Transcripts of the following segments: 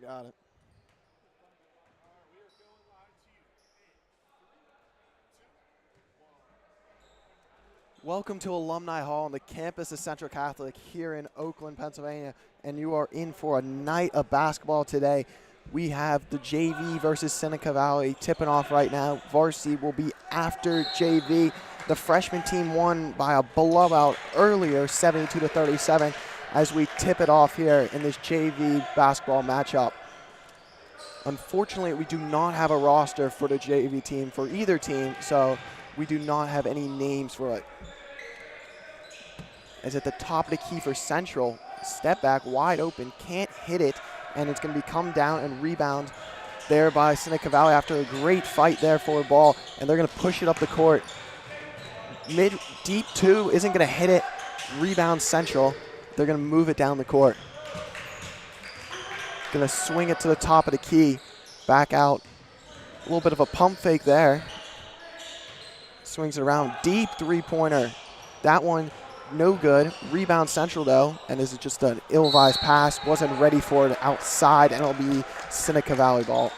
Got it. Welcome to Alumni Hall on the campus of Central Catholic here in Oakland, Pennsylvania, and you are in for a night of basketball today. We have the JV versus Seneca Valley tipping off right now. Varsity will be after JV. The freshman team won by a blowout earlier, 72-37, as we tip it off here in this JV basketball matchup. Unfortunately, we do not have a roster for the JV team for either team, so we do not have any names for it. As at the top of the key for Central, step back, wide open, can't hit it, and it's going to be come down and rebound there by Seneca Valley after a great fight there for the ball, and they're going to push it up the court. Deep two isn't going to hit it, rebound Central. They're going to move it down the court. Going to swing it to the top of the key, back out. A little bit of a pump fake there. Swings it around, deep three-pointer. That one, no good. Rebound Central, though, and this is just an ill-advised pass. Wasn't ready for it outside, and it'll be Seneca Valley ball.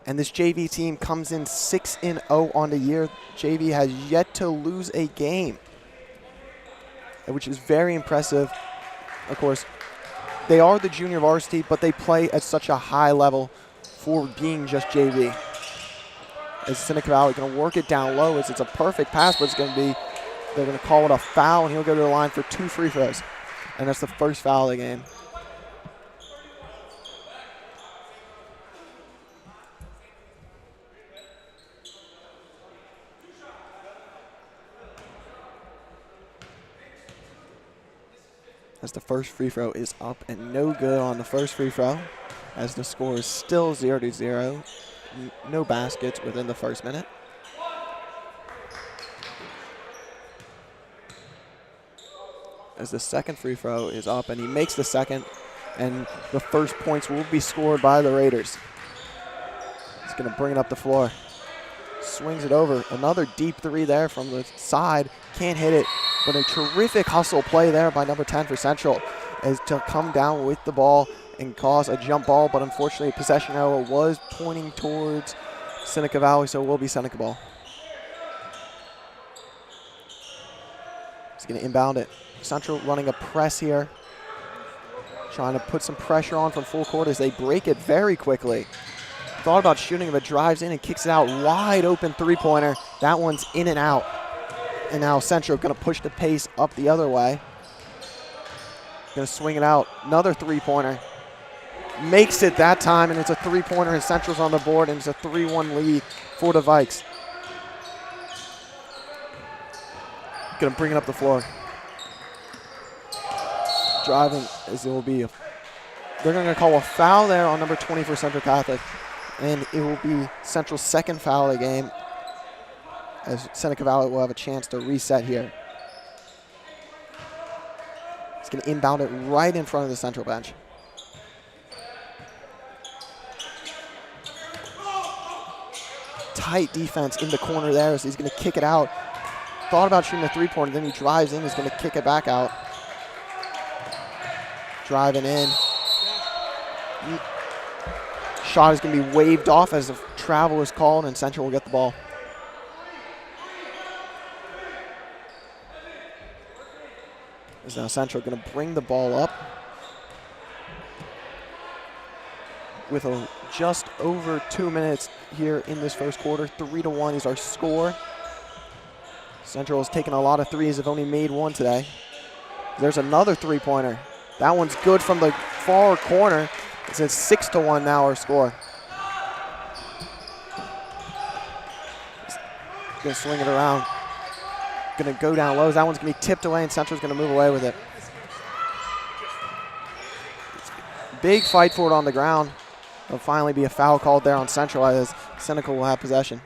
And this JV team comes in 6-0 on the year. JV has yet to lose a game, which is very impressive. Of course, they are the junior varsity, but they play at such a high level for being just JV. As Seneca Valley going to work it down low, as it's a perfect pass, but it's going to be, they're going to call it a foul, and he'll go to the line for 2 free throws. And that's the first foul of the game. As the first free throw is up and no good on the first free throw, as the score is still 0-0. No baskets within the first minute. As the second free throw is up, and he makes the second, and the first points will be scored by the Raiders. He's going to bring it up the floor. Swings it over. Another deep three there from the side. Can't hit it, but a terrific hustle play there by number 10 for Central, as to come down with the ball and cause a jump ball, but unfortunately possession arrow was pointing towards Seneca Valley, so it will be Seneca ball. He's going to inbound it. Central running a press here, trying to put some pressure on from full court as they break it very quickly. Thought about shooting, but drives in and kicks it out. Wide open three-pointer. That one's in and out. And now Central going to push the pace up the other way. Going to swing it out. Another three-pointer. Makes it that time, and it's a three-pointer, and Central's on the board, and it's a 3-1 lead for the Vikes. Going to bring it up the floor. Driving as it will be. They're going to call a foul there on number 20 for Central Catholic, and it will be Central's second foul of the game, as Seneca Valley will have a chance to reset here. He's going to inbound it right in front of the Central bench. Tight defense in the corner there, so he's going to kick it out. Thought about shooting a three-pointer, then he drives in. He's going to kick it back out. Driving in. Shot is going to be waved off as the travel is called, and Central will get the ball. Is now Central going to bring the ball up with just over 2 minutes here in this first quarter. 3-1 is our score. Central has taken a lot of threes, have only made one today. There's another three-pointer. That one's good from the far corner. It's a 6-1 now our score. Going to swing it around. Going to go down low. That one's going to be tipped away, and Central's going to move away with it. Big fight for it on the ground. There'll finally be a foul called there on Central, as Seneca will have possession.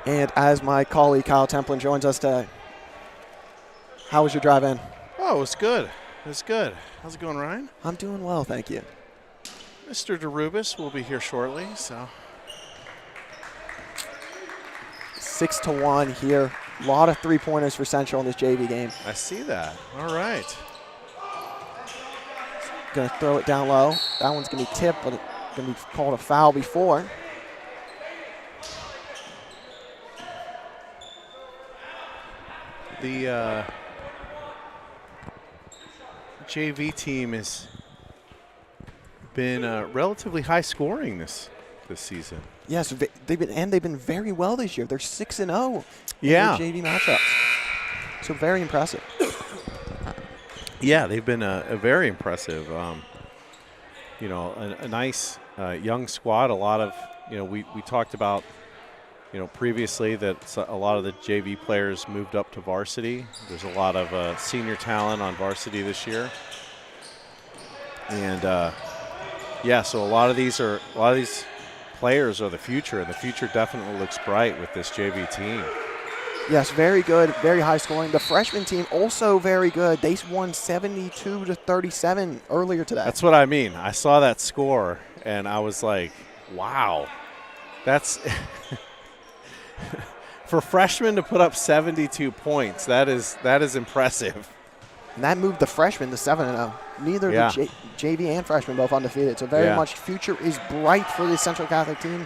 And as my colleague Kyle Templin joins us today. How was your drive in? Oh, it was good. It was good. How's it going, Ryan? I'm doing well, thank you. Mr. DeRubis will be here shortly, so. 6-1 here. A lot of three-pointers for Central in this JV game. I see that. All right. Going to throw it down low. That one's going to be tipped, but it's going to be called a foul before. The JV team has been relatively high scoring this season. Yes, they've been very well this year. They're 6-0 in Yeah. their JV matchups. So very impressive. Yeah, they've been a very impressive. You know, a nice young squad. A lot of, you know, we talked about, you know, previously that a lot of the JV players moved up to varsity. There's a lot of senior talent on varsity this year, and yeah, so a lot of these players are the future, and the future definitely looks bright with this JV team. Yes, very good, very high scoring. The freshman team also very good. They won 72-37 earlier today. That's what I mean. I saw that score, and I was like, wow, that's for freshmen to put up 72 points. That is impressive. And that moved the freshmen to 7-0. Neither the JV and freshmen both undefeated. So very much future is bright for the Central Catholic team,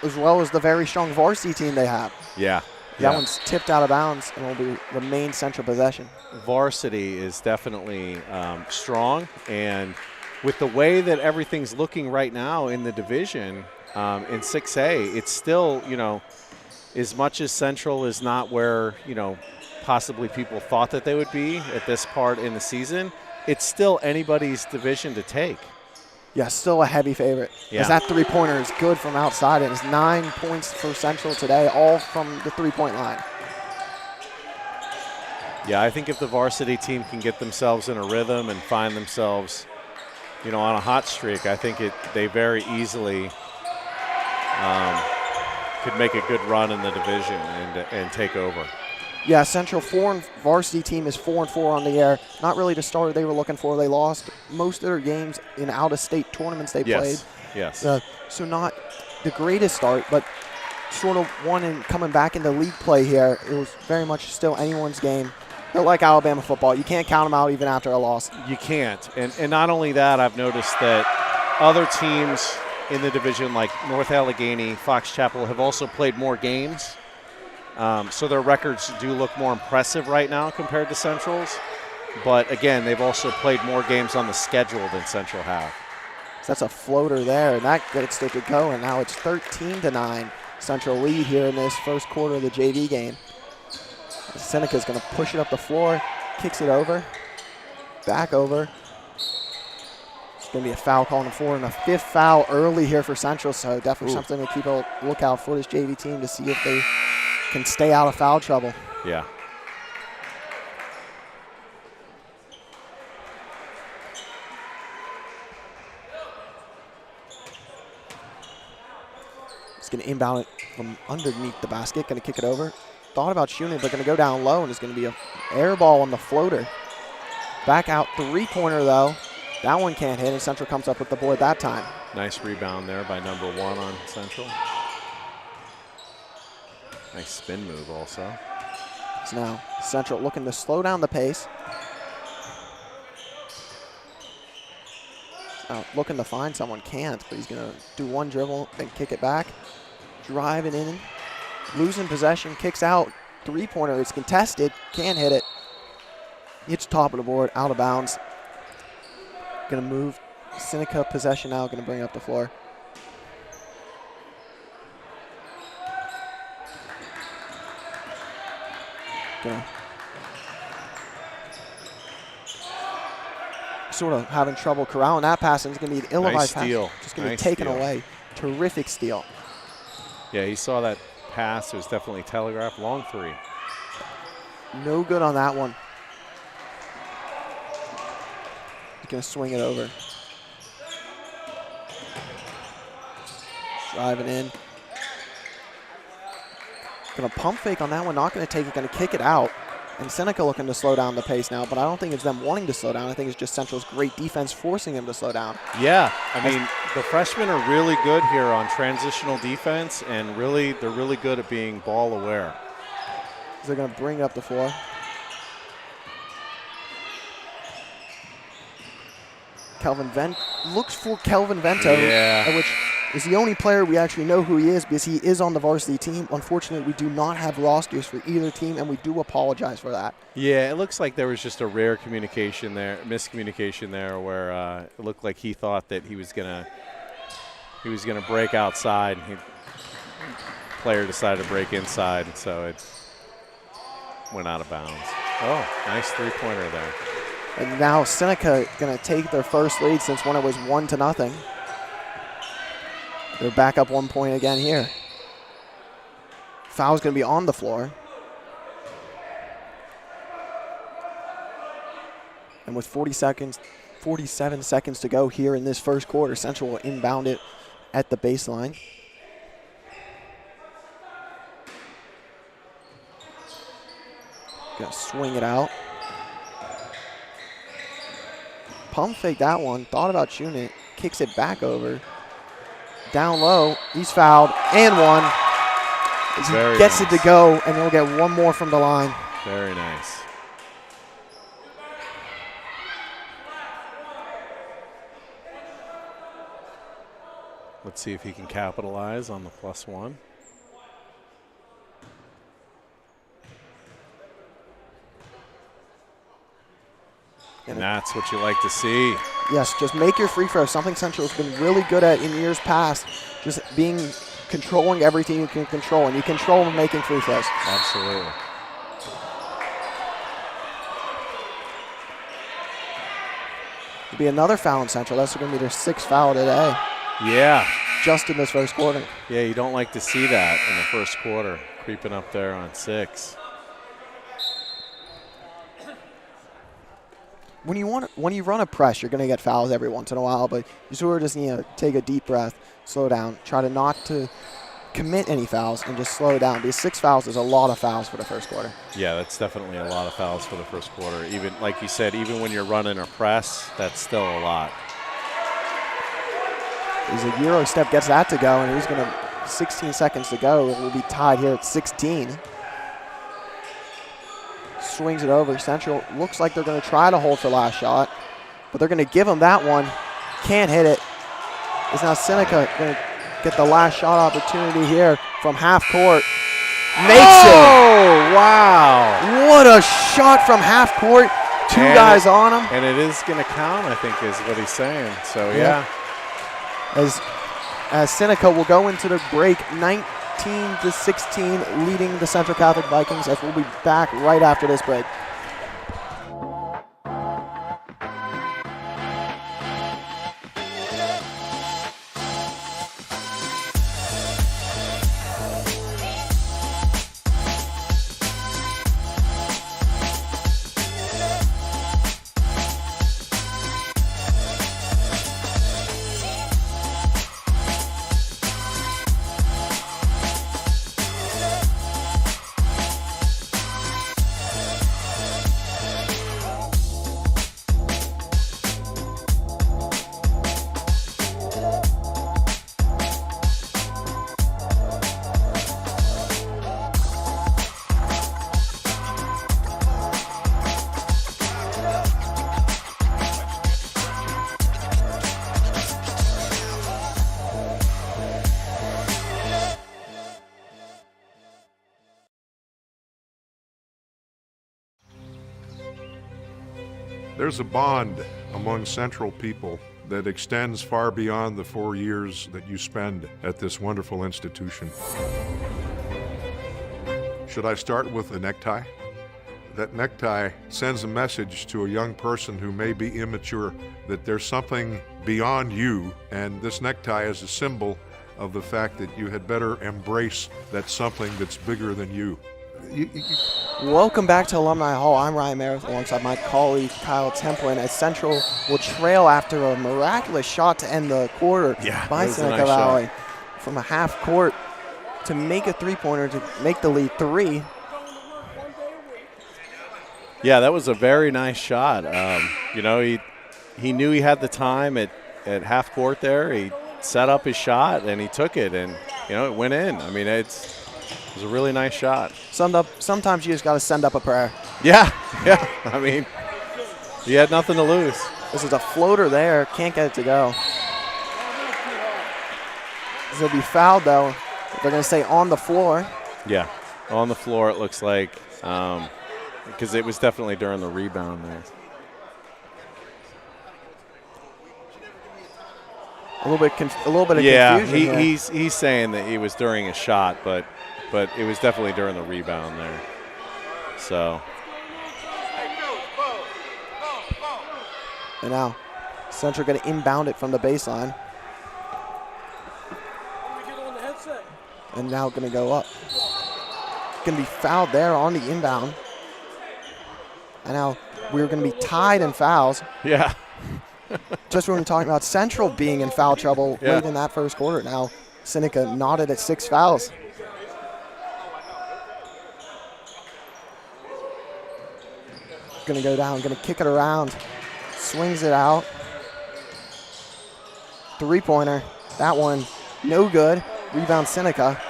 as well as the very strong varsity team they have. Yeah. That one's tipped out of bounds and will be remain Central possession. Varsity is definitely strong, and with the way that everything's looking right now in the division in 6A, it's still, you know, as much as Central is not where, you know, possibly people thought that they would be at this part in the season, it's still anybody's division to take. Yeah, still a heavy favorite. Yeah. As that three-pointer is good from outside. It is 9 points for Central today, all from the three-point line. Yeah, I think if the varsity team can get themselves in a rhythm and find themselves, you know, on a hot streak, I think they very easily could make a good run in the division and take over. Yeah, Central varsity team is 4-4 on the year. Not really the starter they were looking for. They lost most of their games in out-of-state tournaments they played. Yes. So not the greatest start, but sort of one in coming back into league play here. It was very much still anyone's game. They're like Alabama football. You can't count them out even after a loss. You can't. And not only that, I've noticed that other teams in the division like North Allegheny, Fox Chapel have also played more games. So their records do look more impressive right now compared to Central's. But, again, they've also played more games on the schedule than Central have. So that's a floater there, and that gets it to go. And now it's 13-9 Central lead here in this first quarter of the JV game. Seneca's going to push it up the floor, kicks it over, back over. It's going to be a foul call on the floor, and a fifth foul early here for Central. So definitely something to keep a lookout for this JV team to see if they can stay out of foul trouble. Yeah. He's going to inbound it from underneath the basket, going to kick it over. Thought about shooting it, but going to go down low, and it's going to be an air ball on the floater. Back out three-pointer, though. That one can't hit, and Central comes up with the board that time. Nice rebound there by number 1 on Central. Nice spin move also. So now Central looking to slow down the pace. Looking to find someone, can't, but he's going to do one dribble and kick it back. Drive it in. Losing possession, kicks out. Three-pointer, it's contested, can't hit it. It's top of the board, out of bounds. Going to move. Seneca possession now, going to bring it up the floor. Sort of having trouble corralling that pass, and it's going to be an ill-advised pass. Just going to be taken away. Terrific steal. Yeah, he saw that pass. It was definitely telegraphed. Long three. No good on that one. He's going to swing it over. Driving in. Going to pump fake on that one. Not going to take it. Going to kick it out. And Seneca looking to slow down the pace now, but I don't think it's them wanting to slow down. I think it's just Central's great defense forcing them to slow down. Yeah, I mean, the freshmen are really good here on transitional defense, and they're really good at being ball aware. They're going to bring up the floor. Looks for Kelvin Vento, which is the only player we actually know who he is because he is on the varsity team. Unfortunately, we do not have rosters for either team, and we do apologize for that. Yeah, it looks like there was just a rare miscommunication there, where it looked like he thought that he was gonna break outside, and player decided to break inside, and so it went out of bounds. Oh, nice three-pointer there. And now Seneca going to take their first lead since when it was 1-0. They're back up 1 point again here. Foul's going to be on the floor. And with 47 seconds to go here in this first quarter, Central will inbound it at the baseline. Going to swing it out. Pump fake that one, thought about shooting it, kicks it back over. Down low, he's fouled, and one. He gets it to go, and he'll get one more from the line. Very nice. Let's see if he can capitalize on the +1. And that's what you like to see. Yes, just make your free throws. Something Central has been really good at in years past. Just controlling everything you can control, and you control making free throws. Absolutely. It'll be another foul in Central. That's going to be their 6th foul today. Yeah. Just in this first quarter. Yeah, you don't like to see that in the first quarter, creeping up there on 6. When you run a press, you're going to get fouls every once in a while, but you sort of just need to take a deep breath, slow down, try to not to commit any fouls, and just slow down. Because 6 fouls is a lot of fouls for the first quarter. Yeah, that's definitely a lot of fouls for the first quarter. Even like you said, even when you're running a press, that's still a lot. As a Euro step gets that to go, and he's going to 16 seconds to go. We'll be tied here at 16. Swings it over. Central looks like they're going to try to hold for last shot, but they're going to give him that one. Can't hit it. Is now Seneca going to get the last shot opportunity here from half court. Makes it. Oh, wow. What a shot from half court. Two guys on him. And it is going to count, I think, is what he's saying. So, yeah. As Seneca will go into the break 19-16, leading the Central Catholic Vikings, as we'll be back right after this break. There's a bond among Central people that extends far beyond the 4 years that you spend at this wonderful institution. Should I start with a necktie? That necktie sends a message to a young person who may be immature that there's something beyond you, and this necktie is a symbol of the fact that you had better embrace that something that's bigger than you. Welcome back to Alumni Hall. I'm Ryan Meredith alongside my colleague Kyle Templin, as Central will trail after a miraculous shot to end the quarter by Seneca Valley from a half court to make a three-pointer to make the lead 3. Yeah, that was a very nice shot. You know, he knew he had the time at half court there. He set up his shot and he took it, and you know, it went in. I mean, it was a really nice shot. Sometimes you just got to send up a prayer. Yeah, yeah. I mean, he had nothing to lose. This is a floater there. Can't get it to go. He'll be fouled though. They're going to stay on the floor. Yeah, on the floor it looks like, because it was definitely during the rebound there. A little bit of yeah, confusion. he's saying that it was during a shot, but it was definitely during the rebound there. So. And now, Central going to inbound it from the baseline. And now going to go up. Going to be fouled there on the inbound. And now we're going to be tied in fouls. Yeah. Just when we were talking about Central being in foul trouble late in that first quarter. Now Seneca knotted at 6 fouls. Going to go down, going to kick it around. Swings it out. 3-pointer. That one, no good. Rebound Seneca.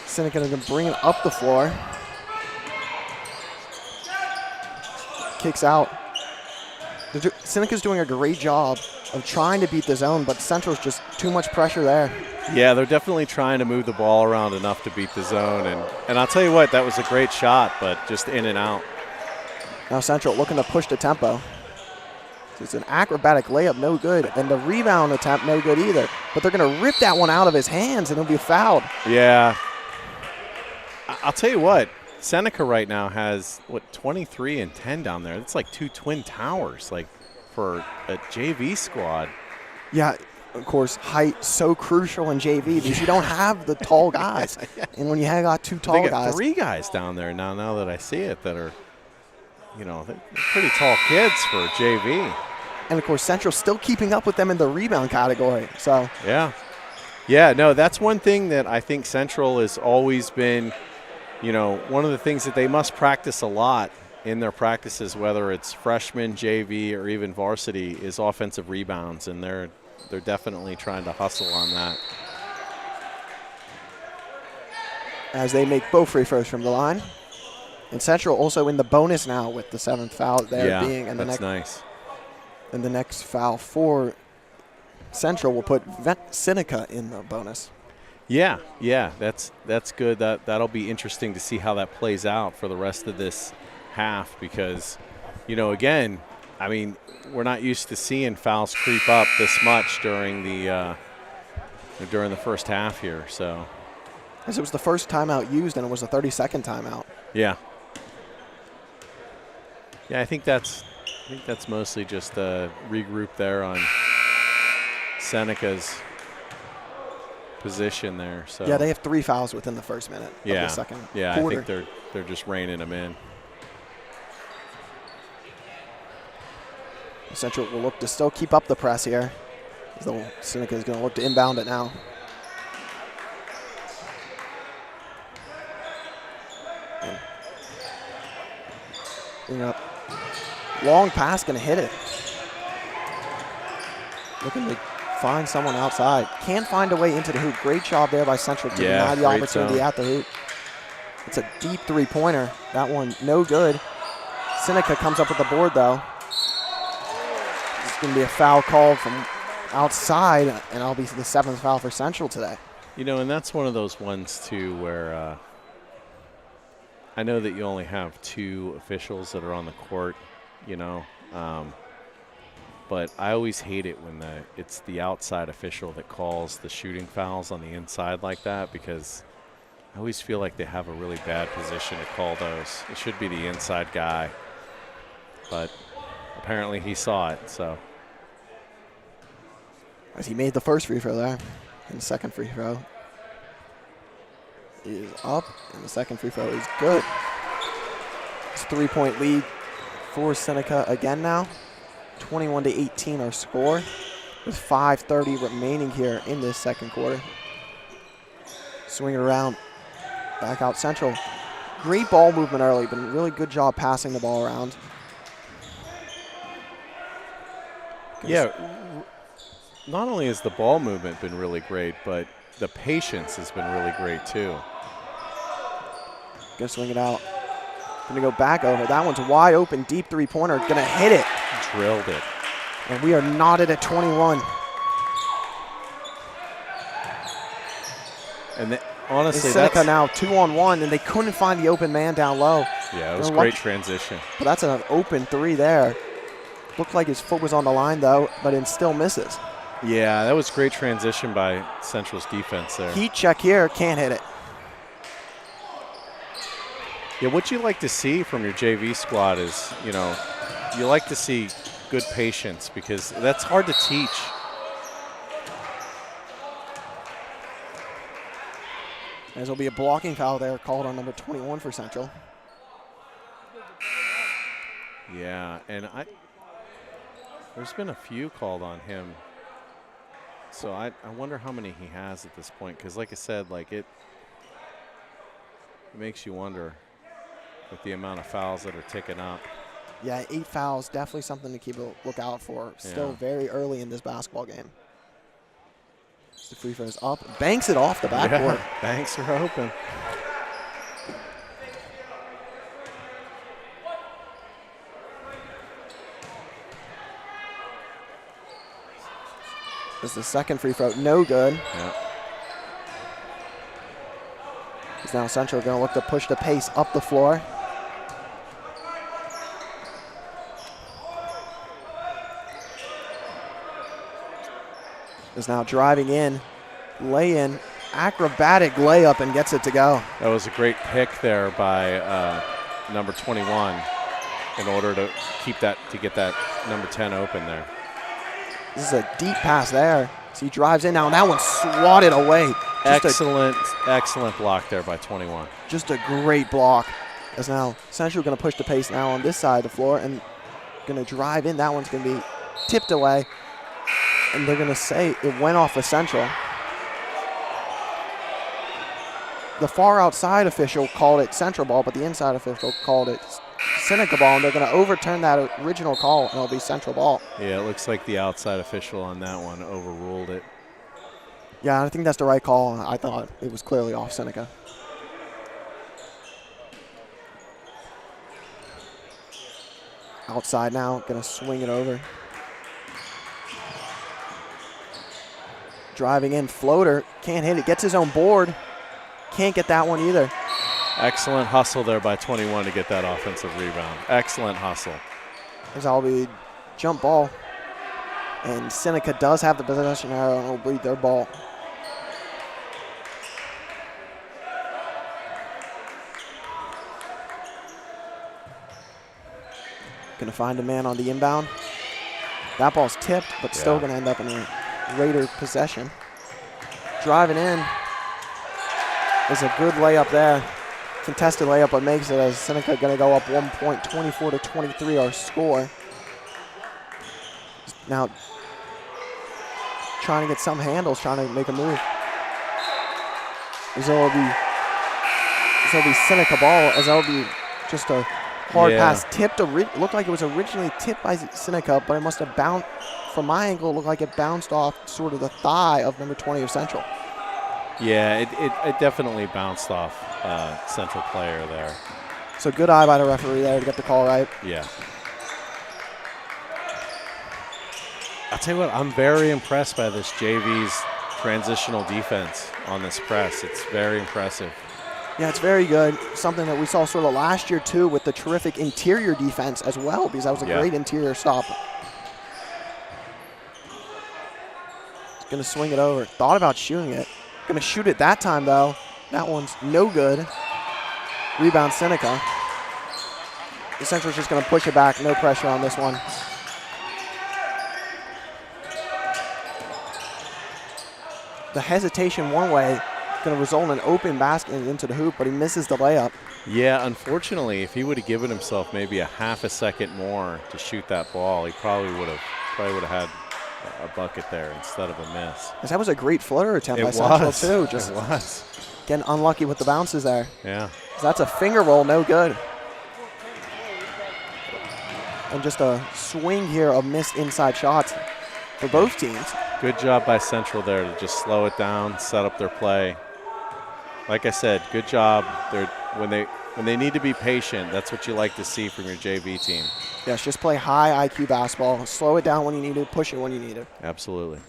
Seneca going to bring it up the floor. Kicks out. Seneca's doing a great job of trying to beat the zone, but Central's just too much pressure there. Yeah, they're definitely trying to move the ball around enough to beat the zone. And I'll tell you what, that was a great shot, but just in and out. Now Central looking to push the tempo. It's an acrobatic layup, no good. And the rebound attempt, no good either. But they're going to rip that one out of his hands, and he'll be fouled. Yeah. I'll tell you what, Seneca right now has, 23 and 10 down there. That's like 2 twin towers, like, for a JV squad. Yeah, of course, height so crucial in JV because you don't have the tall guys. And when you have got 2 tall they got guys. 3 guys down there now that I see it that are, you know, they're pretty tall kids for JV. And, of course, Central still keeping up with them in the rebound category. So Yeah. Yeah, no, that's one thing that I think Central has always been, you know, one of the things that they must practice a lot in their practices, whether it's freshman, JV, or even varsity, is offensive rebounds, and they're definitely trying to hustle on that. as they make both free throws from the line. And Central also in the bonus now with the 7th foul there being. And that's nice. And the next foul for Central will put Seneca in the bonus. Yeah, that's good. That'll be interesting to see how that plays out for the rest of this half because, you know, again, I mean, we're not used to seeing fouls creep up this much during the first half here. So, as it was the first timeout used, and it was the 32nd timeout. Yeah. Yeah, I think that's mostly just a regroup there on Seneca's position there. So yeah, they have 3 fouls within the first minute of the second quarter. I think they're just reining them in. Central will look to still keep up the press here. So Seneca is going to look to inbound it now. Long pass, going to hit it. Looking to find someone outside. Can't find a way into the hoop. Great job there by Central to deny the opportunity at the hoop. It's a deep 3-pointer. That one no good. Seneca comes up with the board though. It's going to be a foul called from outside, and that'll be the 7th foul for Central today. You know, and that's one of those ones too where I know that you only have 2 officials that are on the court, you know, but I always hate it when it's the outside official that calls the shooting fouls on the inside like that because I always feel like they have a really bad position to call those. It should be the inside guy, but apparently he saw it, so. As he made the first free throw there, and the second free throw is up, and the second free throw is good. It's a 3-point lead for Seneca again now. 21-18 our score with 5:30 remaining here in this second quarter. Swing it around, back out Central. Great ball movement early, but really good job passing the ball around. Yeah, not only has the ball movement been really great, but the patience has been really great too. Gonna swing it out. Gonna go back over. That one's wide open, deep three-pointer. Gonna hit it. Drilled it. And we are knotted at 21. And honestly, Seneca that's now 2-on-1, and they couldn't find the open man down low. Yeah, it was great transition. But that's an open three there. Looked like his foot was on the line, though, but it still misses. Yeah, that was great transition by Central's defense there. Heat check here, can't hit it. Yeah, what you like to see from your JV squad is, you know, you like to see good patience because that's hard to teach. There'll be a blocking foul there called on number 21 for Central. Yeah, and there's been a few called on him. So I wonder how many he has at this point because, like I said, like it makes you wonder with the amount of fouls that are ticking up. Yeah, 8 fouls, definitely something to keep a lookout for. Still very early in this basketball game. The free throw is up, banks it off the backboard. Yeah, banks are open. This is the second free throw, no good. Yeah. It's now Central going to look to push the pace up the floor. Is now driving in, lay-in, acrobatic layup, and gets it to go. That was a great pick there by number 21 in order to get that number 10 open there. This is a deep pass there. So he drives in now, and that one's swatted away. Excellent block there by 21. Just a great block. As now Central going to push the pace now on this side of the floor and going to drive in. That one's going to be tipped away. And they're going to say it went off of Central. The far outside official called it Central ball, but the inside official called it Seneca ball, and they're going to overturn that original call, and it'll be Central ball. Yeah, it looks like the outside official on that one overruled it. Yeah, I think that's the right call. I thought it was clearly off Seneca. Outside now, going to swing it over. Driving in, floater, can't hit it, gets his own board. Can't get that one either. Excellent hustle there by 21 to get that offensive rebound. Excellent hustle. There's all be jump ball. And Seneca does have the possession arrow, and it'll be their ball. Gonna find a man on the inbound. That ball's tipped, but still gonna end up in a Raider possession. Driving in is a good layup there. Contested layup, but makes it as Seneca going to go up 1 point, 24-23 our score. Now trying to get some handles, trying to make a move. This will be Seneca ball, as that will be just a hard pass. Tipped, looked like it was originally tipped by Seneca, but it must have bounced. From my angle, it looked like it bounced off sort of the thigh of number 20 of Central. Yeah, it definitely bounced off Central player there. So good eye by the referee there to get the call right. Yeah. I'll tell you what, I'm very impressed by this JV's transitional defense on this press. It's very impressive. Yeah, it's very good. Something that we saw sort of last year, too, with the terrific interior defense as well, because that was a great interior stop. Going to swing it over. Thought about shooting it. Going to shoot it that time, though. That one's no good. Rebound Seneca. The Central's just going to push it back. No pressure on this one. The hesitation one way going to result in an open basket into the hoop, but he misses the layup. Yeah, unfortunately, if he would have given himself maybe a half a second more to shoot that ball, he probably would have had a bucket there instead of a miss. That was a great floater attempt by Central, too. It was. Getting unlucky with the bounces there. Yeah. That's a finger roll, no good. And just a swing here of missed inside shots for both teams. Good job by Central there to just slow it down, set up their play. Like I said, good job. When they need to be patient, that's what you like to see from your JV team. Yes, just play high IQ basketball. Slow it down when you need to, push it when you need it. Absolutely.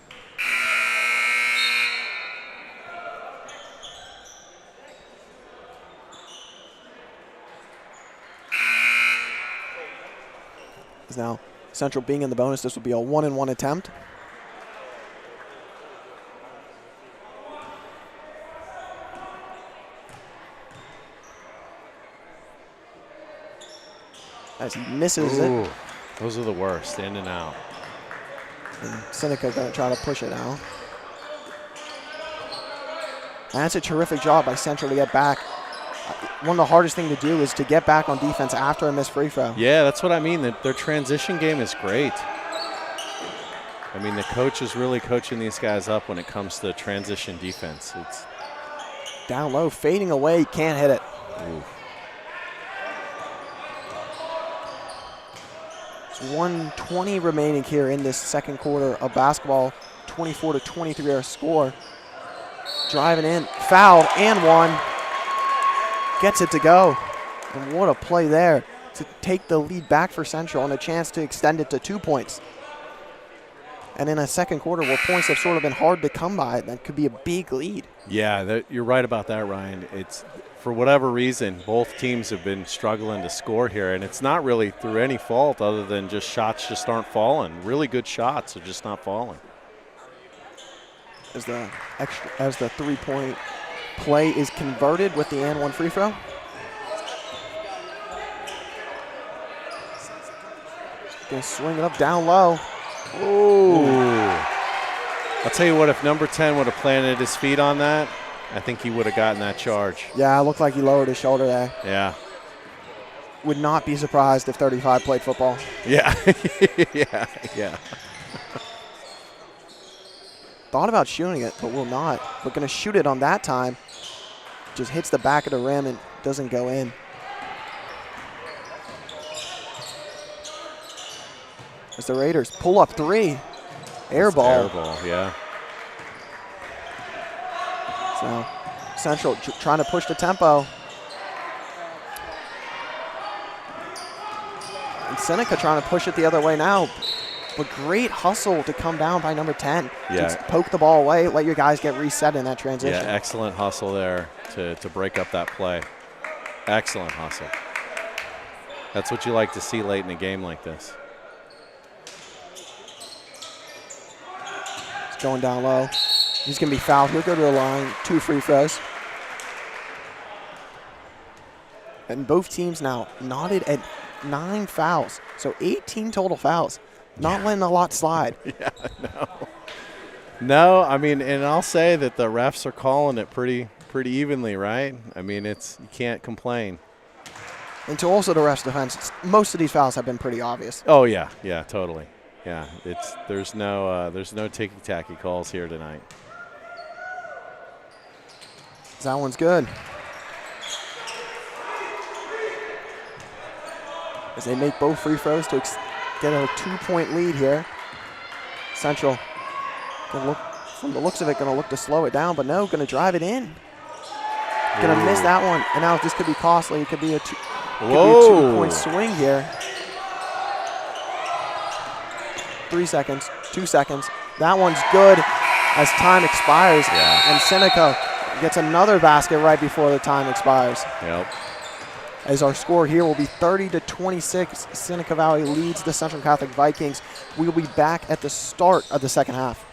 Now, Central being in the bonus, this will be a 1-and-1 attempt. As he misses it. Those are the worst, in and out. And Seneca going to try to push it now. And that's a terrific job by Central to get back. One of the hardest things to do is to get back on defense after a missed free throw. Yeah, that's what I mean. Their transition game is great. I mean, the coach is really coaching these guys up when it comes to transition defense. It's down low, fading away, can't hit it. Ooh. It's 1:20 remaining here in this second quarter of basketball. 24-23 our score. Driving in, fouled, and one. Gets it to go. And what a play there to take the lead back for Central and a chance to extend it to 2 points. And in a second quarter where points have sort of been hard to come by, that could be a big lead. Yeah, you're right about that, Ryan. It's for whatever reason, both teams have been struggling to score here, and it's not really through any fault other than just shots just aren't falling. Really good shots are just not falling. As the three-point play is converted with the and one free throw. Gonna swing it up down low. Ooh. I'll tell you what, if number 10 would have planted his feet on that, I think he would have gotten that charge. Yeah, it looked like he lowered his shoulder there. Yeah. Would not be surprised if 35 played football. Yeah. yeah. Thought about shooting it, but will not. We're going to shoot it on that time. Just hits the back of the rim and doesn't go in. As the Raiders pull up three. Air ball. Air ball, yeah. So Central trying to push the tempo. And Seneca trying to push it the other way now. But great hustle to come down by number 10. Yeah. Just poke the ball away, let your guys get reset in that transition. Yeah, excellent hustle there to break up that play. Excellent hustle. That's what you like to see late in a game like this. It's going down low. He's going to be fouled. He'll go to the line. 2 free throws. And both teams now knotted at 9 fouls. So 18 total fouls. Not letting a lot slide. Yeah, no. No, I mean, and I'll say that the refs are calling it pretty evenly, right? I mean, you can't complain. And to also the refs' defense, most of these fouls have been pretty obvious. Oh yeah, totally. Yeah, there's no ticky-tacky calls here tonight. That one's good. As they make both free throws to get a 2-point lead here. Central, from the looks of it, going to look to slow it down, but no, going to drive it in. Going to miss that one, and now this could be costly. It could be a 2-point swing here. 3 seconds, 2 seconds. That one's good as time expires, and Seneca gets another basket right before the time expires. Yep. As our score here will be 30-26. Seneca Valley leads the Central Catholic Vikings. We will be back at the start of the second half.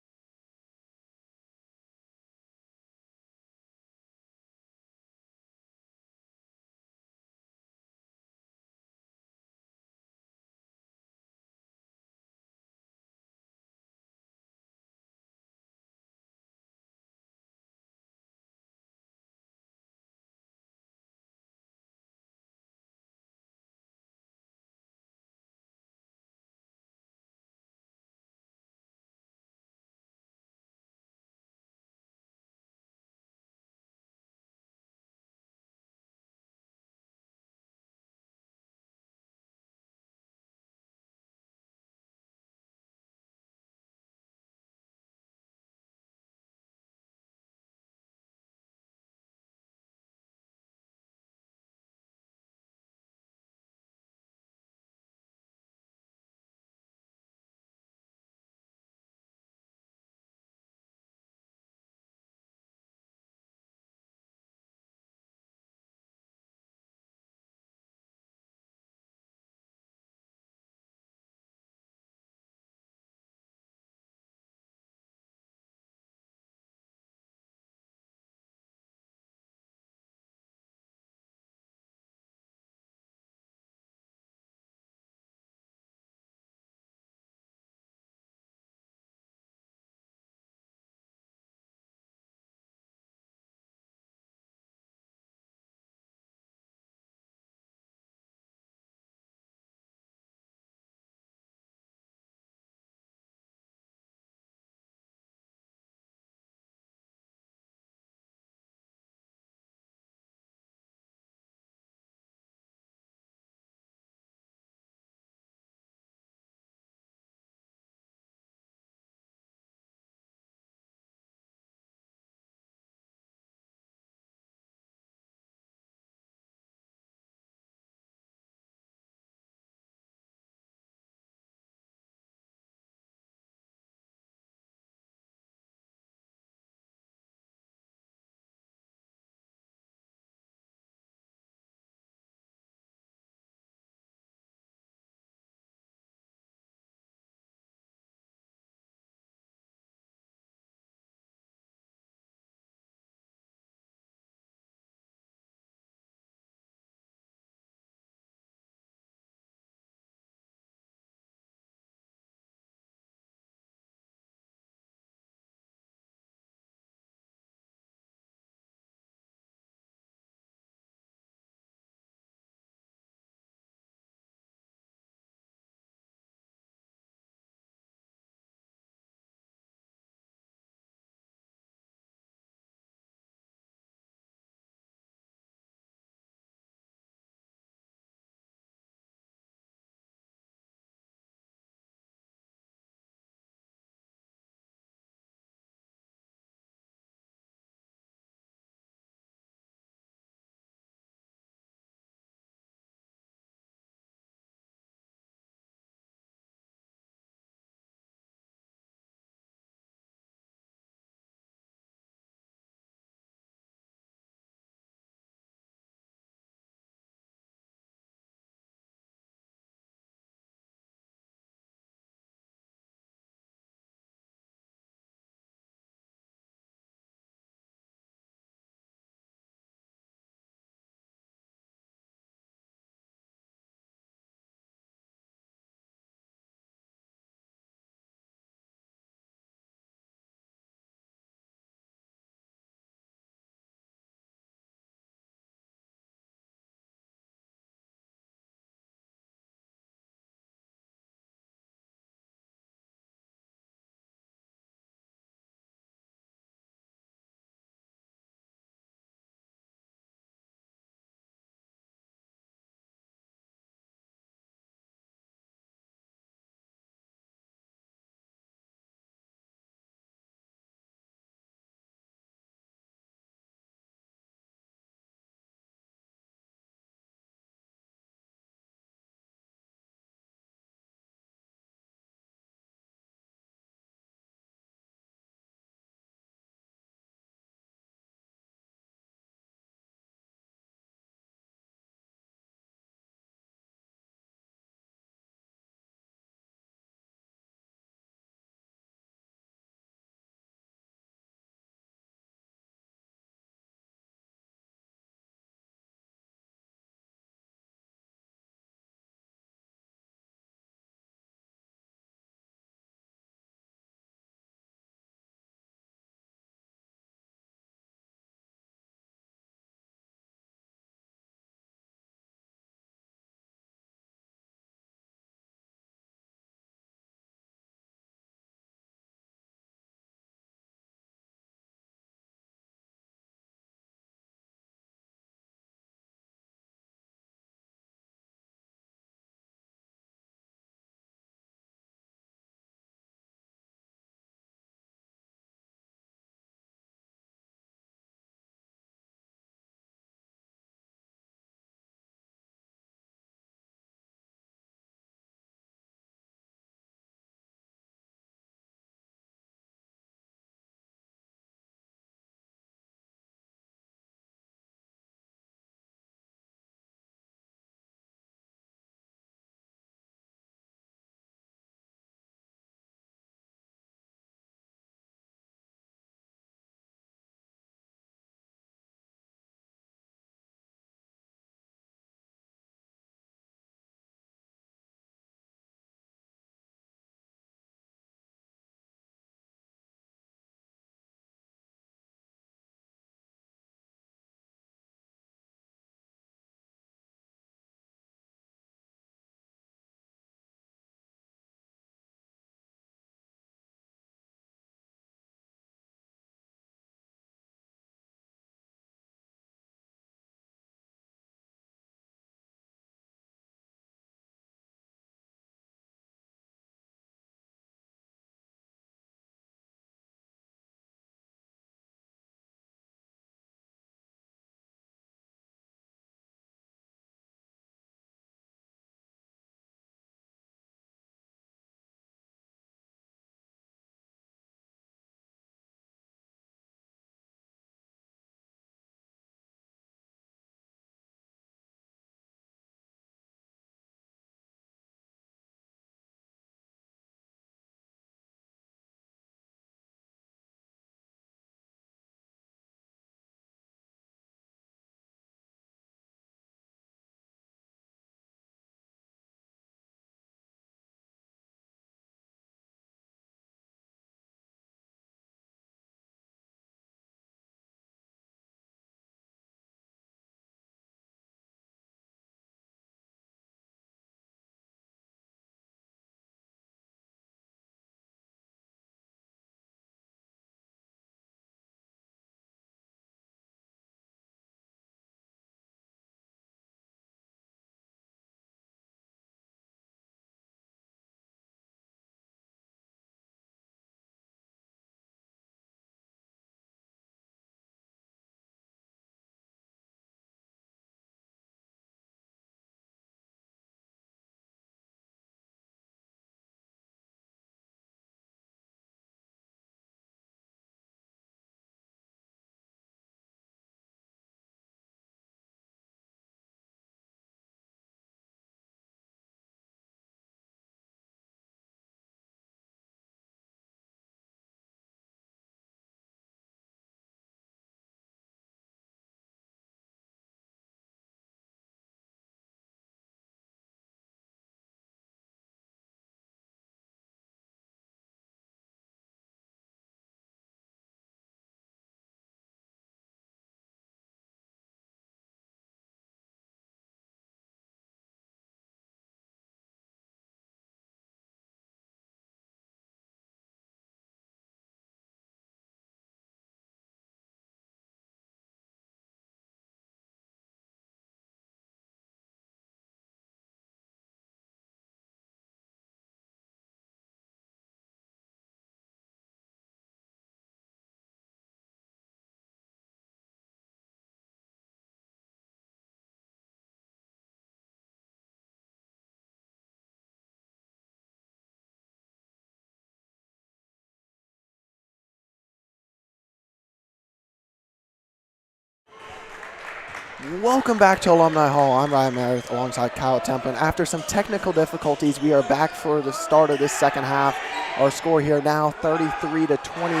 Welcome back to Alumni Hall. I'm Ryan Meredith alongside Kyle Templin. After some technical difficulties, we are back for the start of this second half. Our score here now 33 to 28,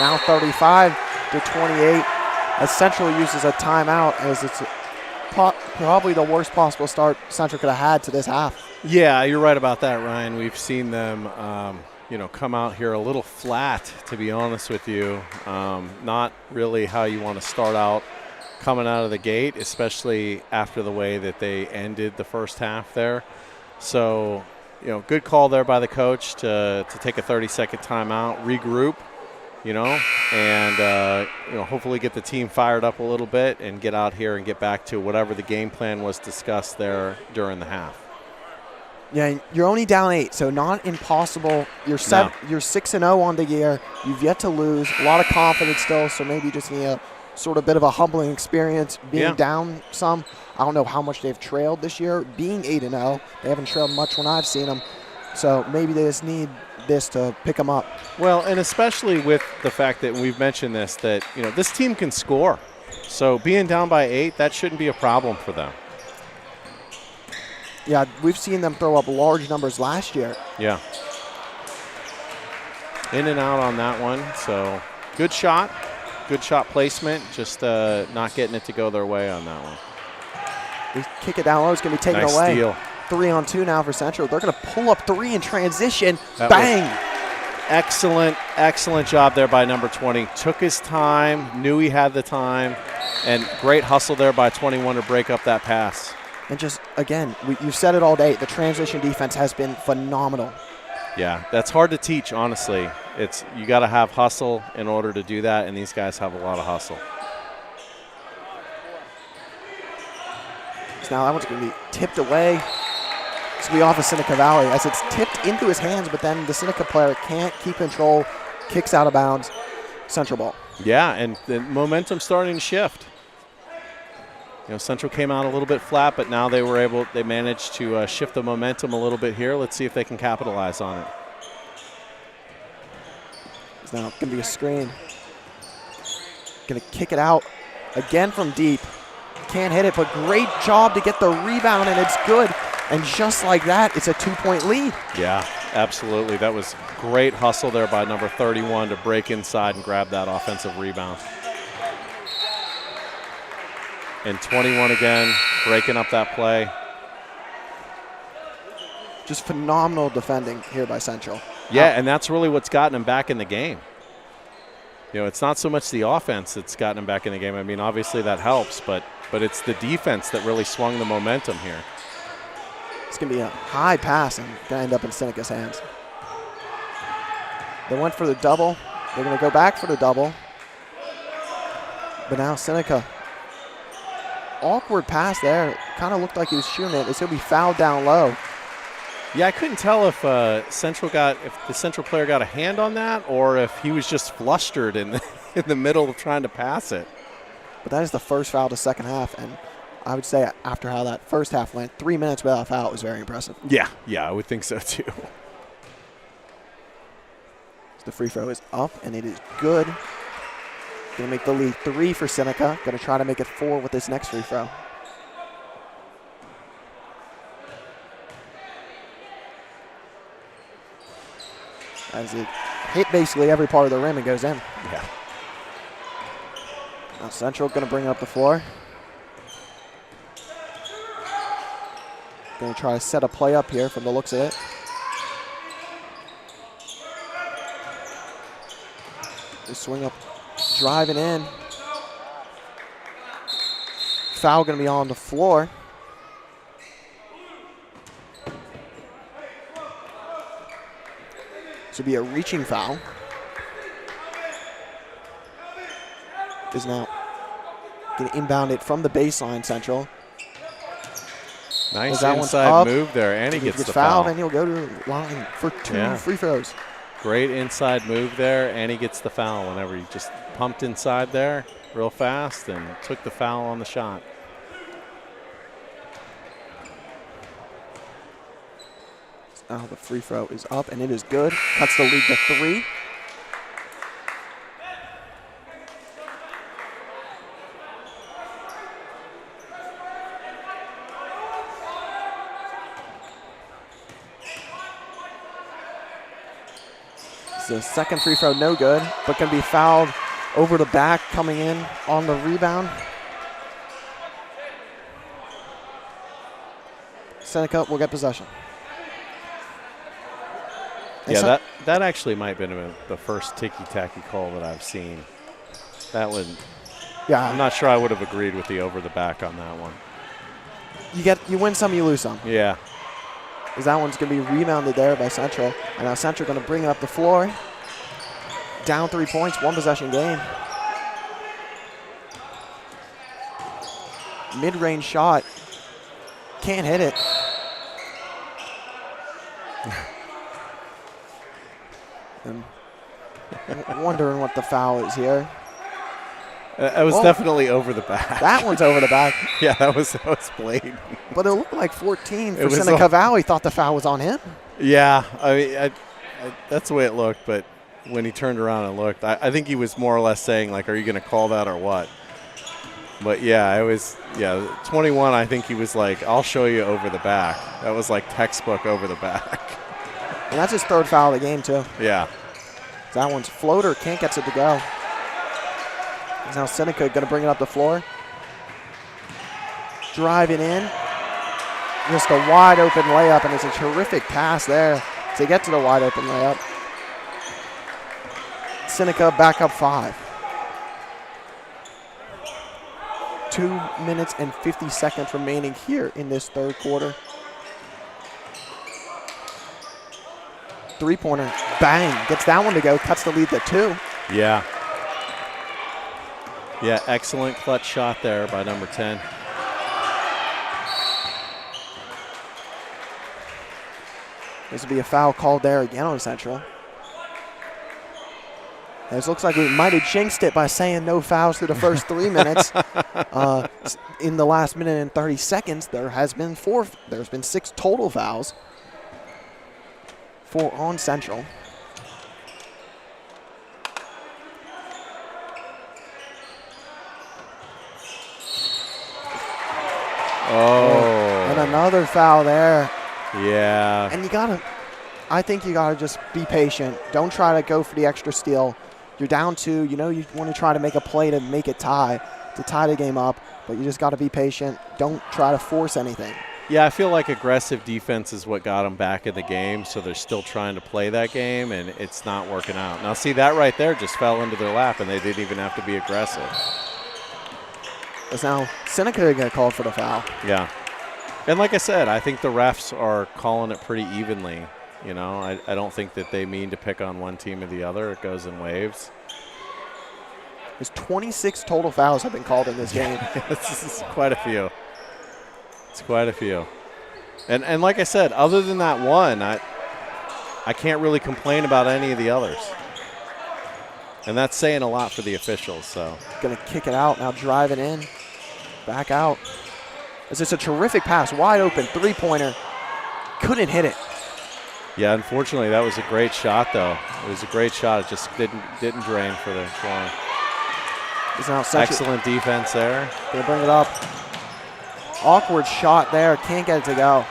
now 35 to 28. As Central uses a timeout, as it's probably the worst possible start Central could have had to this half. Yeah, you're right about that, Ryan. We've seen them, come out here a little flat, to be honest with you. Not really how you want to start out coming out of the gate, especially after the way that they ended the first half there. So, good call there by the coach to take a 30-second timeout, regroup, and hopefully get the team fired up a little bit and get out here and get back to whatever the game plan was discussed there during the half. Yeah, you're only down 8, so not impossible. You're 6-0 on the year. You've yet to lose. A lot of confidence still, so maybe you just need a sort of bit of a humbling experience being down some. I don't know how much they've trailed this year. Being 8-0, they haven't trailed much when I've seen them. So maybe they just need this to pick them up. Well, and especially with the fact that we've mentioned this, that this team can score. So being down by 8, that shouldn't be a problem for them. Yeah, we've seen them throw up large numbers last year. Yeah. In and out on that one. So good shot placement, just not getting it to go their way on that one. They kick it down low. It's going to be taken nice away. Steal. 3-on-2 now for Central. They're going to pull up 3 in transition. That Bang! Excellent job there by number 20. Took his time, knew he had the time, and great hustle there by 21 to break up that pass. And just, again, you've said it all day, the transition defense has been phenomenal. Yeah, that's hard to teach, honestly. You got to have hustle in order to do that, and these guys have a lot of hustle. So now that one's going to be tipped away. It's going to be off of Seneca Valley as it's tipped into his hands, but then the Seneca player can't keep control, kicks out of bounds, Central ball. Yeah, and the momentum's starting to shift. Central came out a little bit flat, but now they managed to shift the momentum a little bit here. Let's see if they can capitalize on it. It's now going to be a screen. Going to kick it out again from deep. Can't hit it, but great job to get the rebound, and it's good. And just like that, it's a 2-point lead. Yeah, absolutely. That was great hustle there by number 31 to break inside and grab that offensive rebound. And 21 again, breaking up that play. Just phenomenal defending here by Central. Yeah, and that's really what's gotten them back in the game. It's not so much the offense that's gotten them back in the game. I mean, obviously that helps, but it's the defense that really swung the momentum here. It's going to be a high pass and going to end up in Seneca's hands. They went for the double. They're going to go back for the double. But now Seneca, awkward pass there. Kind of looked like he was shooting it. It's going to be fouled down low. Yeah, I couldn't tell if the Central player got a hand on that or if he was just flustered in the middle of trying to pass it. But that is the first foul to second half, and I would say after how that first half went, 3 minutes without a foul was very impressive. Yeah, I would think so too. The free throw is up, and it is good. Going to make the lead 3 for Seneca. Going to try to make it 4 with this next free throw. As it hit basically every part of the rim and goes in. Yeah. Now Central going to bring it up the floor. Going to try to set a play up here from the looks of it. They swing up, driving in. Foul going to be on the floor. This would be a reaching foul. Is now going to inbound it from the baseline, Central. Nice inside move there, and he gets the foul. And he'll go to the line for 2 free throws. Great inside move there, and he gets the foul whenever he just pumped inside there real fast and took the foul on the shot. Now the free throw is up, and it is good. Cuts the lead to 3. It's the second free throw, no good, but can be fouled over the back coming in on the rebound. Seneca will get possession. Yeah, that actually might have been the first ticky-tacky call that I've seen. That one, yeah, I'm not sure I would have agreed with the over the back on that one. You win some, you lose some. Yeah. Because that one's going to be rebounded there by Central. And now Central going to bring it up the floor. Down 3 points, one possession game. Mid-range shot. Can't hit it. I'm wondering what the foul is here. It was definitely over the back. That one's over the back. Yeah, that was blatant. But it looked like 14 for Seneca Valley. Thought the foul was on him. Yeah, I mean, that's the way it looked. But when he turned around and looked, I think he was more or less saying, like, are you going to call that or what? But, yeah, it was, 21, I think he was like, I'll show you over the back. That was like textbook over the back. And that's his third foul of the game, too. Yeah. That one's floater. Can't get it to go. Now Seneca going to bring it up the floor. Driving in. Just a wide open layup, and it's a terrific pass there to get to the wide open layup. Seneca back up 5. 2 minutes and 50 seconds remaining here in this third quarter. Three-pointer, bang, gets that one to go, cuts the lead to 2. Yeah. Yeah, excellent clutch shot there by number 10. This will be a foul called there again on Central. It looks like we might have jinxed it by saying no fouls through the first 3 minutes. In the last minute and 30 seconds, there's been 6 total fouls. 4 on Central. Oh. And another foul there. Yeah. And I think you gotta just be patient. Don't try to go for the extra steal. You're down 2, you want to try to make a play to make it tie the game up, but you just gotta be patient. Don't try to force anything. Yeah, I feel like aggressive defense is what got them back in the game, so they're still trying to play that game, and it's not working out. Now, see, that right there just fell into their lap, and they didn't even have to be aggressive. Because now Seneca got called for the foul. Yeah. And like I said, I think the refs are calling it pretty evenly. I don't think that they mean to pick on one team or the other. It goes in waves. There's 26 total fouls have been called in this game. This is quite a few. It's quite a few. And like I said, other than that one, I can't really complain about any of the others. And that's saying a lot for the officials. So going to kick it out, now driving in, back out. This is a terrific pass, wide open, three-pointer. Couldn't hit it. Yeah, unfortunately, that was a great shot, though. It was a great shot. It just didn't drain for the scoring. Excellent defense there. Going to bring it up. Awkward shot there. Can't get it to go.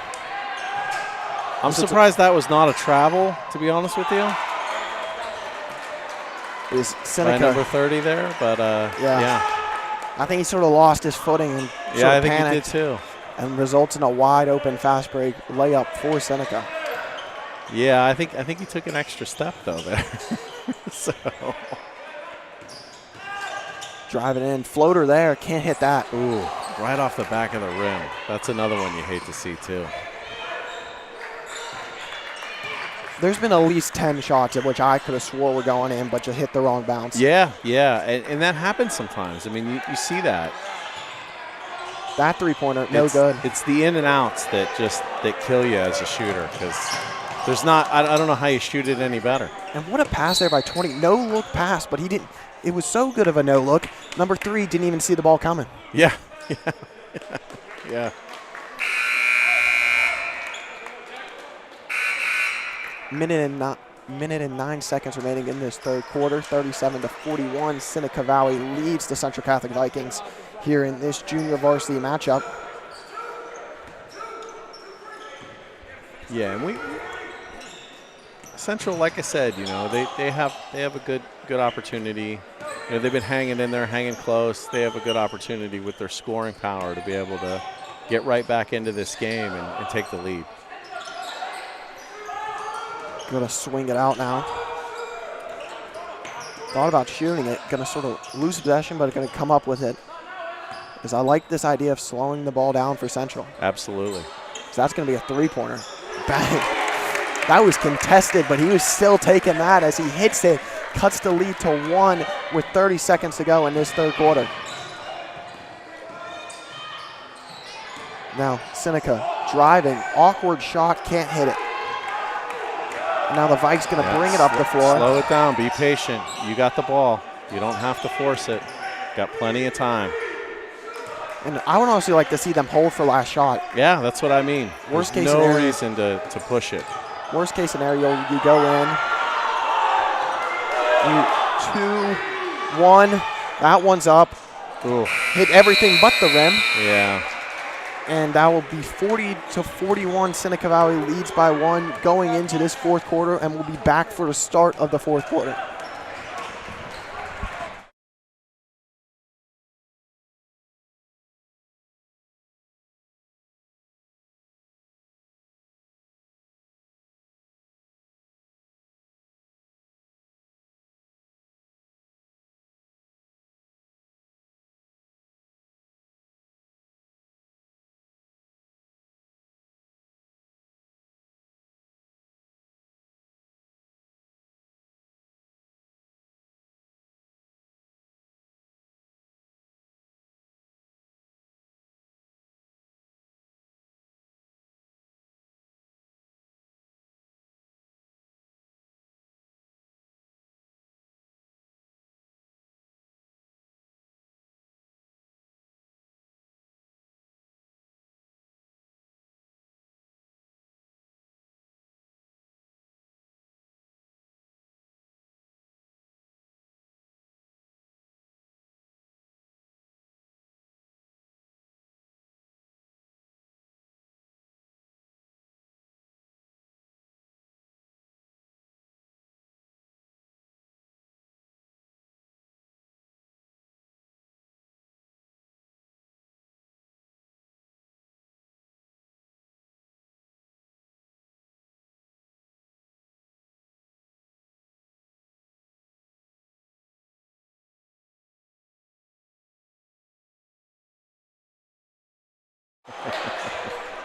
I'm surprised that was not a travel, to be honest with you. Is Seneca by number 30 there, but yeah. I think he sort of lost his footing and I think he did too. And results in a wide open fast break layup for Seneca. Yeah, I think he took an extra step though there. So driving in, floater there, can't hit that. Ooh, right off the back of the rim. That's another one you hate to see too. There's been at least 10 shots at which I could have swore were going in, but just hit the wrong bounce. Yeah, and that happens sometimes. I mean, you see that. That three-pointer, no good. It's the in and outs that kill you as a shooter, because there's not. I don't know how you shoot it any better. And what a pass there by 20. No look pass, but he didn't. It was so good of a no look. Number 3 didn't even see the ball coming. Yeah. Yeah. Minute and 9 seconds remaining in this third quarter. 37-41. Seneca Valley leads the Central Catholic Vikings here in this junior varsity matchup. Yeah, and Central, like I said, they have a good opportunity. They've been hanging in there, hanging close. They have a good opportunity with their scoring power to be able to get right back into this game and take the lead. Gonna swing it out now. Thought about shooting it. Gonna sort of lose possession, but gonna come up with it. Because I like this idea of slowing the ball down for Central. Absolutely. So that's gonna be a three-pointer. Bang. That was contested, but he was still taking that as he hits it. Cuts the lead to 1 with 30 seconds to go in this third quarter. Now Seneca driving, awkward shot, can't hit it. Now the Vikes going to bring it up the floor. Slow it down, be patient. You got the ball. You don't have to force it. Got plenty of time. And I would honestly like to see them hold for last shot. Yeah, that's what I mean. Worst There's case no scenario, reason to push it. Worst case scenario, you go in. 2-1. That one's up. Ooh. Hit everything but the rim. Yeah. And that will be 40-41. Seneca Valley leads by 1 going into this fourth quarter, and we'll be back for the start of the fourth quarter.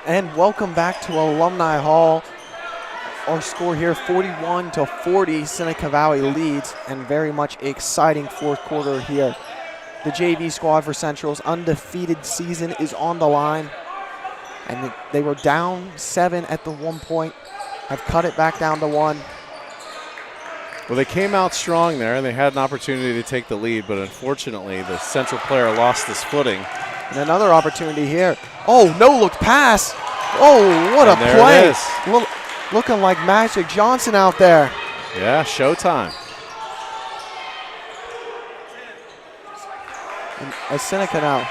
And welcome back to Alumni Hall. Our score here, 41-40. Seneca Valley leads, and very much exciting fourth quarter here. The JV squad for Central's undefeated season is on the line. And they were down 7 at the one point, have cut it back down to 1. Well, they came out strong there, and they had an opportunity to take the lead, but unfortunately, the Central player lost his footing. And another opportunity here. Oh, no-look pass. Oh, what a play. It is. Looking like Magic Johnson out there. Yeah, showtime. And as Seneca now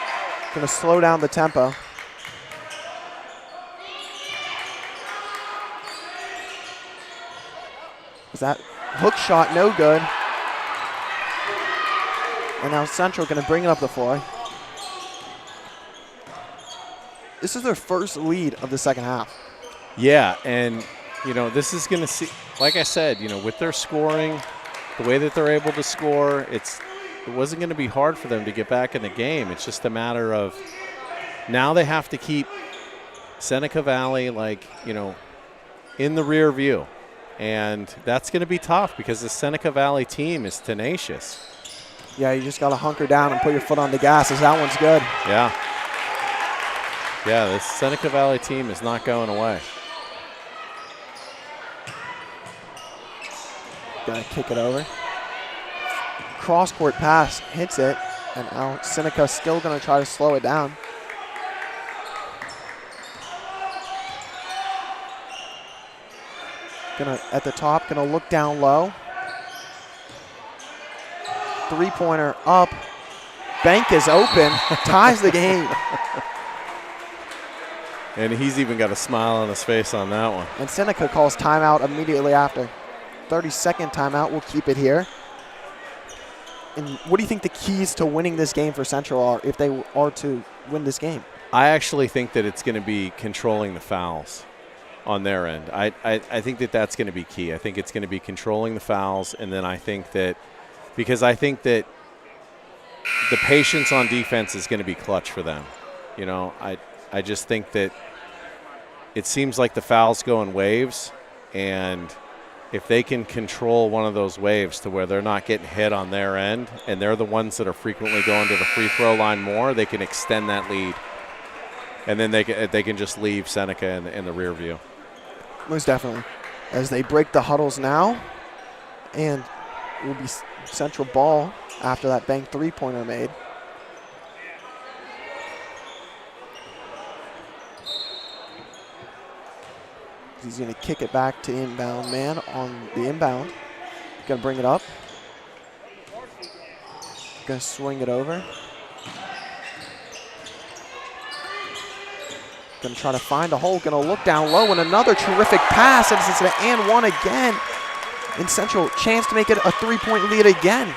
going to slow down the tempo. Is that hook shot no good? And now Central going to bring it up the floor. This is their first lead of the second half. Yeah, and, this is going to see, like I said, with their scoring, the way that they're able to score, it wasn't going to be hard for them to get back in the game. It's just a matter of now they have to keep Seneca Valley, in the rear view. And that's going to be tough because the Seneca Valley team is tenacious. Yeah, you just got to hunker down and put your foot on the gas as that one's good. Yeah. Yeah, this Seneca Valley team is not going away. Gonna kick it over. Cross-court pass, hits it, and now Seneca's still gonna try to slow it down. At the top, gonna look down low. Three-pointer up. Bank is open, ties the game. And he's even got a smile on his face on that one. And Seneca calls timeout immediately after. 32nd timeout. We'll keep it here. And what do you think the keys to winning this game for Central are if they are to win this game? I actually think that it's going to be controlling the fouls on their end. I think that that's going to be key. I think it's going to be controlling the fouls, and then I think that because I think that the patience on defense is going to be clutch for them. You know, I just think that it seems like the fouls go in waves, and if they can control one of those waves to where they're not getting hit on their end and they're the ones that are frequently going to the free throw line more, they can extend that lead. And then they can just leave Seneca in the rear view. Most definitely. As they break the huddles now, and it will be Central ball after that bank three-pointer made. He's going to kick it back to inbound man on the inbound. Going to bring it up. Going to swing it over. Going to try to find a hole. Going to look down low, and another terrific pass. And it's an and one again. And Central chance to make it a three-point lead again.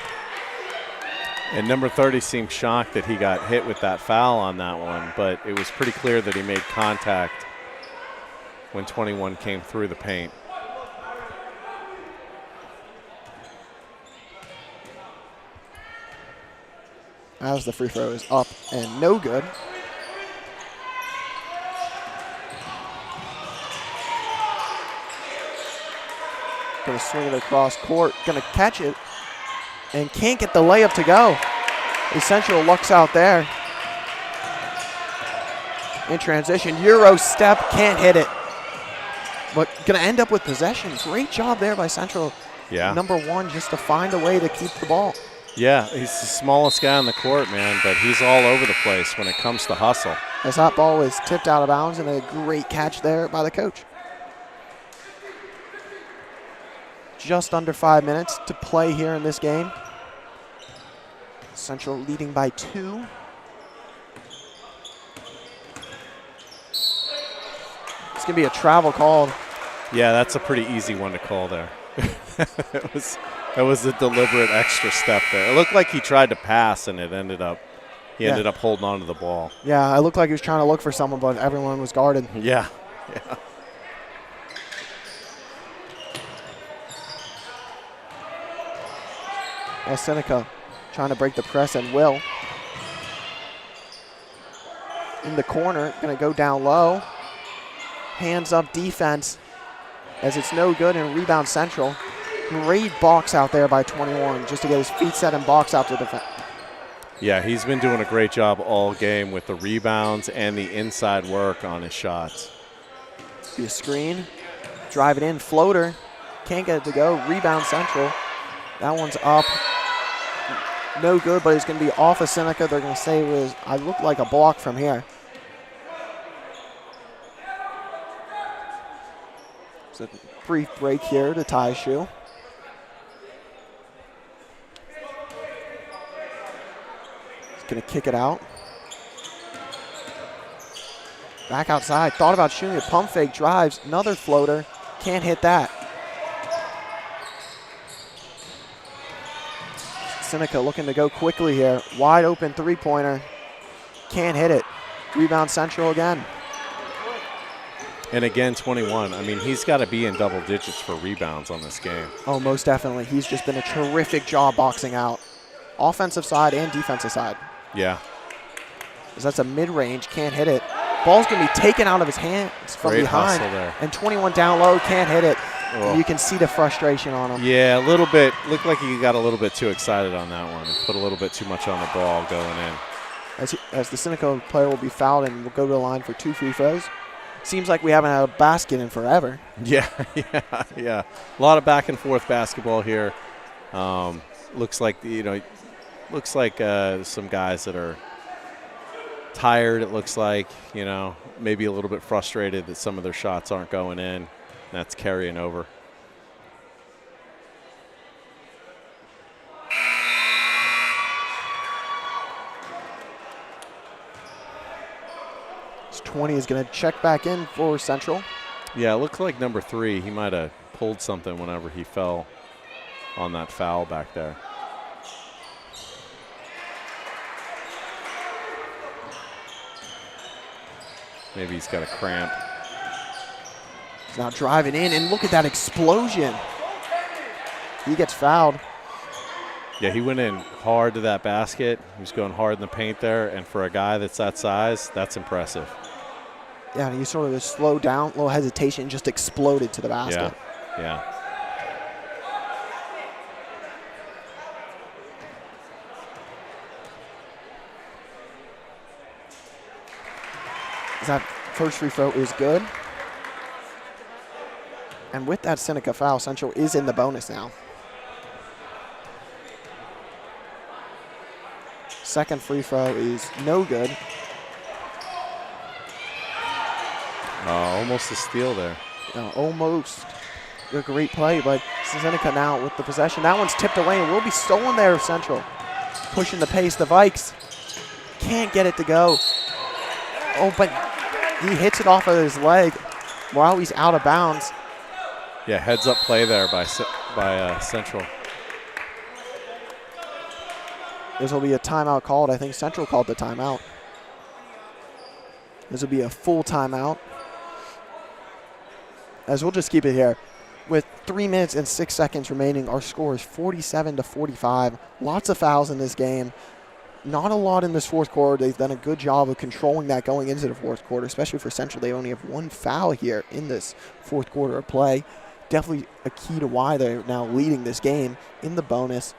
And number 30 seemed shocked that he got hit with that foul on that one, but it was pretty clear that he made contact when 21 came through the paint. As the free throw is up and no good. Going to swing it across court, going to catch it, and can't get the layup to go. Central lucks out there. In transition, Euro step, can't hit it. But going to end up with possession. Great job there by Central. Yeah. Number one, just to find a way to keep the ball. Yeah, he's the smallest guy on the court, man, but he's all over the place when it comes to hustle. As that ball was tipped out of bounds, and a great catch there by the coach. Just under 5 minutes to play here in this game. Central leading by 2. It's going to be a travel called. Yeah, that's a pretty easy one to call there. That was a deliberate extra step there. It looked like he tried to pass, and he ended up holding on to the ball. Yeah, it looked like he was trying to look for someone, but everyone was guarded. Yeah. Seneca trying to break the press, and will. In the corner, going to go down low. Hands up defense as it's no good, and rebound Central. Great box out there by 21 just to get his feet set and box out to defense. Yeah, he's been doing a great job all game with the rebounds and the inside work on his shots. Be a screen, drive it in, floater, can't get it to go, rebound Central. That one's up, no good, but it's going to be off of Seneca. They're going to say it was, I look like a block from here. It's a brief break here to tie shoe. Going to kick it out. Back outside. Thought about shooting it. Pump fake, drives. Another floater. Can't hit that. Seneca looking to go quickly here. Wide open three-pointer. Can't hit it. Rebound Central again. And again, 21. I mean, he's got to be in double digits for rebounds on this game. Oh, most definitely. He's just been a terrific job boxing out. Offensive side and defensive side. Yeah. That's a mid-range, can't hit it. Ball's going to be taken out of his hands from Great behind. hustle there. And 21 down low, can't hit it. Oh. You can see the frustration on him. Yeah, a little bit. Looked like he got a little bit too excited on that one and put a little bit too much on the ball going in. As the Seneca player will be fouled and will go to the line for 2 free throws. Seems like we haven't had a basket in forever. Yeah. A lot of back and forth basketball here. Looks like some guys that are tired. It looks like, maybe a little bit frustrated that some of their shots aren't going in. That's carrying over. This 20 is going to check back in for Central. Yeah, it looks like number 3. He might have pulled something whenever he fell on that foul back there. Maybe he's got a cramp. He's now driving in, and look at that explosion. He gets fouled. Yeah, he went in hard to that basket. He was going hard in the paint there, and for a guy that's that size, that's impressive. Yeah, and he sort of just slowed down, little hesitation, just exploded to the basket. Yeah. That first free throw is good. And with that Seneca foul, Central is in the bonus now. Second free throw is no good. Almost a steal there. Almost a great play, but Seneca now with the possession. That one's tipped away and will be stolen there, Central. Pushing the pace, the Vikes can't get it to go. Oh, but he hits it off of his leg while he's out of bounds. Yeah, heads up play there by Central. This will be a timeout called. I think Central called the timeout. This will be a full timeout. As we'll just keep it here. With 3 minutes and 6 seconds remaining, our score is 47-45. Lots of fouls in this game. Not a lot in this fourth quarter. They've done a good job of controlling that going into the fourth quarter, especially for Central. They only have one foul here in this fourth quarter of play. Definitely a key to why they're now leading this game in the bonus.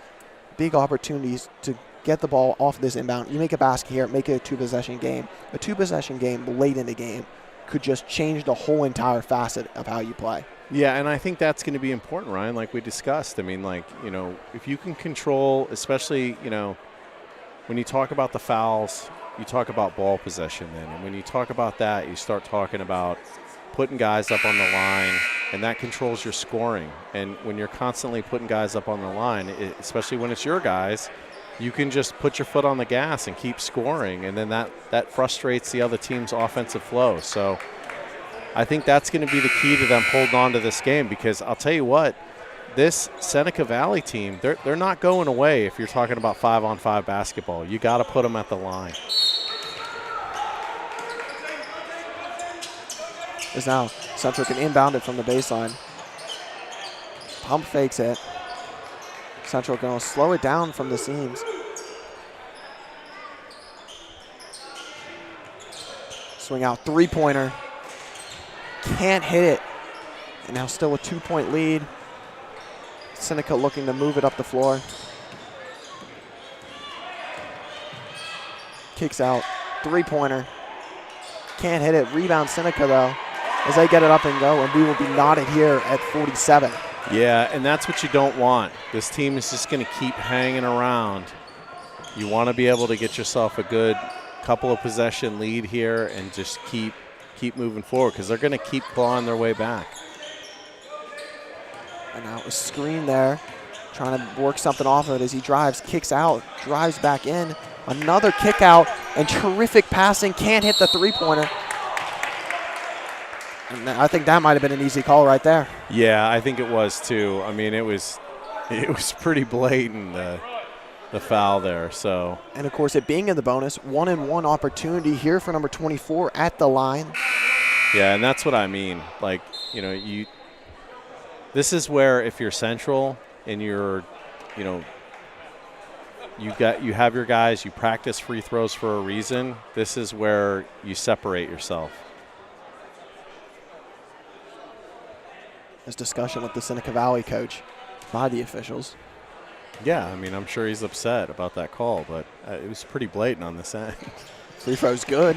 Big opportunities to get the ball off this inbound. You make a basket here, make it a two-possession game. A two-possession game late in the game could just change the whole entire facet of how you play. Yeah, and I think that's going to be important, Ryan, like we discussed. I mean, like, you know, if you can control, especially, you know, when you talk about the fouls, you talk about ball possession then. And when you talk about that, you start talking about putting guys up on the line, and that controls your scoring. And when you're constantly putting guys up on the line, especially when it's your guys, you can just put your foot on the gas and keep scoring, and then that frustrates the other team's offensive flow. So I think that's going to be the key to them holding on to this game, because I'll tell you what, this Seneca Valley team, they're not going away if you're talking about 5-on-5 basketball. You got to put them at the line. As now Central can inbound it from the baseline. Pump fakes it. Central going to slow it down from the seams. Swing out three-pointer. Can't hit it. And now still a 2-point lead. Seneca looking to move it up the floor. Kicks out. Three-pointer. Can't hit it. Rebound Seneca, though, as they get it up and go, and we will be knotted here at 47. Yeah, and that's what you don't want. This team is just going to keep hanging around. You want to be able to get yourself a good couple of possession lead here and just keep moving forward, because they're going to keep clawing their way back. And now a screen there, trying to work something off of it as he drives, kicks out, drives back in. Another kick out and terrific passing. Can't hit the three-pointer. And I think that might have been an easy call right there. Yeah, I think it was too. I mean, it was pretty blatant, the foul there. So. And of course, it being in the bonus, 1-and-1 opportunity here for number 24 at the line. Yeah, and that's what I mean. Like, you know, this is where if you're Central and you're, you know, you have your guys, you practice free throws for a reason. This is where you separate yourself. This discussion with the Seneca Valley coach by the officials. Yeah, I mean, I'm sure he's upset about that call, but it was pretty blatant on this end. Free throw's good.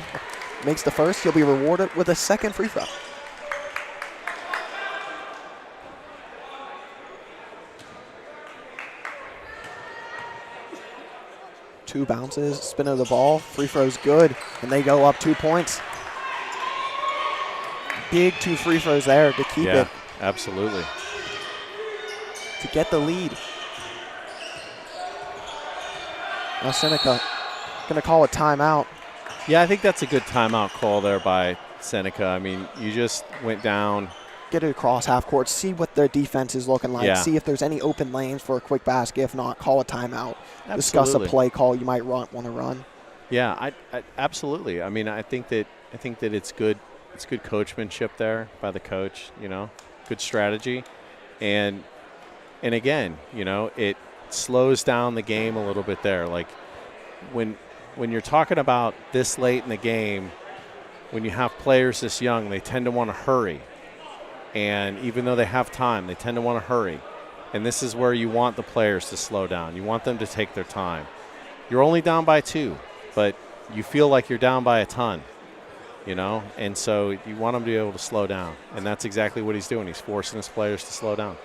Makes the first. He'll be rewarded with a second free throw. Two bounces, spin of the ball, free throw's good, and they go up 2 points. Big two free throws there to keep it. Absolutely. To get the lead. Now Seneca going to call a timeout. Yeah, I think that's a good timeout call there by Seneca. I mean, you just went down, get it across half court, see what their defense is looking like, see if there's any open lanes for a quick basket. If not, call a timeout. Absolutely. Discuss a play call you might want to run. Yeah, I absolutely. I mean, I think that it's good. It's good coachmanship there by the coach. You know, good strategy, and again, you know, it slows down the game a little bit there. Like when you're talking about this late in the game, when you have players this young, they tend to want to hurry, and even though they have time, they tend to want to hurry. And this is where you want the players to slow down. You want them to take their time. You're only down by 2. But you feel like you're down by a ton, you know, and so you want him to be able to slow down, and that's exactly what he's doing. He's forcing his players to slow down.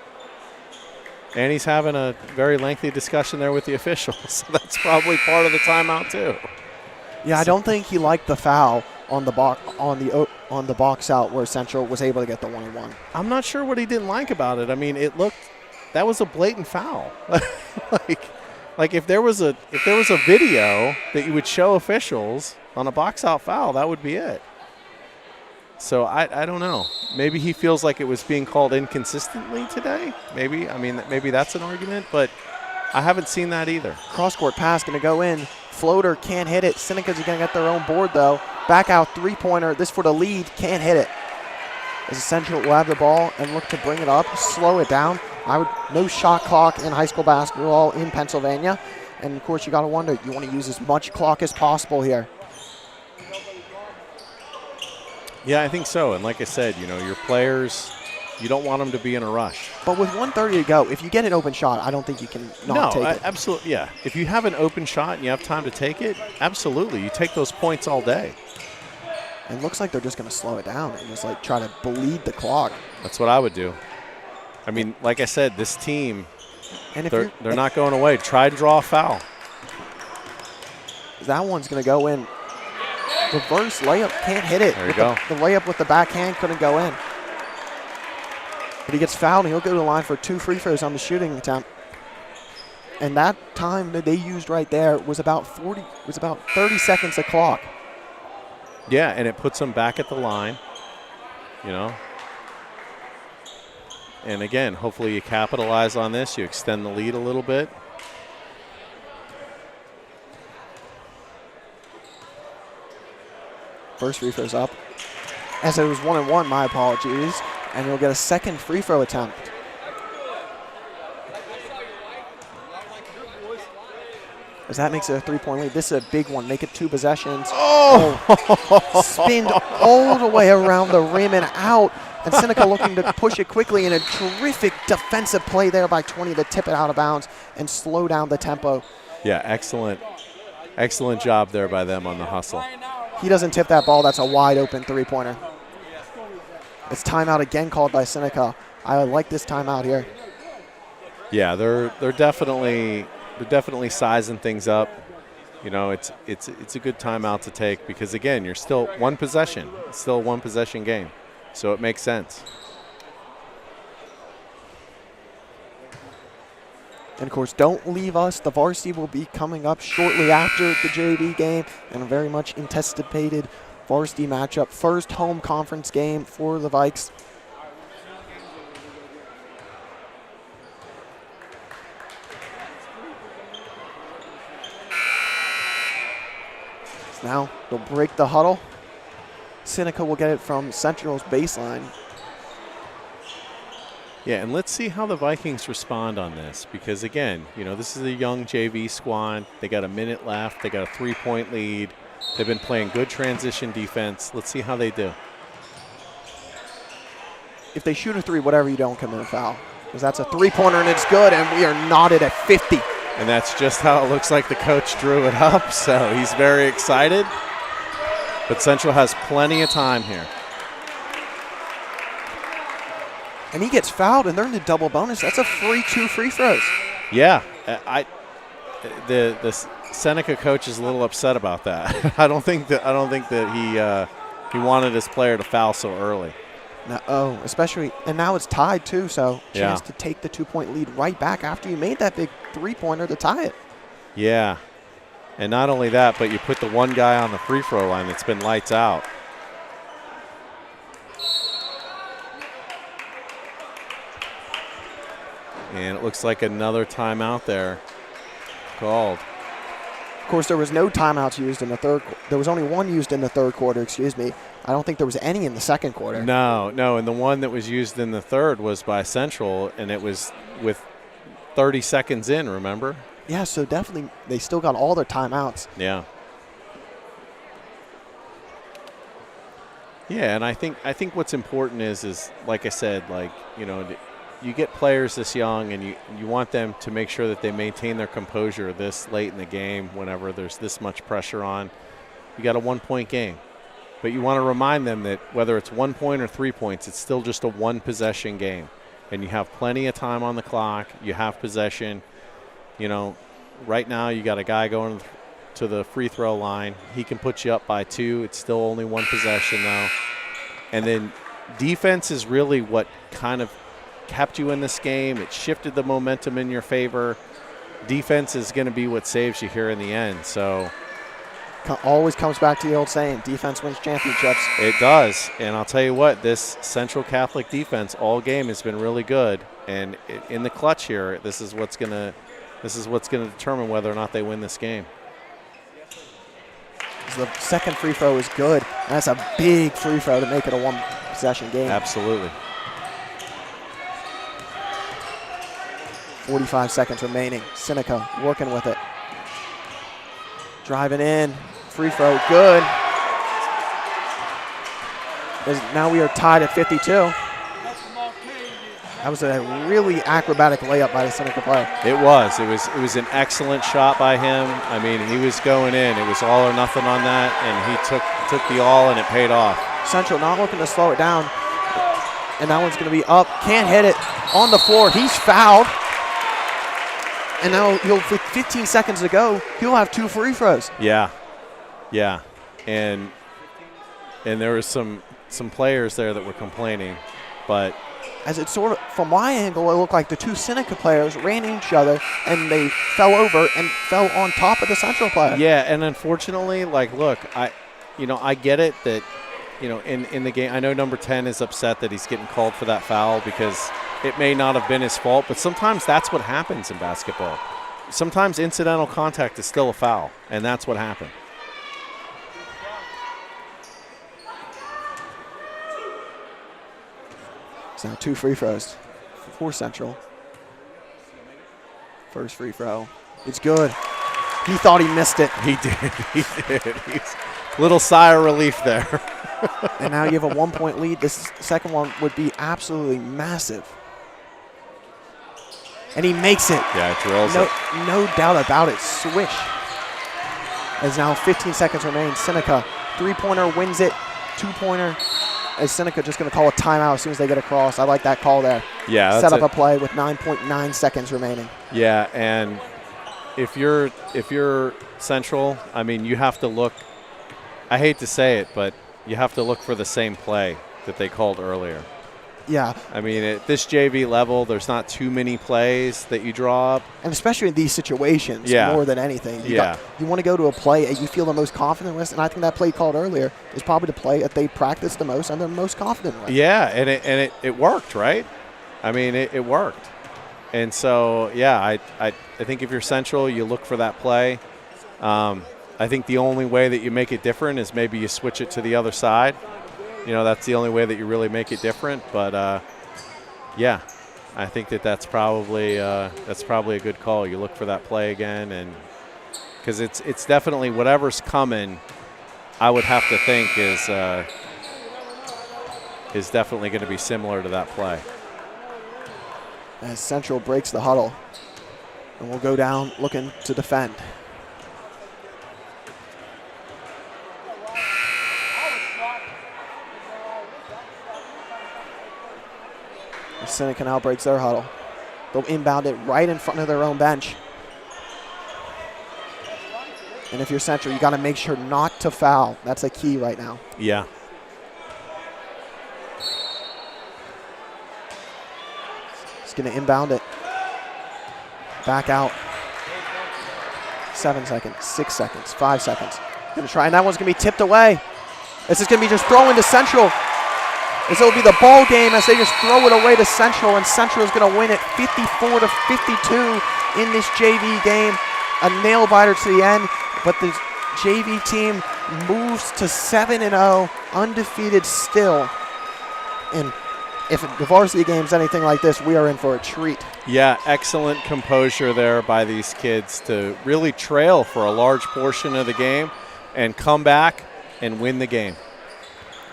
And he's having a very lengthy discussion there with the officials, so that's probably part of the timeout too. Yeah, I don't think he liked the foul on the box out where Central was able to get the 1-1. I'm not sure what he didn't like about it. I mean, that was a blatant foul. Like if there was a video that you would show officials on a box out foul, that would be it. So I don't know. Maybe he feels like it was being called inconsistently today. Maybe. I mean, maybe that's an argument, but I haven't seen that either. Cross-court pass going to go in. Floater can't hit it. Seneca's going to get their own board, though. Back out three-pointer. This for the lead. Can't hit it. As Central will have the ball and look to bring it up, slow it down. No shot clock in high school basketball in Pennsylvania. And, of course, you got to wonder, you want to use as much clock as possible here. Yeah, I think so. And like I said, you know, your players, you don't want them to be in a rush. But with 1:30 to go, if you get an open shot, I don't think you can not take it. Absolutely, yeah. If you have an open shot and you have time to take it, absolutely. You take those points all day. It looks like they're just going to slow it down and just, like, try to bleed the clock. That's what I would do. I mean, like I said, this team, and they're not going away. Try to draw a foul. That one's going to go in. Reverse layup, can't hit it. There you go. The layup with the backhand couldn't go in. But he gets fouled, and he'll go to the line for 2 free throws on the shooting attempt. And that time that they used right there was about 30 seconds of clock. Yeah, and it puts them back at the line, you know. And again, hopefully you capitalize on this. You extend the lead a little bit. First free throw's up. As it was 1-1, my apologies. And he'll get a second free throw attempt. As that makes it a 3-point lead. This is a big one. Make it 2 possessions. Oh! Spinned all the way around the rim and out. And Seneca looking to push it quickly, and a terrific defensive play there by 20 to tip it out of bounds and slow down the tempo. Yeah, excellent job there by them on the hustle. He doesn't tip that ball. That's a wide open 3-pointer. It's timeout again called by Seneca. I like this timeout here. Yeah, they're definitely sizing things up. You know, it's a good timeout to take because again, you're still one possession. It's still a 1-possession game. So it makes sense. And, of course, don't leave us. The varsity will be coming up shortly after the JV game, and a very much anticipated varsity matchup. First home conference game for the Vikes. So now they'll break the huddle. Seneca will get it from Central's baseline. Yeah, and let's see how the Vikings respond on this because, again, you know, this is a young JV squad. They got a minute left. They got a 3-point lead. They've been playing good transition defense. Let's see how they do. If they shoot a 3, whatever, you don't commit a foul because that's a 3-pointer and it's good, and we are knotted at 50. And that's just how it looks like the coach drew it up, so he's very excited. But Central has plenty of time here. And he gets fouled, and they're in the double bonus. That's a free 2 free throws. Yeah, the Seneca coach is a little upset about that. I don't think that he wanted his player to foul so early. No, especially, and now it's tied too. So chance to take the 2-point lead right back after you made that big 3-pointer to tie it. Yeah. And not only that, but you put the one guy on the free throw line that's been lights out. And it looks like another timeout there called. Of course, there was no timeouts used in the third. There was only one used in the third quarter, excuse me. I don't think there was any in the second quarter. No, and the one that was used in the third was by Central, and it was with 30 seconds in, remember? Yeah, so definitely they still got all their timeouts. Yeah. Yeah, and I think what's important is like I said, like, you know, you get players this young and you want them to make sure that they maintain their composure this late in the game whenever there's this much pressure on. You got a 1-point game. But you want to remind them that whether it's 1 point or 3 points, it's still just a one-possession game. And you have plenty of time on the clock. You have possession. You know, right now you got a guy going to the free throw line. He can put you up by 2. It's still only one possession, though. And then defense is really what kind of kept you in this game. It shifted the momentum in your favor. Defense is going to be what saves you here in the end. So always comes back to the old saying, defense wins championships. It does. And I'll tell you what, this Central Catholic defense all game has been really good. And in the clutch here, this is what's going to determine whether or not they win this game. The second free throw is good. And that's a big free throw to make it a one-possession game. Absolutely. 45 seconds remaining. Seneca working with it. Driving in. Free throw, good. Now we are tied at 52. That was a really acrobatic layup by the Seneca player. It was. It was an excellent shot by him. I mean, he was going in. It was all or nothing on that, and he took the all, and it paid off. Central not looking to slow it down. And that one's going to be up. Can't hit it on the floor. He's fouled. And now with 15 seconds to go, he'll have 2 free throws. Yeah. And there was some players there that were complaining, but as it sort of, from my angle, it looked like the 2 Seneca players ran into each other and they fell over and fell on top of the Central player. Yeah, and unfortunately, like, look, I get it that, you know, in the game, I know number 10 is upset that he's getting called for that foul because it may not have been his fault, but sometimes that's what happens in basketball. Sometimes incidental contact is still a foul, and that's what happened. So now 2 free throws for Central. First free throw. It's good. He thought he missed it. He did. He's little sigh of relief there. And now you have a 1-point lead. This second one would be absolutely massive. And he makes it. Yeah, drills it. No doubt about it. Swish. As now 15 seconds remain. Seneca, 3-pointer, wins it. 2-pointer. As Seneca just going to call a timeout as soon as they get across. I like that call there. Yeah, set up a play with 9.9 seconds remaining. Yeah, and if you're Central, I mean, you have to look. I hate to say it, but you have to look for the same play that they called earlier. Yeah. I mean, at this JV level, there's not too many plays that you draw up. And especially in these situations, more than anything. You want to go to a play that you feel the most confident with, and I think that play called earlier is probably the play that they practiced the most and they're most confident with. Yeah, and it worked, right? I mean, it worked. And so, yeah, I think if you're Central, you look for that play. I think the only way that you make it different is maybe you switch it to the other side. You know, that's the only way that you really make it different. But, yeah, I think that's probably a good call. You look for that play again, and because it's definitely whatever's coming, I would have to think is definitely going to be similar to that play. As Central breaks the huddle, and we'll go down looking to defend. Seneca now breaks their huddle. They'll inbound it right in front of their own bench. And if you're Central, you got to make sure not to foul. That's a key right now. Yeah. He's going to inbound it. Back out. 7 seconds, 6 seconds, 5 seconds. Going to try, and that one's going to be tipped away. This is going to be just thrown to Central. as it'll be the ball game as they just throw it away to Central, and Central is going to win it 54-52 in this JV game. A nail biter to the end, but the JV team moves to 7-0, undefeated still. And if the varsity game's anything like this, we are in for a treat. Yeah, excellent composure there by these kids to really trail for a large portion of the game and come back and win the game.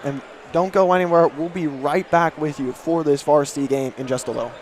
And don't go anywhere. We'll be right back with you for this varsity game in just a little.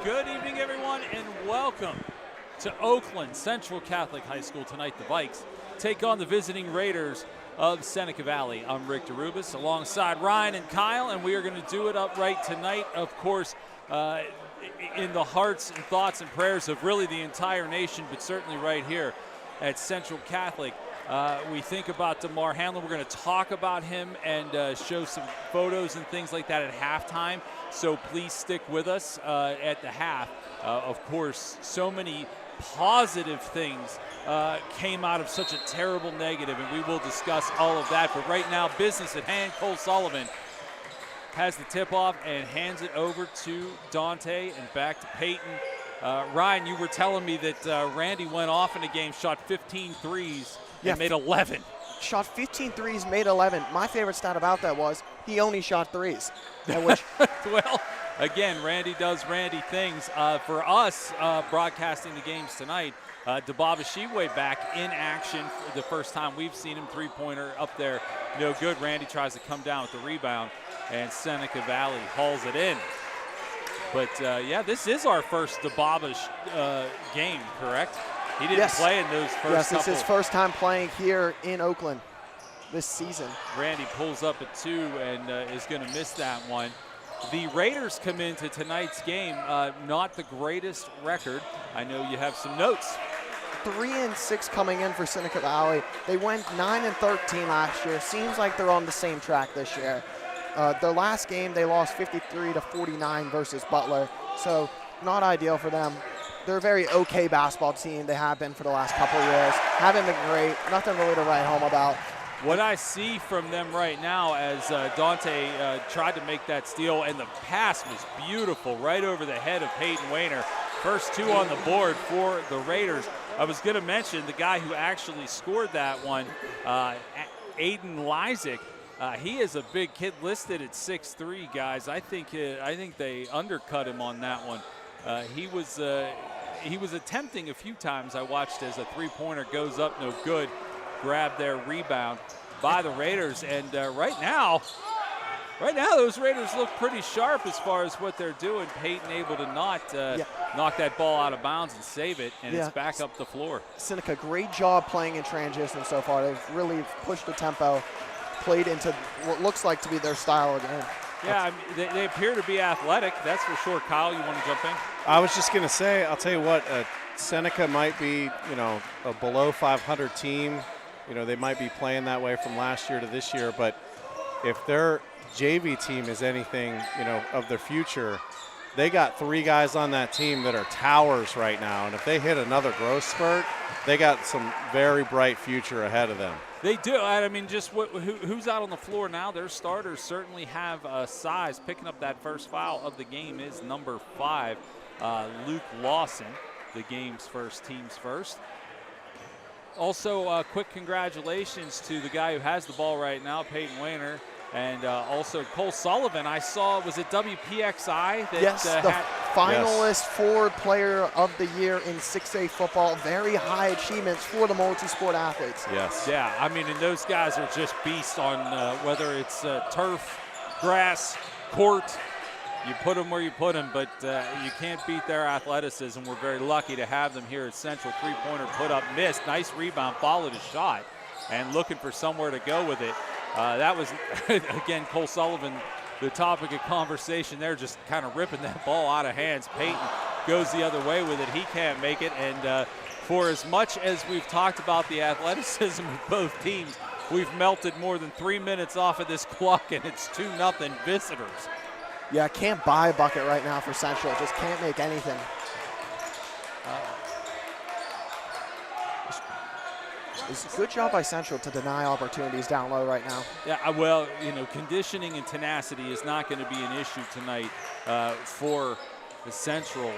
Good evening, everyone, and welcome to Oakland Central Catholic High School. Tonight, the Vikes take on the visiting Raiders of Seneca Valley. I'm Rick DeRubis alongside Ryan and Kyle, and we are going to do it upright tonight, of course, in the hearts and thoughts and prayers of really the entire nation, but certainly right here at Central Catholic. We think about DeMar Hamlin. We're going to talk about him and show some photos and things like that at halftime. So please stick with us at the half. Of course, so many positive things came out of such a terrible negative, and we will discuss all of that. But right now, business at hand. Cole Sullivan has the tip-off and hands it over to Dante and back to Peyton. Ryan, you were telling me that Randy went off in the game, shot 15 threes, and made 11. Shot 15 threes, made 11. My favorite stat about that was he only shot threes. Which well, again, Randy does Randy things. For us broadcasting the games tonight, Dababashiwe back in action for the first time we've seen him. Three-pointer up there, no good. Randy tries to come down with the rebound, and Seneca Valley hauls it in. But, yeah, this is our first Dababash game, correct? He didn't play in those first couple. Yes, it's his first time playing here in Oakland this season. Randy pulls up at 2 and is going to miss that one. The Raiders come into tonight's game, not the greatest record. I know you have some notes. 3-6 coming in for Seneca Valley. They went 9-13 last year. Seems like they're on the same track this year. Their last game, they lost 53-49 versus Butler, so not ideal for them. They're a very okay basketball team. They have been for the last couple of years. Haven't been great. Nothing really to write home about. What I see from them right now, as Dante tried to make that steal, and the pass was beautiful right over the head of Peyton Wayner. First two on the board for the Raiders. I was going to mention the guy who actually scored that one, Aiden Lysick. He is a big kid, listed at 6'3", guys. I think they undercut him on that one. He was attempting a few times. I watched as a three-pointer goes up, no good. Grab their rebound by the Raiders, and right now those Raiders look pretty sharp as far as what they're doing. Peyton able to not knock that ball out of bounds and save it, and it's back up the floor. Seneca, great job playing in transition so far. They've really pushed the tempo, played into what looks like to be their style again. Yeah, I mean, they appear to be athletic, that's for sure. Kyle, you want to jump in? I was just going to say, I'll tell you what, Seneca might be, a below 500 team. They might be playing that way from last year to this year, but if their JV team is anything, of their future, they got 3 guys on that team that are towers right now, and if they hit another growth spurt, they got some very bright future ahead of them. They do. I mean, just who's out on the floor now? Their starters certainly have size. Picking up that first foul of the game is number 5, Luke Lawson, the game's first, team's first. Also, quick congratulations to the guy who has the ball right now, Peyton Wayner, and also Cole Sullivan. I saw, was it WPXI? The finalist for Player of the Year in 6A football. Very high achievements for the multi-sport athletes. Yes. Yeah, I mean, and those guys are just beasts on whether it's turf, grass, court. You put them where you put them, but you can't beat their athleticism. We're very lucky to have them here at Central. Three-pointer put up, missed. Nice rebound, followed a shot, and looking for somewhere to go with it. That was, again, Cole Sullivan, the topic of conversation there, just kind of ripping that ball out of hands. Peyton goes the other way with it. He can't make it, and for as much as we've talked about the athleticism of both teams, we've melted more than 3 minutes off of this clock, and it's 2-0 visitors. Yeah, can't buy a bucket right now for Central. Just can't make anything. It's a good job by Central to deny opportunities down low right now. Yeah, well, you know, conditioning and tenacity is not going to be an issue tonight for the Central.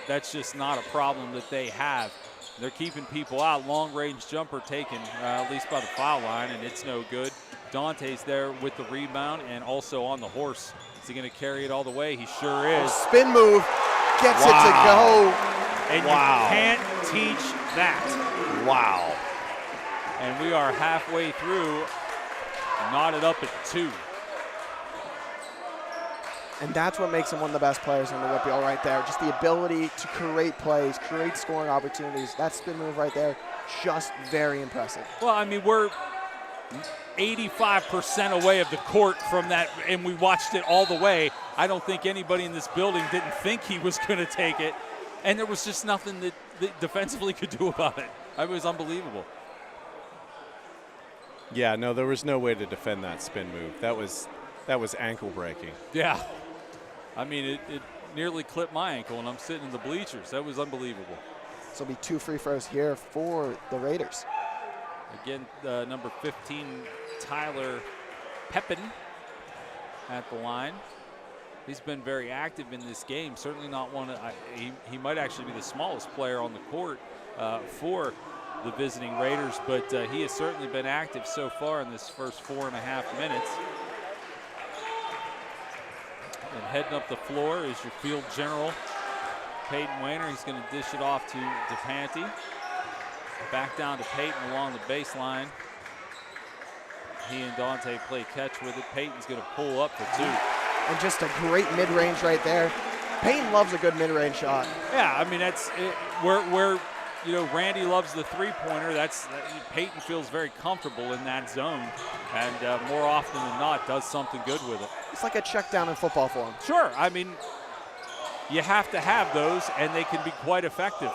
That's just not a problem that they have. They're keeping people out. Long-range jumper taken, at least by the foul line, and it's no good. Dante's there with the rebound and also on the horse. Is he going to carry it all the way? He sure is. Spin move, gets it to go. And you can't teach that. Wow. And we are halfway through, knotted up at 2. And that's what makes him one of the best players in the WPL right there. Just the ability to create plays, create scoring opportunities. That spin move right there, just very impressive. Well, I mean, we're 85% away of the court from that, and we watched it all the way. I don't think anybody in this building didn't think he was going to take it, and there was just nothing that defensively could do about it. It was unbelievable. Yeah, no, there was no way to defend that spin move. That was ankle breaking. Yeah. I mean, it nearly clipped my ankle, and I'm sitting in the bleachers. That was unbelievable. So it'll be 2 free throws here for the Raiders. Again, number 15, Tyler Pepin at the line. He's been very active in this game. Certainly not one. He might actually be the smallest player on the court for the visiting Raiders, but he has certainly been active so far in this first 4.5 minutes. And heading up the floor is your field general, Peyton Wayner. He's going to dish it off to DePanty. Back down to Peyton along the baseline. He and Dante play catch with it. Peyton's going to pull up for 2. And just a great mid-range right there. Peyton loves a good mid-range shot. Yeah, I mean, that's it. Where you know, Randy loves the three-pointer. Peyton feels very comfortable in that zone, and more often than not does something good with it. It's like a check down in football for him. Sure, I mean, you have to have those, and they can be quite effective.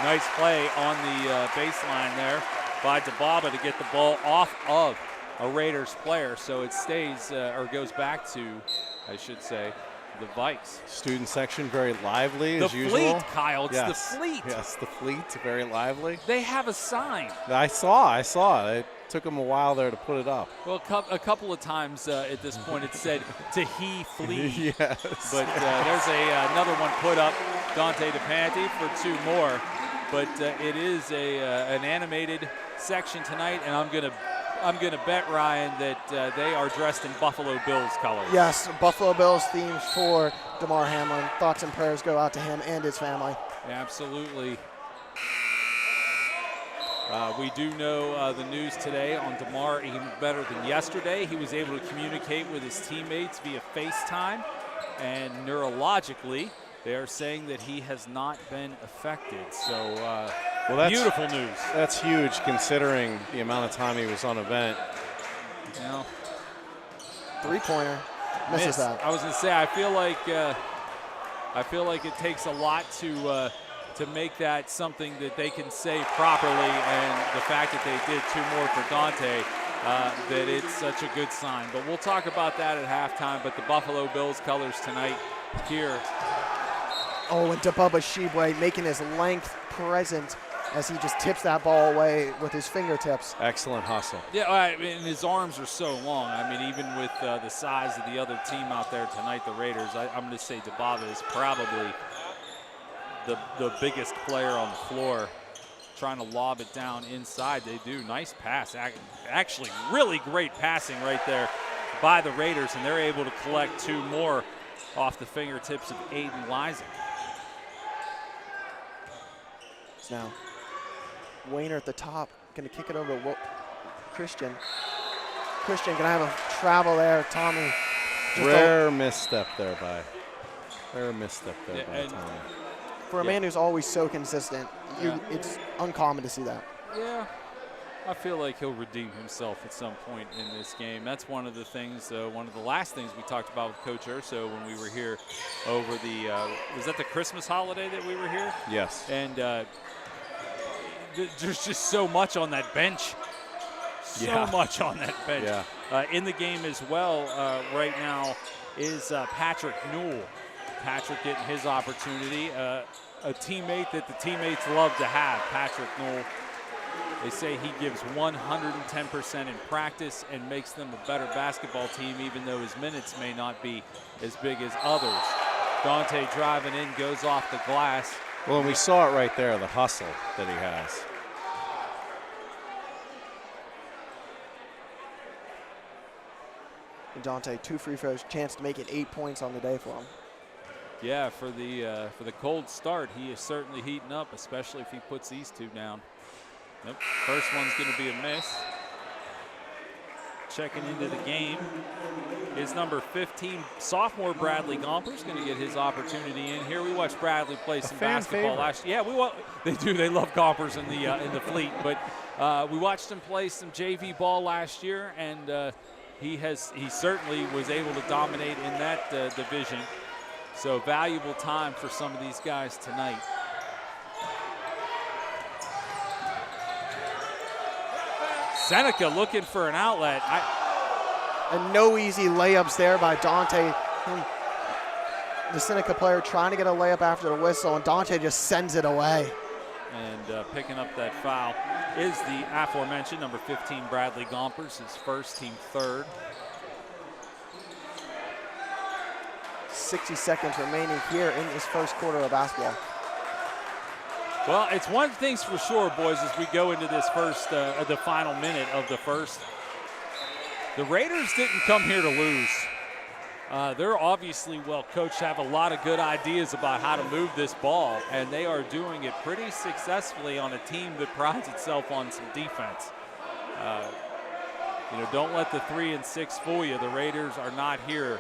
Nice play on the baseline there by DeBaba to get the ball off of a Raiders player, so it stays or goes back to, I should say, the Vikes. Student section very lively as usual. The Fleet, Kyle. It's the Fleet. Yes, the Fleet, very lively. They have a sign. I saw. It took them a while there to put it up. Well, a couple of times at this point it said "Tahi Fleet." Yes. But there's another one put up, Dante DePanty for 2 more. But it is an animated section tonight, and I'm gonna bet, Ryan, that they are dressed in Buffalo Bills colors. Yes, Buffalo Bills themes for DeMar Hamlin. Thoughts and prayers go out to him and his family. Absolutely. We do know the news today on DeMar, even better than yesterday. He was able to communicate with his teammates via FaceTime, and neurologically, they are saying that he has not been affected. So well, that's beautiful news. That's huge considering the amount of time he was on event. You know, three-pointer misses that. I was going to say, I feel like it takes a lot to make that something that they can say properly, and the fact that they did 2 more for Dante, that it's such a good sign. But we'll talk about that at halftime. But the Buffalo Bills colors tonight here. Oh, and DeBaba Shibwe making his length present as he just tips that ball away with his fingertips. Excellent hustle. Yeah, and his arms are so long. I mean, even with the size of the other team out there tonight, the Raiders, I'm going to say DeBaba is probably the biggest player on the floor, trying to lob it down inside. They do. Nice pass. Actually, really great passing right there by the Raiders, and they're able to collect 2 more off the fingertips of Aiden Lysick. Now, Wayner at the top, going to kick it over to Christian. Christian going to have a travel there. Tommy. Rare misstep there by Tommy. For a man who's always so consistent, it's uncommon to see that. Yeah, I feel like he'll redeem himself at some point in this game. That's one of the things, one of the last things we talked about with Coach Urso when we were here over the, was that the Christmas holiday that we were here? Yes. And there's just so much on that bench. So much on that bench. Yeah. In the game as well right now is Patrick Newell. Patrick getting his opportunity. A teammate that the teammates love to have, Patrick Newell. They say he gives 110% in practice and makes them a better basketball team, even though his minutes may not be as big as others. Dante driving in, goes off the glass. Well, and we saw it right there, the hustle that he has. Dante, 2 free throws, chance to make it 8 points on the day for him. Yeah, for the cold start, he is certainly heating up, especially if he puts these 2 down. Nope, first one's going to be a miss. Checking into the game is number 15, sophomore Bradley Gomper's going to get his opportunity in here. We watched Bradley play some basketball last year. Yeah, they do. They love Gompers in the fleet. But we watched him play some JV ball last year, and he certainly was able to dominate in that division. So valuable time for some of these guys tonight. Seneca looking for an outlet. And no easy layups there by Dante. The Seneca player trying to get a layup after the whistle, and Dante just sends it away. And picking up that foul is the aforementioned number 15, Bradley Gompers, his first, team third. 60 seconds remaining here in this first quarter of basketball. Well, it's one thing's for sure, boys, as we go into this first, the final minute of the first. The Raiders didn't come here to lose. They're obviously well coached, have a lot of good ideas about how to move this ball, and they are doing it pretty successfully on a team that prides itself on some defense. Don't let the 3 and 6 fool you. The Raiders are not here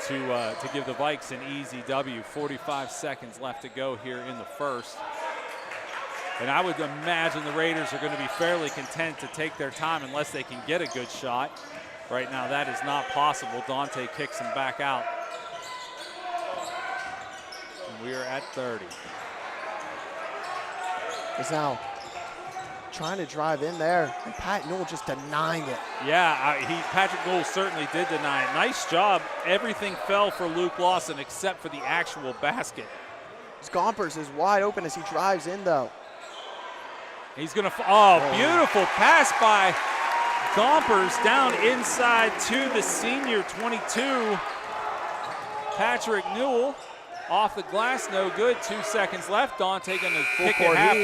to give the Vikes an easy W. 45 seconds left to go here in the first. And I would imagine the Raiders are going to be fairly content to take their time unless they can get a good shot. Right now that is not possible. Dante kicks him back out. And we are at 30. Is now trying to drive in there, and Pat Newell just denying it. Yeah, Patrick Newell certainly did deny it. Nice job. Everything fell for Luke Lawson except for the actual basket. Gompers is wide open as he drives in, though. He's going to, beautiful pass by Gompers down inside to the senior 22, Patrick Newell. Off the glass, no good. 2 seconds left. Dante going to kick it half.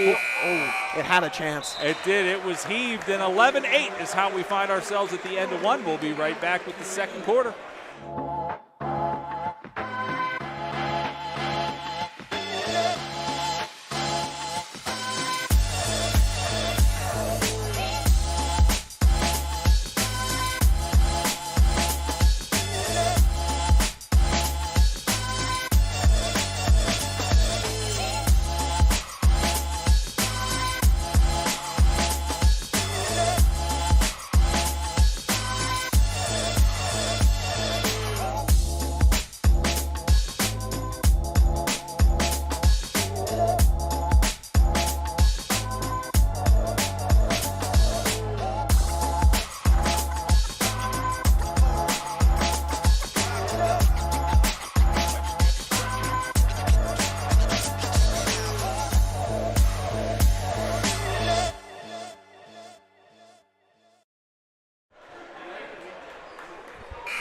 It had a chance. It did. It was heaved, and 11-8 is how we find ourselves at the end of one. We'll be right back with the second quarter.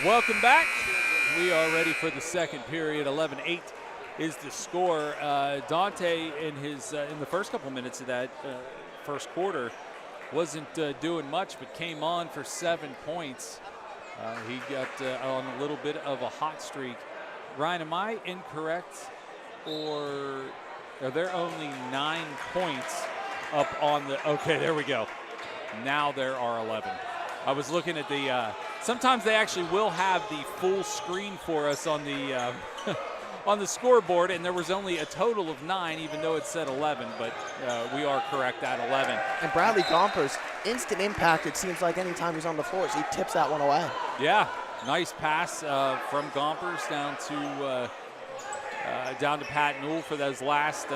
Welcome back. We are ready for the second period. 11-8 is the score. Dante in the first couple minutes of that first quarter wasn't doing much, but came on for 7 points. He got on a little bit of a hot streak. Ryan, am I incorrect, or are there only 9 points up on the? Okay, there we go. Now there are 11. I was looking at the. Sometimes they actually will have the full screen for us on the on the scoreboard, and there was only a total of 9, even though it said 11. But we are correct at 11. And Bradley Gompers, instant impact. It seems like anytime he's on the floor, he tips that one away. Yeah, nice pass from Gompers down to Pat Newell for those last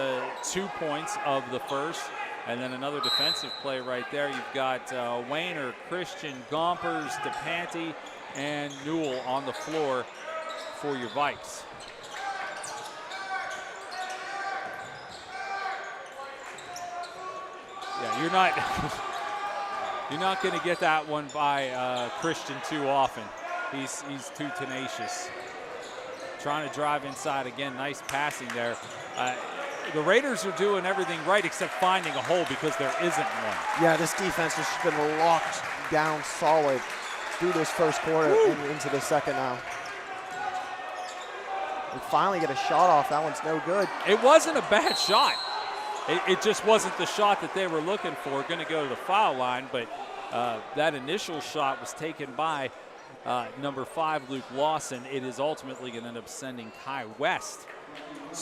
2 points of the first. And then another defensive play right there. You've got Wayner, Christian, Gompers, DePanty, and Newell on the floor for your Vikes. Yeah, you're not going to get that one by Christian too often. He's too tenacious. Trying to drive inside again. Nice passing there. The Raiders are doing everything right except finding a hole because there isn't one. Yeah, this defense has been locked down solid through this first quarter and into the second now. We finally get a shot off. That one's no good. It wasn't a bad shot. It just wasn't the shot that they were looking for. Going to go to the foul line, but that initial shot was taken by number 5, Luke Lawson. It is ultimately going to end up sending Kai West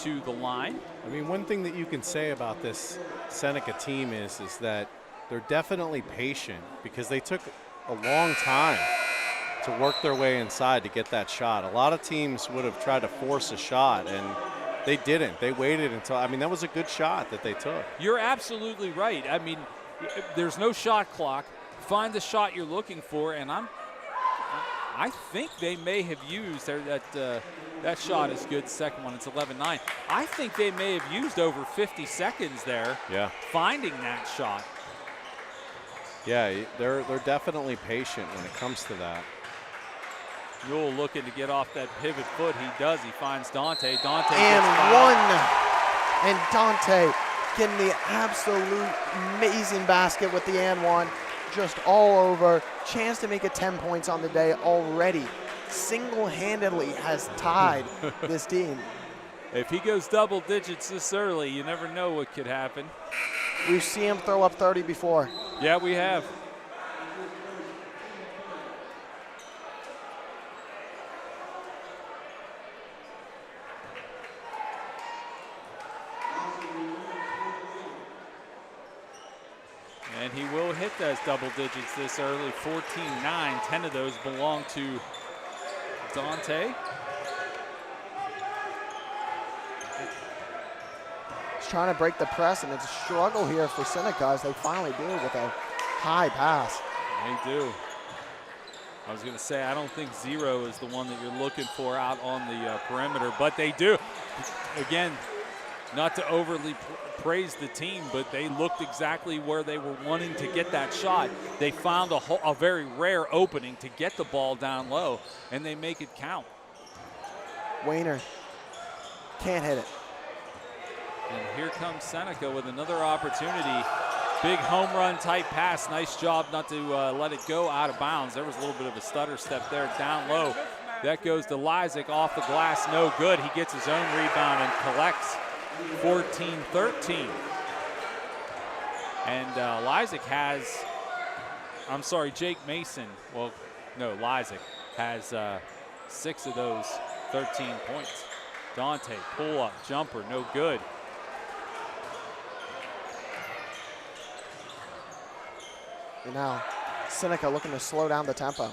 to the line. I mean, one thing that you can say about this Seneca team is that they're definitely patient because they took a long time to work their way inside to get that shot. A lot of teams would have tried to force a shot, and they didn't. They waited until, I mean, that was a good shot that they took. You're absolutely right. I mean, there's no shot clock. Find the shot you're looking for, and I think they may have used that shot is good. Second one, it's 11-9. I think they may have used over 50 seconds there. Yeah. Finding that shot. Yeah, they're definitely patient when it comes to that. Newell looking to get off that pivot foot. He does. He finds Dante. Dante And gets fouled. one. And Dante getting the absolute amazing basket with the and one. Just all over. Chance to make it 10 points on the day already. Single-handedly has tied this team. If he goes double digits this early, you never know what could happen. We've seen him throw up 30 before. Yeah, we have. And he will hit those double digits this early, 14-9. 10 of those belong to Dante. He's trying to break the press, and it's a struggle here for Seneca as they finally do with a high pass. They do. I was going to say, I don't think 0 is the one that you're looking for out on the perimeter, but they do. Again, not to overly praise the team, but they looked exactly where they were wanting to get that shot. They found a very rare opening to get the ball down low, and they make it count. Wayner can't hit it. And here comes Seneca with another opportunity. Big home run type pass. Nice job not to let it go out of bounds. There was a little bit of a stutter step there down low. That goes to Lysick off the glass. No good. He gets his own rebound and collects 14-13. And Lysick has, I'm sorry, Jake Mason, well, no, Lysick has 6 of those 13 points. Dante, pull up, jumper, no good. And now Seneca looking to slow down the tempo.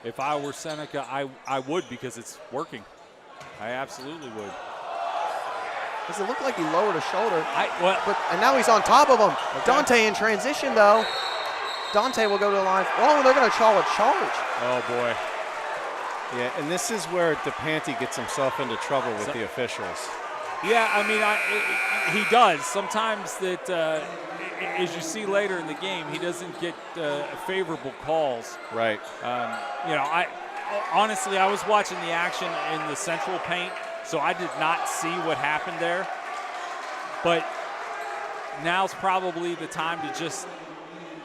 If I were Seneca, I would, because it's working. I absolutely would. Does it look like he lowered his shoulder? And now he's on top of him. Okay. Dante in transition, though. Dante will go to the line. Oh, they're going to call a charge. Oh, boy. Yeah, and this is where DePanty gets himself into trouble with the officials. Yeah, I mean, he does. Sometimes that, as you see later in the game, he doesn't get favorable calls. Right. You know, honestly, I was watching the action in the central paint, so I did not see what happened there. But now's probably the time to just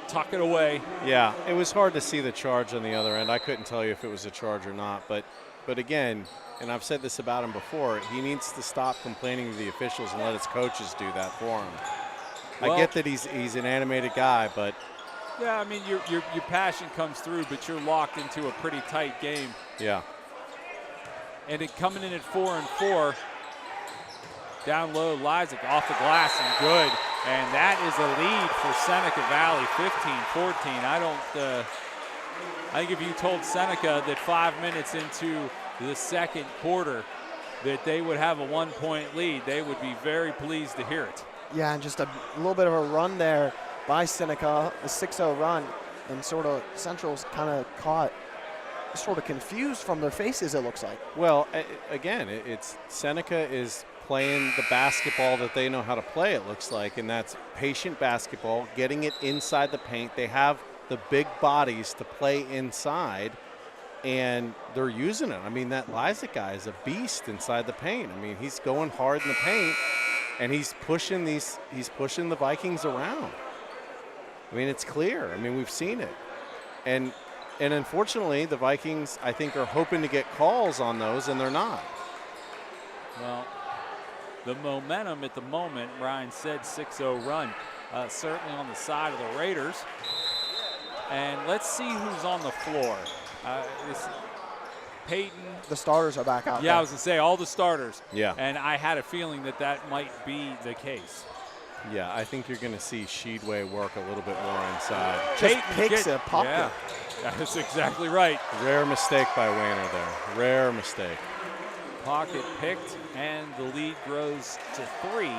tuck it away. Yeah, it was hard to see the charge on the other end. I couldn't tell you if it was a charge or not. But again, and I've said this about him before, he needs to stop complaining to the officials and let his coaches do that for him. Well, I get that he's an animated guy, but yeah, I mean your passion comes through, but you're locked into a pretty tight game. Yeah. And it coming in at 4-4. Down low, Lysick off the glass and good. And that is a lead for Seneca Valley, 15-14. I think if you told Seneca that 5 minutes into the second quarter that they would have a 1-point lead, they would be very pleased to hear it. Yeah, and just a little bit of a run there by Seneca, a 6-0 run, and sort of Central's kind of caught, sort of confused from their faces, it looks like. Well, again, it's Seneca is playing the basketball that they know how to play, it looks like, and that's patient basketball, getting it inside the paint. They have the big bodies to play inside, and they're using it. I mean, that Lysak guy is a beast inside the paint. I mean, he's going hard in the paint, and he's pushing the Vikings around. I mean, it's clear. I mean, we've seen it. And unfortunately, the Vikings, I think, are hoping to get calls on those, and they're not. Well, the momentum at the moment, Ryan said 6-0 run, certainly on the side of the Raiders. And let's see who's on the floor. Peyton. The starters are back out Yeah, there. I was going to say all the starters. Yeah. And I had a feeling that that might be the case. Yeah, I think you're going to see Sheedway work a little bit more inside. Just Peyton picks a pocket. Yeah, that's exactly right. Rare mistake by Wayner there. Rare mistake. Pocket picked, and the lead grows to 3.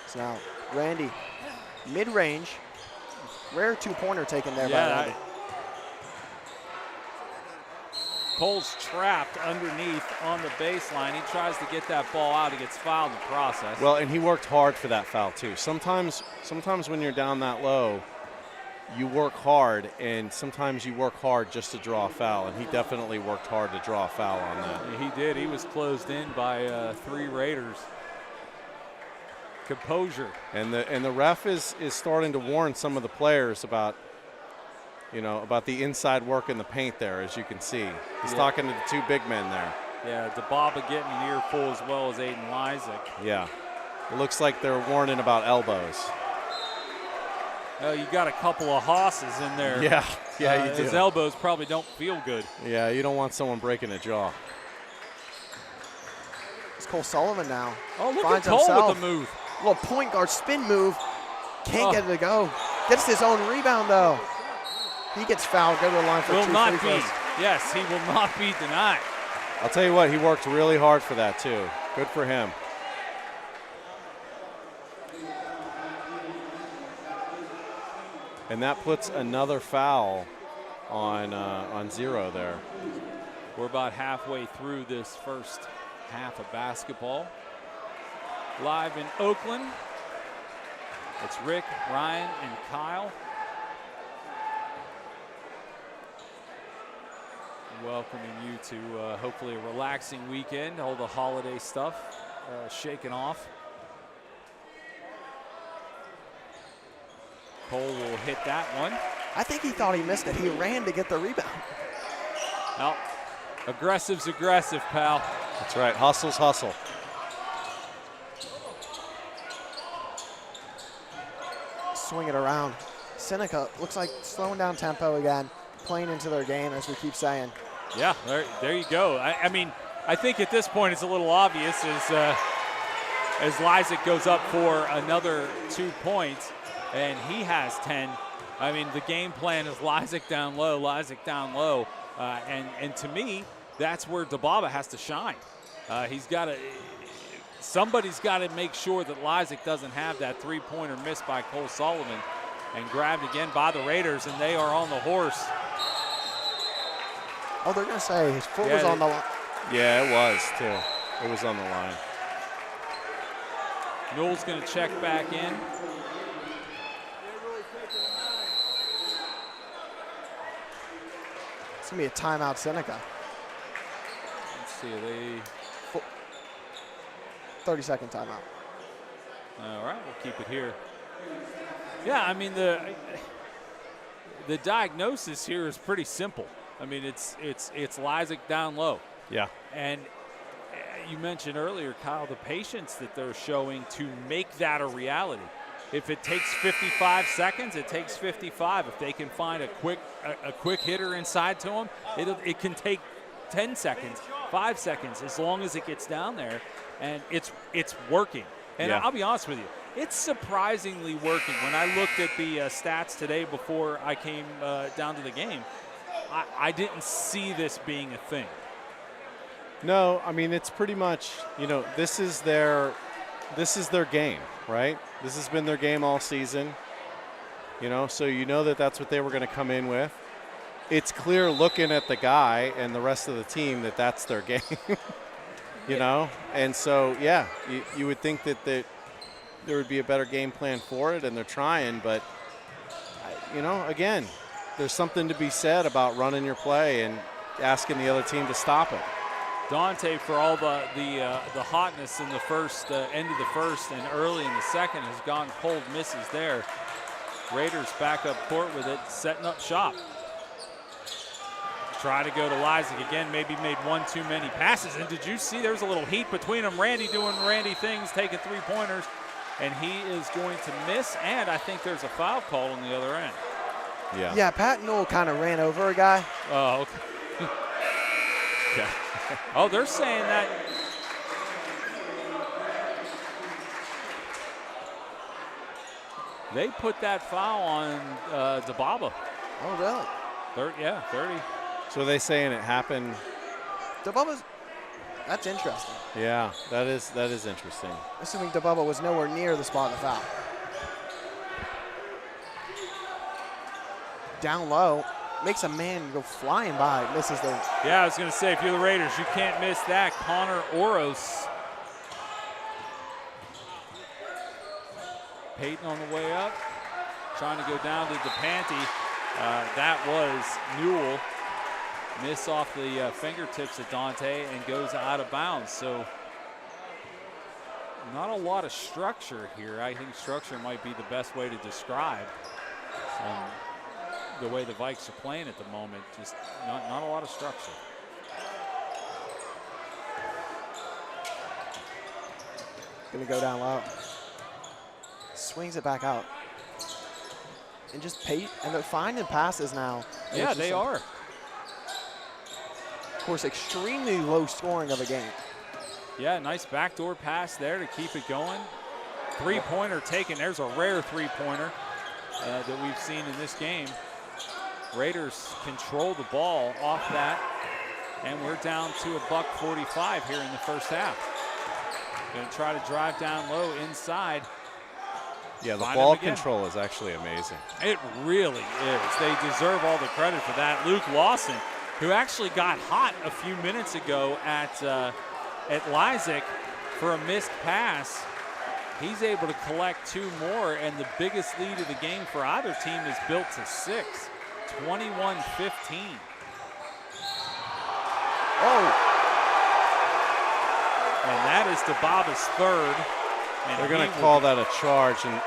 So now, Randy, mid-range, rare two-pointer taken there by Randy. Cole's trapped underneath on the baseline. He tries to get that ball out. He gets fouled in the process. Well, and he worked hard for that foul, too. Sometimes when you're down that low, you work hard, and sometimes you work hard just to draw a foul, and he definitely worked hard to draw a foul on that. He did. He was closed in by 3 Raiders. Composure. And the ref is starting to warn some of the players about the inside work in the paint there, as you can see. He's talking to the 2 big men there. Yeah, DeBaba getting an earful as well as Aiden Lysak. Yeah. It looks like they're warning about elbows. You got a couple of hosses in there. Yeah, you do. His elbows probably don't feel good. Yeah, you don't want someone breaking a jaw. It's Cole Sullivan now. Oh, look Finds at Cole himself. with the move. Little point guard spin move. Can't get it to go. Gets his own rebound, though. He gets fouled. Go to the line for 2 free throws. Yes, he will not be denied. I'll tell you what, he worked really hard for that, too. Good for him. And that puts another foul on 0 there. We're about halfway through this first half of basketball. Live in Oakland, it's Rick, Ryan, and Kyle. Welcoming you to hopefully a relaxing weekend. All the holiday stuff shaken off. Cole will hit that one. I think he thought he missed it. He ran to get the rebound. Well, aggressive's aggressive, pal. That's right. Hustle's hustle. Swing it around. Seneca looks like slowing down tempo again, playing into their game, as we keep saying. Yeah, there you go. I mean, I think at this point it's a little obvious as Lysak goes up for another 2 points, and he has 10. I mean, the game plan is Lysak down low, and to me, that's where DeBaba has to shine. Somebody's got to make sure that Lysak doesn't have that 3-pointer missed by Cole Sullivan, and grabbed again by the Raiders, and they are on the horse. Oh, they're going to say his foot was on the line. Yeah, it was, too. It was on the line. Newell's going to check back in. It's going to be a timeout, Seneca. Let's see, are they... 30-second timeout. All right, we'll keep it here. Yeah, I mean, the diagnosis here is pretty simple. I mean, it's Lysak down low. Yeah. And you mentioned earlier, Kyle, the patience that they're showing to make that a reality. If it takes 55 seconds, it takes 55. If they can find a quick hitter inside to them, it can take 10 seconds, 5 seconds, as long as it gets down there. And it's working. And I'll be honest with you, it's surprisingly working. When I looked at the stats today before I came down to the game, I didn't see this being a thing. No, I mean, it's pretty much, you know, this is their game, right? This has been their game all season. You know, so you know that that's what they were going to come in with. It's clear looking at the guy and the rest of the team that that's their game, you know? And so, yeah, you would think that there would be a better game plan for it, and they're trying. But, you know, again, there's something to be said about running your play and asking the other team to stop it. Dante, for all the hotness in the first end of the first and early in the second, has gone cold misses there. Raiders back up court with it, setting up shop. Try to go to Lysick again, maybe made one too many passes. And did you see there's a little heat between them? Randy doing Randy things, taking three-pointers, and he is going to miss, and I think there's a foul call on the other end. Yeah. Yeah, Pat Newell kind of ran over a guy. Oh, okay. Yeah. Oh, they're saying that. They put that foul on Dababa. Oh, really? 30. So are they saying it happened? Dababa's, that's interesting. Yeah, that is interesting. Assuming Dababa was nowhere near the spot of the foul. Down low, makes a man go flying by, misses the. Yeah, I was going to say, if you're the Raiders, you can't miss that. Connor Oros. Peyton on the way up, trying to go down to DePanty. That was Newell. Miss off the fingertips of Dante and goes out of bounds. So not a lot of structure here. I think structure might be the best way to describe the way the Vikes are playing at the moment. Just not a lot of structure. Gonna go down low. Swings it back out. And just Pate, and they're finding passes now. And Yeah, they are. Of course, extremely low scoring of a game. Yeah, nice backdoor pass there to keep it going. Three-pointer taken. There's a rare three-pointer that we've seen in this game. Raiders control the ball off that, and we're down to $1:45 here in the first half. Gonna try to drive down low inside. Yeah, the ball control is actually amazing. It really is. They deserve all the credit for that. Luke Lawson, who actually got hot a few minutes ago at Lysick for a missed pass. He's able to collect two more, and the biggest lead of the game for either team is built to 6, 21-15. Oh! And that is Dababa's third. And they're going to call that a charge, and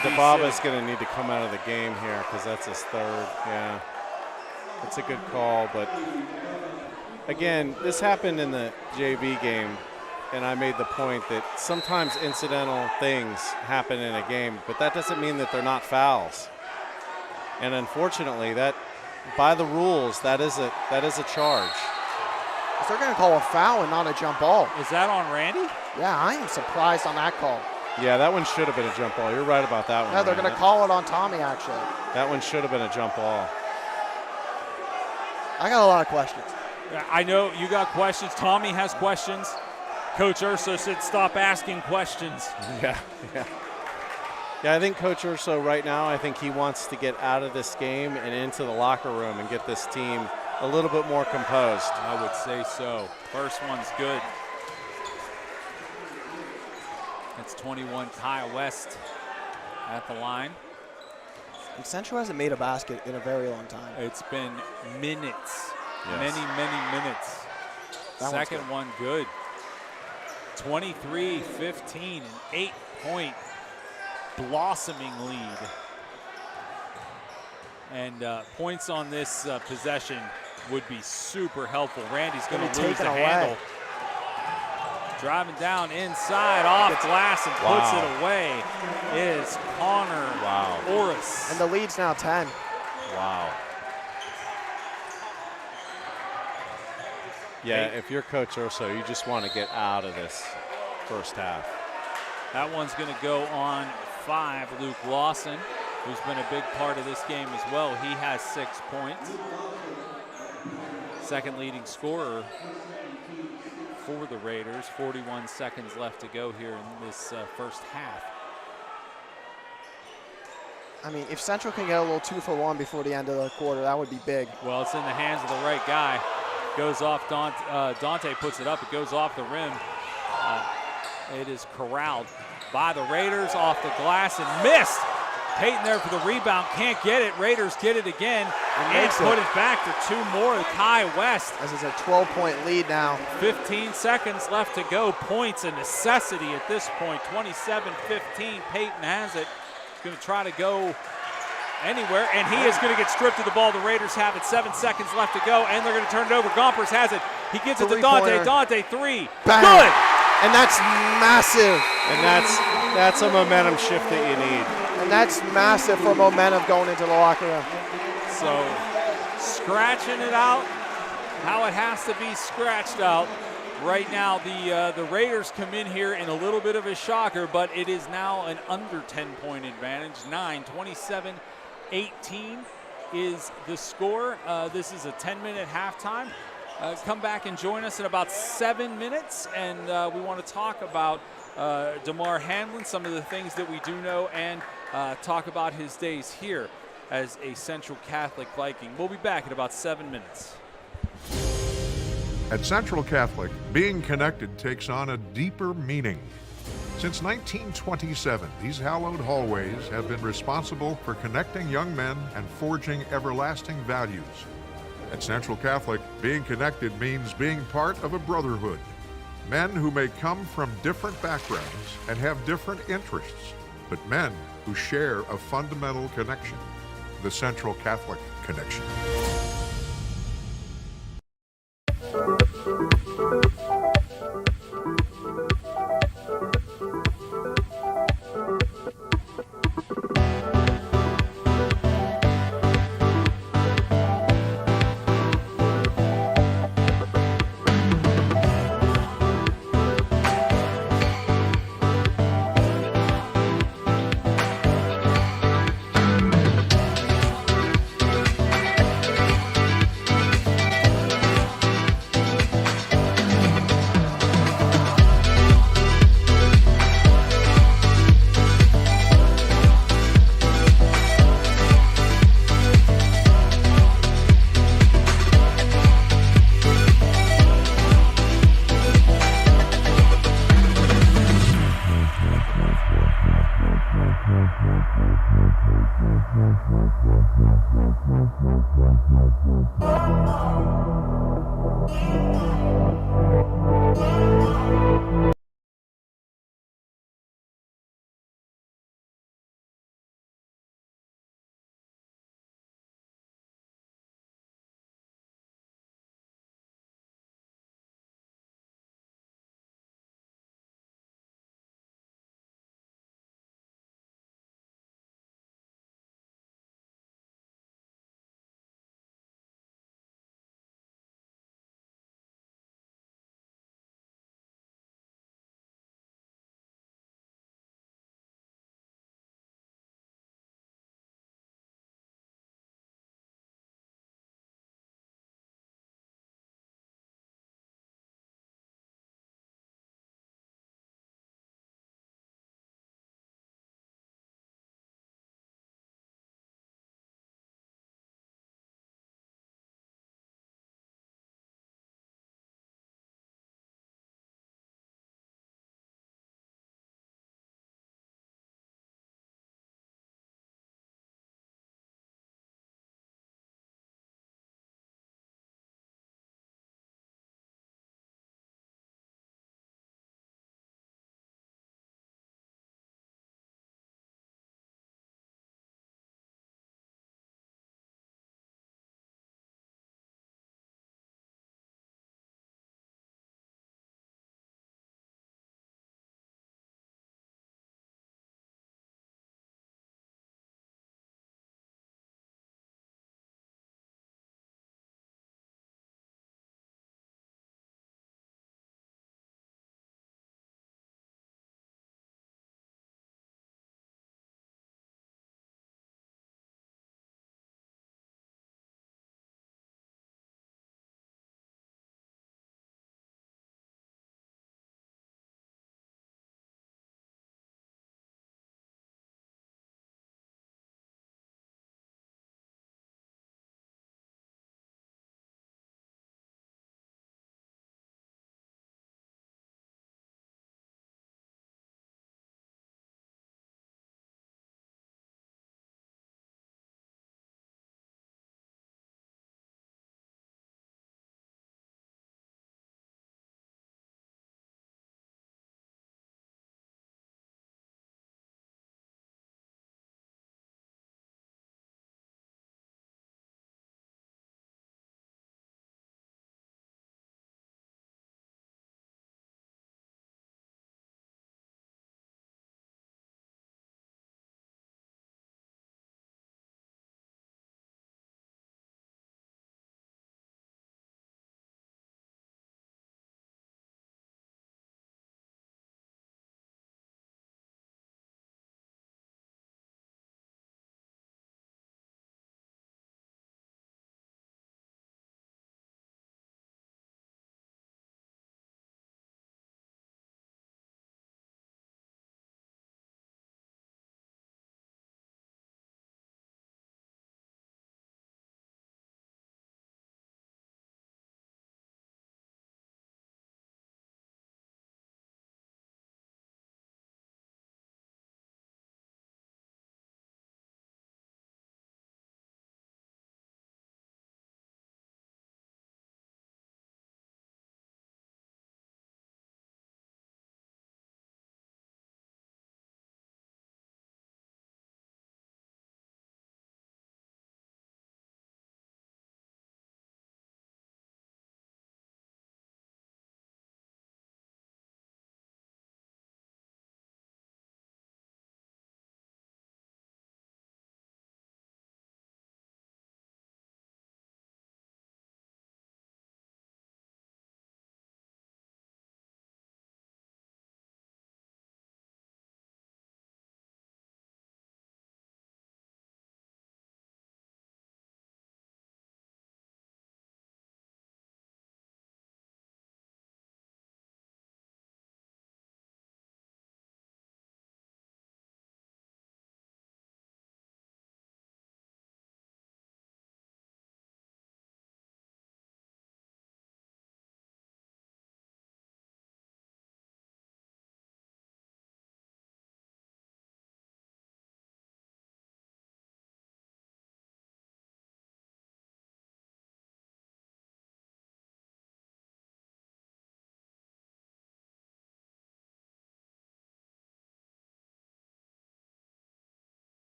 Dababa's going to need to come out of the game here because that's his third. Yeah, it's a good call, but again, this happened in the JV game, and I made the point that sometimes incidental things happen in a game, but that doesn't mean that they're not fouls. And unfortunately, that by the rules, that is a charge. They're going to call a foul and not a jump ball. Is that on Randy? Yeah, I am surprised on that call. Yeah, that one should have been a jump ball. You're right about that one. No, they're going to call it on Tommy, actually. That one should have been a jump ball. I got a lot of questions. I know you got questions. Tommy has questions. Coach Urso said stop asking questions. Yeah. Yeah, I think Coach Urso right now, I think he wants to get out of this game and into the locker room and get this team a little bit more composed. I would say so. First one's good. It's 21, Kyle West at the line. And Central hasn't made a basket in a very long time. It's been minutes, Yes. many minutes. That Second one good. 23-15, an 8-point blossoming lead. And points on this possession would be super helpful. Randy's going to lose the handle. Driving down inside, off glass, and puts it away is Connor Oris. And the lead's now 10. Wow. Yeah, if you're Coach Urso, you just want to get out of this first half. That one's going to go on 5. Luke Lawson, who's been a big part of this game as well. He has 6 points. second leading scorer for the Raiders. 41 seconds left to go here in this first half. I mean, if Central can get a little 2-for-1 before the end of the quarter, that would be big. Well, it's in the hands of the right guy. Goes off, Dante puts it up, it goes off the rim. It is corralled by the Raiders off the glass and missed. Peyton there for the rebound, can't get it. Raiders get it again and put it back to 2 more. Kai West. This is a 12-point lead now. 15 seconds left to go. Points a necessity at this point. 27-15. Peyton has it. He's going to try to go anywhere, and he is going to get stripped of the ball. The Raiders have it. 7 seconds left to go, and they're going to turn it over. Gompers has it. He gives it to Dante. Dante, 3. Bang. Good. And that's massive. And that's a momentum shift that you need. And that's massive for momentum going into the locker room. So scratching it out, how it has to be scratched out. Right now, the Raiders come in here in a little bit of a shocker, but it is now an under 10-point advantage. 27-18 is the score. This is a 10-minute halftime. Come back and join us in about 7 minutes, and we want to talk about DeMar Hamlin, some of the things that we do know, and talk about his days here as a Central Catholic Viking. We'll be back in about 7 minutes. At Central Catholic, being connected takes on a deeper meaning. Since 1927, these hallowed hallways have been responsible for connecting young men and forging everlasting values. At Central Catholic, being connected means being part of a brotherhood. Men who may come from different backgrounds and have different interests, but men who share a fundamental connection, the Central Catholic connection.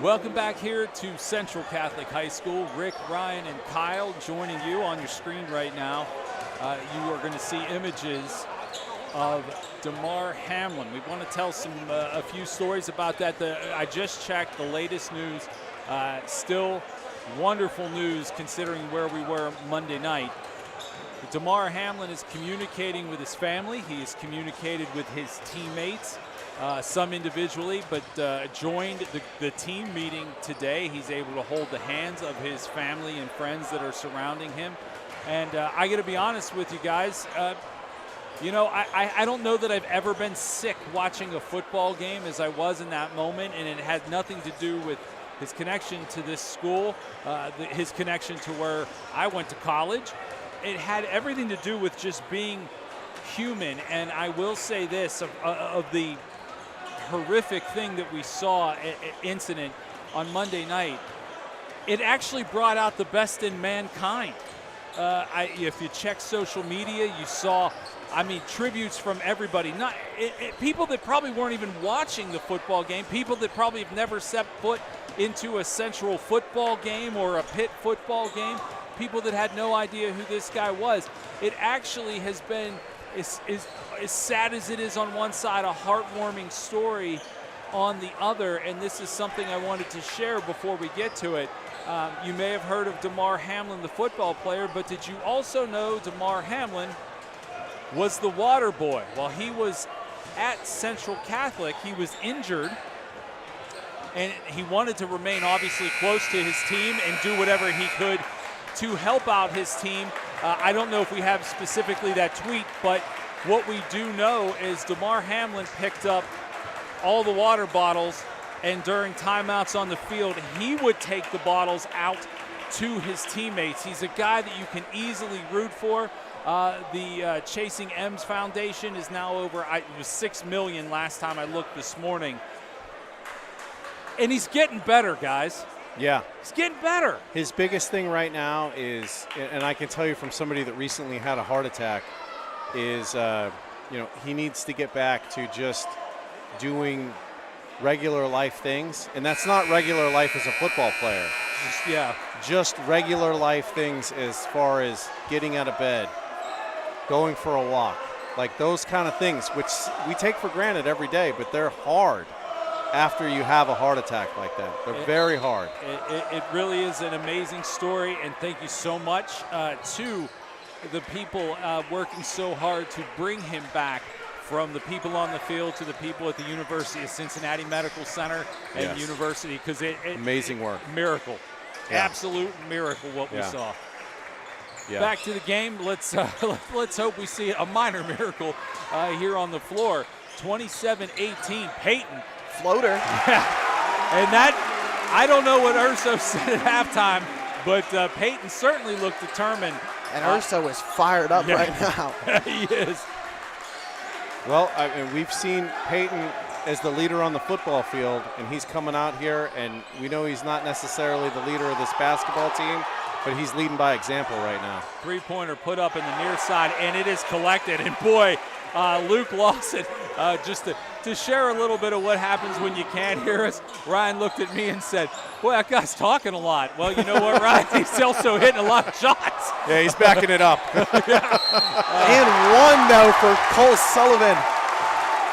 Welcome back here to Central Catholic High School. Rick, Ryan, and Kyle joining you on your screen right now. You are going to see images of DeMar Hamlin. We want to tell a few stories about that. I just checked the latest news. Still wonderful news considering where we were Monday night. DeMar Hamlin is communicating with his family. He has communicated with his teammates, some individually, but joined the team meeting today. He's able to hold the hands of his family and friends that are surrounding him. And I got to be honest with you guys, you know, I don't know that I've ever been sick watching a football game as I was in that moment, and it had nothing to do with his connection to this school, his connection to where I went to college. It had everything to do with just being human. And I will say this, of the horrific thing that we saw, incident on Monday night, it actually brought out the best in mankind. If you check social media, you saw, I mean, tributes from everybody. People that probably weren't even watching the football game, people that probably have never set foot into a Central football game or a Pitt football game, people that had no idea who this guy was. It actually has been, as sad as it is on one side, a heartwarming story on the other, and this is something I wanted to share before we get to it. You may have heard of DeMar Hamlin, the football player, but did you also know DeMar Hamlin was the water boy? While he was at Central Catholic, he was injured, and he wanted to remain obviously close to his team and do whatever he could to help out his team. I don't know if we have specifically that tweet, but what we do know is DeMar Hamlin picked up all the water bottles, and during timeouts on the field, he would take the bottles out to his teammates. He's a guy that you can easily root for. The Chasing M's Foundation is now over, it was $6 million last time I looked this morning. And he's getting better, guys. Yeah. He's getting better. His biggest thing right now is, and I can tell you from somebody that recently had a heart attack, is you know, he needs to get back to just doing regular life things. And that's not regular life as a football player. Just regular life things as far as getting out of bed, going for a walk, like those kind of things, which we take for granted every day, but they're hard after you have a heart attack like that. They're very hard. It really is an amazing story, and thank you so much to the people working so hard to bring him back, from the people on the field to the people at the University of Cincinnati Medical Center and University, because amazing work. Miracle. Yeah. Absolute miracle what we saw. Yeah. Back to the game. Let's hope we see a minor miracle here on the floor. 27-18, Peyton. Floater. And that, I don't know what Urso said at halftime, but Peyton certainly looked determined. And Urso is fired up right now. He is. Well, I mean, we've seen Peyton as the leader on the football field, and he's coming out here, and we know he's not necessarily the leader of this basketball team, but he's leading by example right now. Three-pointer put up in the near side, and it is collected. And boy, Luke Lawson, just to share a little bit of what happens when you can't hear us, Ryan looked at me and said, boy, that guy's talking a lot. Well, you know what, Ryan? He's also hitting a lot of shots. Yeah, he's backing it up. And one, though, for Cole Sullivan.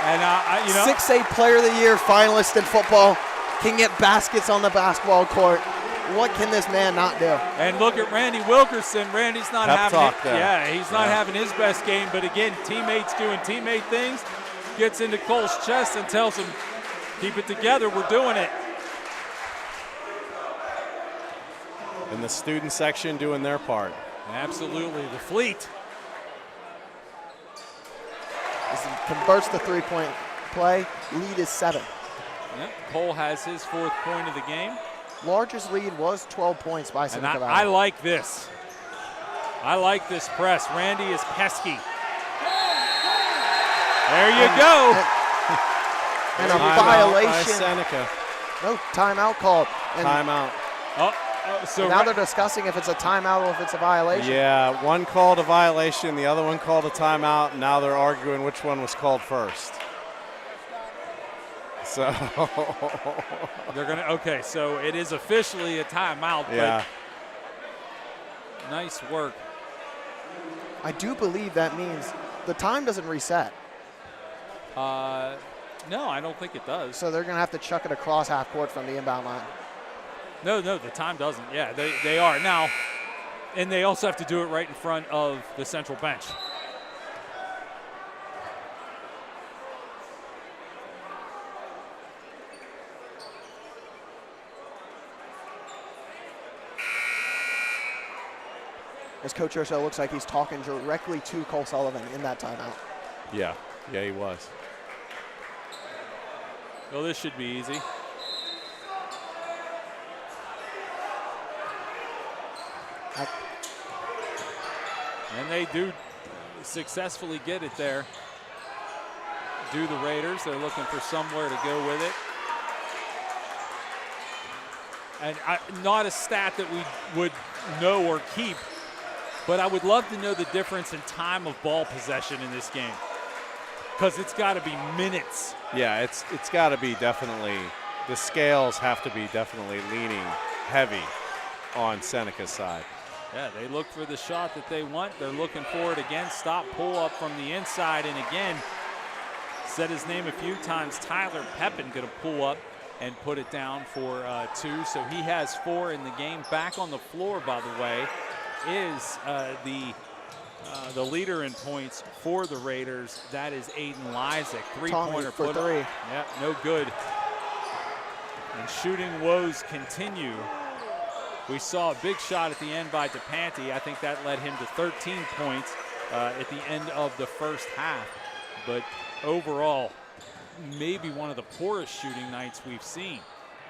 And, you know, 6A Player of the Year finalist in football, can get baskets on the basketball court. What can this man not do? And look at Randy Wilkerson. Randy's not he's not having his best game, but again, teammates doing teammate things. Gets into Cole's chest and tells him, keep it together, we're doing it. And the student section doing their part. Absolutely, the Fleet. As he converts the three-point play, lead is 7. Yep. Cole has his 4th point of the game. Largest lead was 12 points by Seneca Valley. I like this. I like this press. Randy is pesky. There you go. And a violation. By Seneca. No timeout called. And timeout. so now they're discussing if it's a timeout or if it's a violation. Yeah, one called a violation, the other one called a timeout, and now they're arguing which one was called first. So They're going to, okay, so it is officially a timeout. yeah. But nice work. I do believe that means the time doesn't reset. No, I don't think it does. So they're going to have to chuck it across half court from the inbound line. No, the time doesn't. Yeah, they are. Now, and they also have to do it right in front of the central bench. As Coach Urso looks like he's talking directly to Cole Sullivan in that timeout. Yeah, he was. Well, this should be easy. And they do successfully get it there. Do the Raiders. They're looking for somewhere to go with it. And not a stat that we would know or keep, but I would love to know the difference in time of ball possession in this game, because it's got to be minutes. Yeah, it's got to be definitely, the scales have to be definitely leaning heavy on Seneca's side. Yeah, they look for the shot that they want. They're looking for it again. Stop, pull up from the inside, and again, said his name a few times, Tyler Pepin going to pull up and put it down for 2. So he has 4 in the game. Back on the floor, by the way, is the leader in points for the Raiders. That is Aiden Lysick. Three-pointer for put 3. Yeah, no good. And shooting woes continue. We saw a big shot at the end by DePanty. I think that led him to 13 points at the end of the first half. But overall, maybe one of the poorest shooting nights we've seen.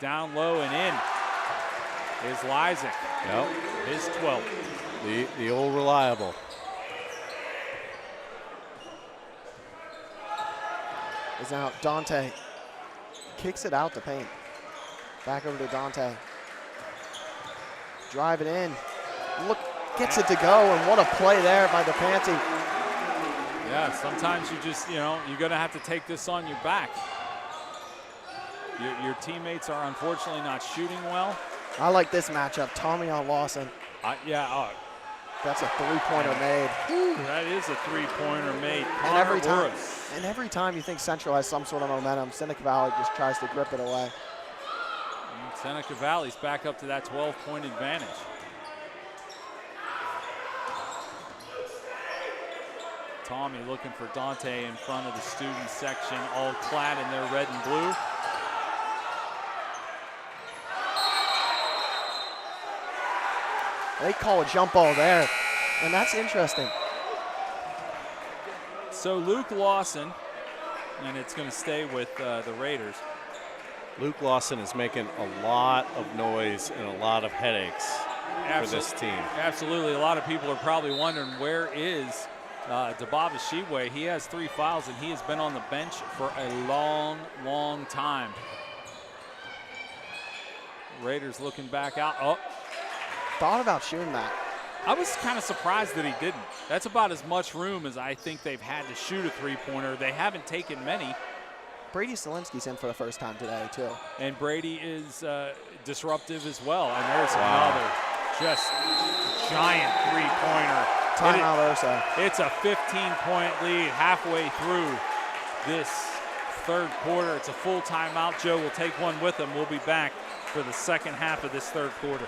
Down low and in is Lysick. Yep. His 12th. The old reliable. Is now Dante. Kicks it out to paint. Back over to Dante. Drive it in. Look, gets it to go, and what a play there by DePanty. Yeah, sometimes you just, you're going to have to take this on your back. Your teammates are unfortunately not shooting well. I like this matchup. Tommy on Lawson. Yeah. That's a three-pointer made. That is a three-pointer made. And every time you think Central has some sort of momentum, Seneca Valley just tries to grip it away. Seneca Valley's back up to that 12-point advantage. Tommy looking for Dante in front of the student section, all clad in their red and blue. They call a jump ball there, and that's interesting. So Luke Lawson, and it's going to stay with the Raiders. Luke Lawson is making a lot of noise and a lot of headaches for this team. Absolutely. A lot of people are probably wondering, where is Dababa Shibwe? He has 3 fouls, and he has been on the bench for a long, long time. Raiders looking back out. Oh. Thought about shooting that. I was kind of surprised that he didn't. That's about as much room as I think they've had to shoot a three-pointer. They haven't taken many. Brady Solinsky's in for the first time today, too. And Brady is disruptive as well. And there's another just giant three-pointer. Timeout Urso. It's a 15-point lead halfway through this third quarter. It's a full timeout. Joe will take one with him. We'll be back for the second half of this third quarter.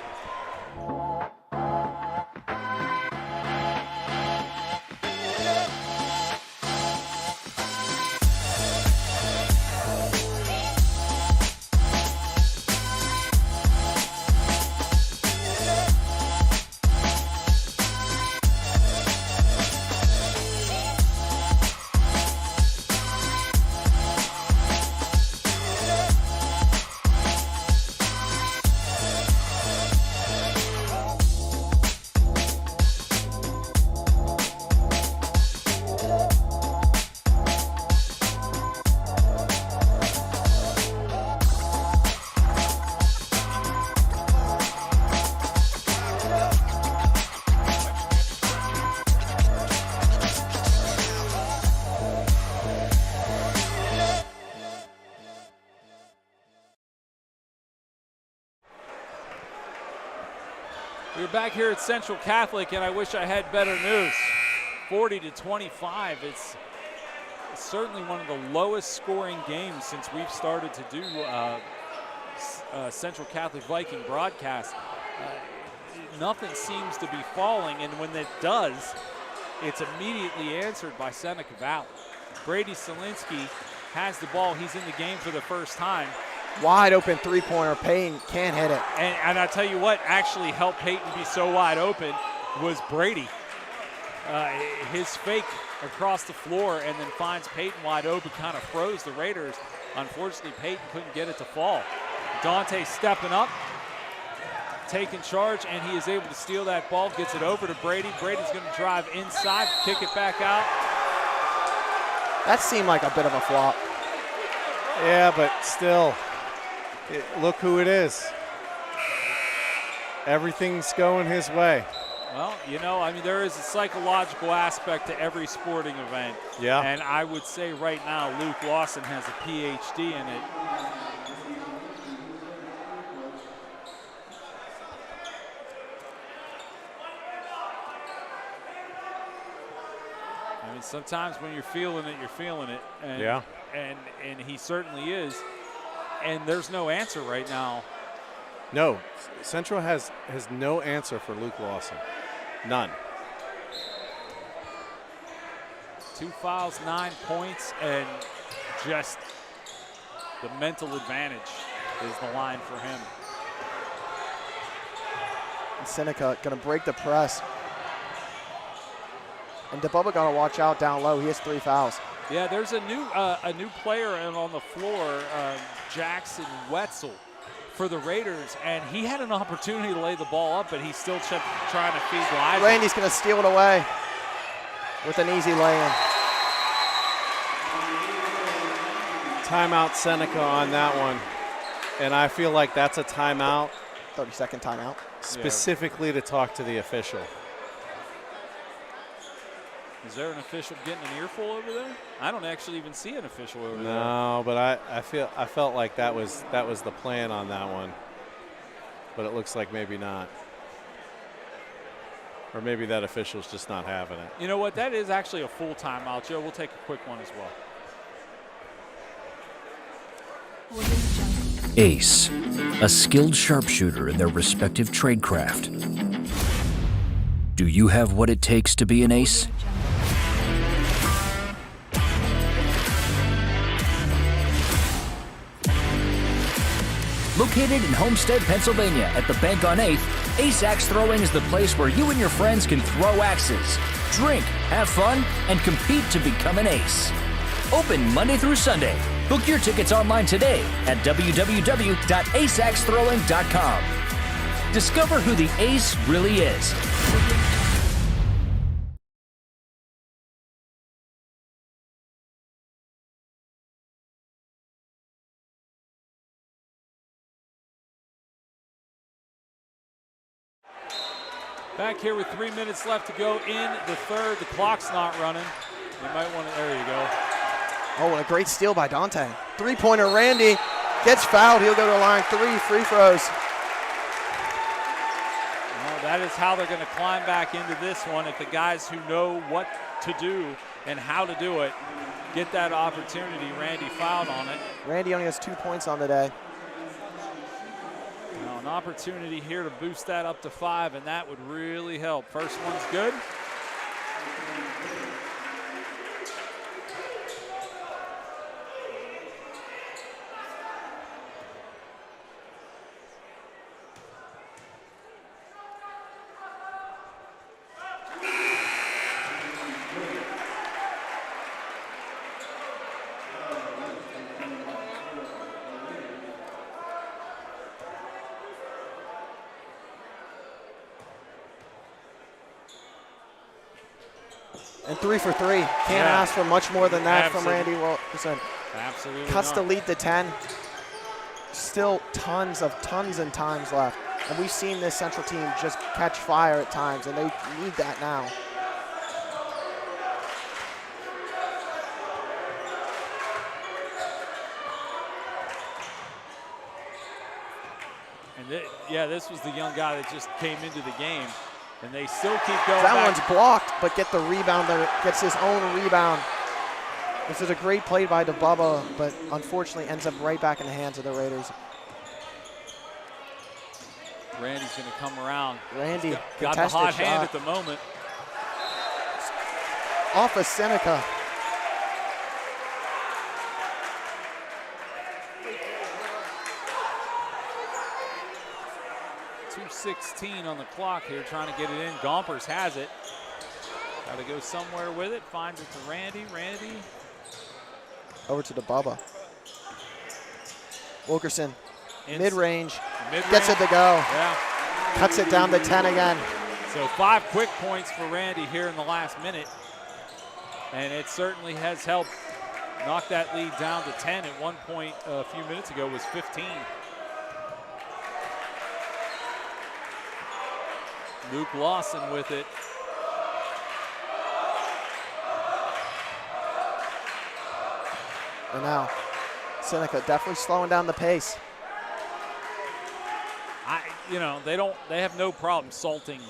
We're back here at Central Catholic, and I wish I had better news. 40-25. It's certainly one of the lowest scoring games since we've started to do Central Catholic Viking broadcast. Nothing seems to be falling, and when it does, it's immediately answered by Seneca Valley. Brady Solinsky has the ball. He's in the game for the first time. Wide open three-pointer. Payne can't hit it. And I tell you what actually helped Peyton be so wide open was Brady. His fake across the floor and then finds Peyton wide open, kind of froze the Raiders. Unfortunately, Peyton couldn't get it to fall. Dante stepping up, taking charge, and he is able to steal that ball, gets it over to Brady. Brady's going to drive inside, kick it back out. That seemed like a bit of a flop. Yeah, but still, look who it is. Everything's going his way. Well, you know, I mean, there is a psychological aspect to every sporting event. Yeah. And I would say right now, Luke Lawson has a PhD in it. I mean, sometimes when you're feeling it, you're feeling it. And, yeah. And he certainly is. And there's no answer right now. No, Central has no answer for Luke Lawson. None. 2 fouls, 9 points, and just the mental advantage is the line for him. And Seneca going to break the press. And DeBubba got to watch out down low. He has 3 fouls. Yeah, there's a new player on the floor, Jackson Wetzel, for the Raiders, and he had an opportunity to lay the ball up, but he still kept trying to feed Liza. Randy's going to steal it away with an easy lay-in. Timeout Seneca on that one. And I feel like that's a timeout. 30-second timeout. Specifically to talk to the official. Is there an official getting an earful over there? I don't actually even see an official over there. No, but I felt like that was the plan on that one. But it looks like maybe not. Or maybe that official's just not having it. You know what? That is actually a full timeout, Joe. We'll take a quick one as well. Ace, a skilled sharpshooter in their respective tradecraft. Do you have what it takes to be an ace? Located in Homestead, Pennsylvania at the Bank on 8th, Ace Axe Throwing is the place where you and your friends can throw axes, drink, have fun, and compete to become an ace. Open Monday through Sunday. Book your tickets online today at www.aceaxethrowing.com. Discover who the ace really is. Back here with 3 minutes left to go in the third. The clock's not running. You might want to, there you go. Oh, and a great steal by Dante. Three-pointer, Randy gets fouled. He'll go to the line. 3 free throws. Well, that is how they're going to climb back into this one. If the guys who know what to do and how to do it get that opportunity. Randy fouled on it. Randy only has 2 points on the day. Now an opportunity here to boost that up to 5, and that would really help. First one's good. And 3 for 3. Can't ask for much more than that from Randy Wilkerson. Absolutely Cuts not. the lead to 10. Still tons and times left. And we've seen this Central team just catch fire at times, and they need that now. And yeah, this was the young guy that just came into the game, and they still keep going. That one's blocked, but get the rebound there, gets his own rebound. This is a great play by DeBubba, but unfortunately ends up right back in the hands of the Raiders. Randy's going to come around. Randy got the hot shot. hand at the moment. Off of Seneca. .216 on the clock here, trying to get it in. Gompers has it. Got to go somewhere with it. Finds it to Randy. Randy. Over to DeBubba. Wilkerson. Mid-range. Mid-range. Gets it to go. Yeah. Cuts it down to 10 again. So 5 quick points for Randy here in the last minute. And it certainly has helped knock that lead down to 10. At one point a few minutes ago was 15. Luke Lawson with it. And now Seneca definitely slowing down the pace. They have no problem salting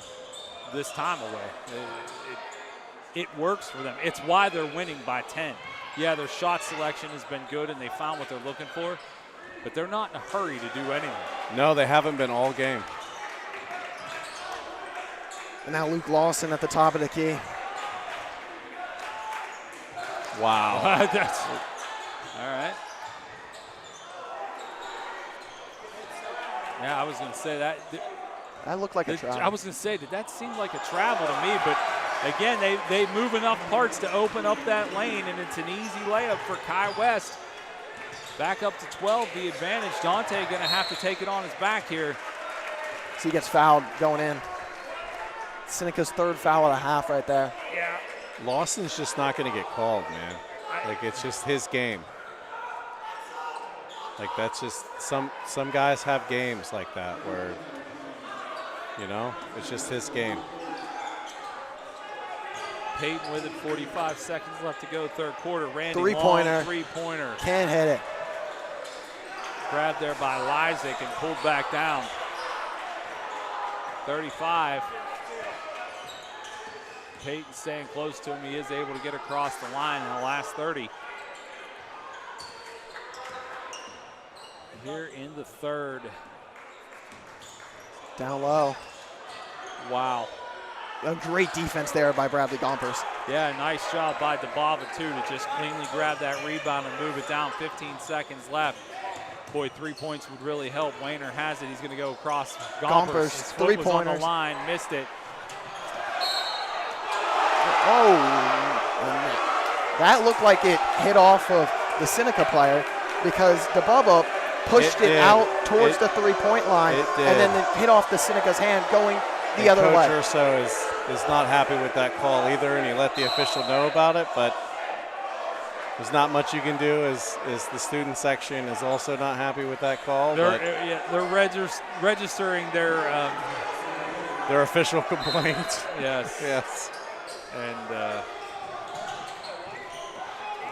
this time away. It works for them. It's why they're winning by 10. Yeah, their shot selection has been good and they found what they're looking for, but they're not in a hurry to do anything. No, they haven't been all game. And now Luke Lawson at the top of the key. Wow. That's all right. Yeah, I was going to say that. That looked like a travel. I was going to say, did that seem like a travel to me? But again, they move enough parts to open up that lane, and it's an easy layup for Kai West. Back up to 12, the advantage. Dante going to have to take it on his back here. So he gets fouled going in. Seneca's third foul of the half right there. Yeah. Lawson's just not going to get called, man. Like, it's just his game. Like, that's just some guys have games like that where, it's just his game. Peyton with it, 45 seconds left to go, third quarter. Randy, three-pointer. Three-pointer. Can't hit it. Grabbed there by Lysick and pulled back down. 35. Peyton staying close to him. He is able to get across the line in the last 30. Here in the third. Down low. Wow. A great defense there by Bradley Gompers. Yeah, nice job by DeBubba too to just cleanly grab that rebound and move it down. 15 seconds left. Boy, 3 points would really help. Wayner has it. He's going to go across. Gompers, His foot was on the three-pointers. line, missed it. Oh, that looked like it hit off of the Seneca player because DeBubba pushed it out towards the three-point line, and then it hit off the Seneca's hand going the other way. Coach Urso is not happy with that call either, and he let the official know about it, but there's not much you can do as the student section is also not happy with that call. They're registering their official complaints. Yes. Yes. And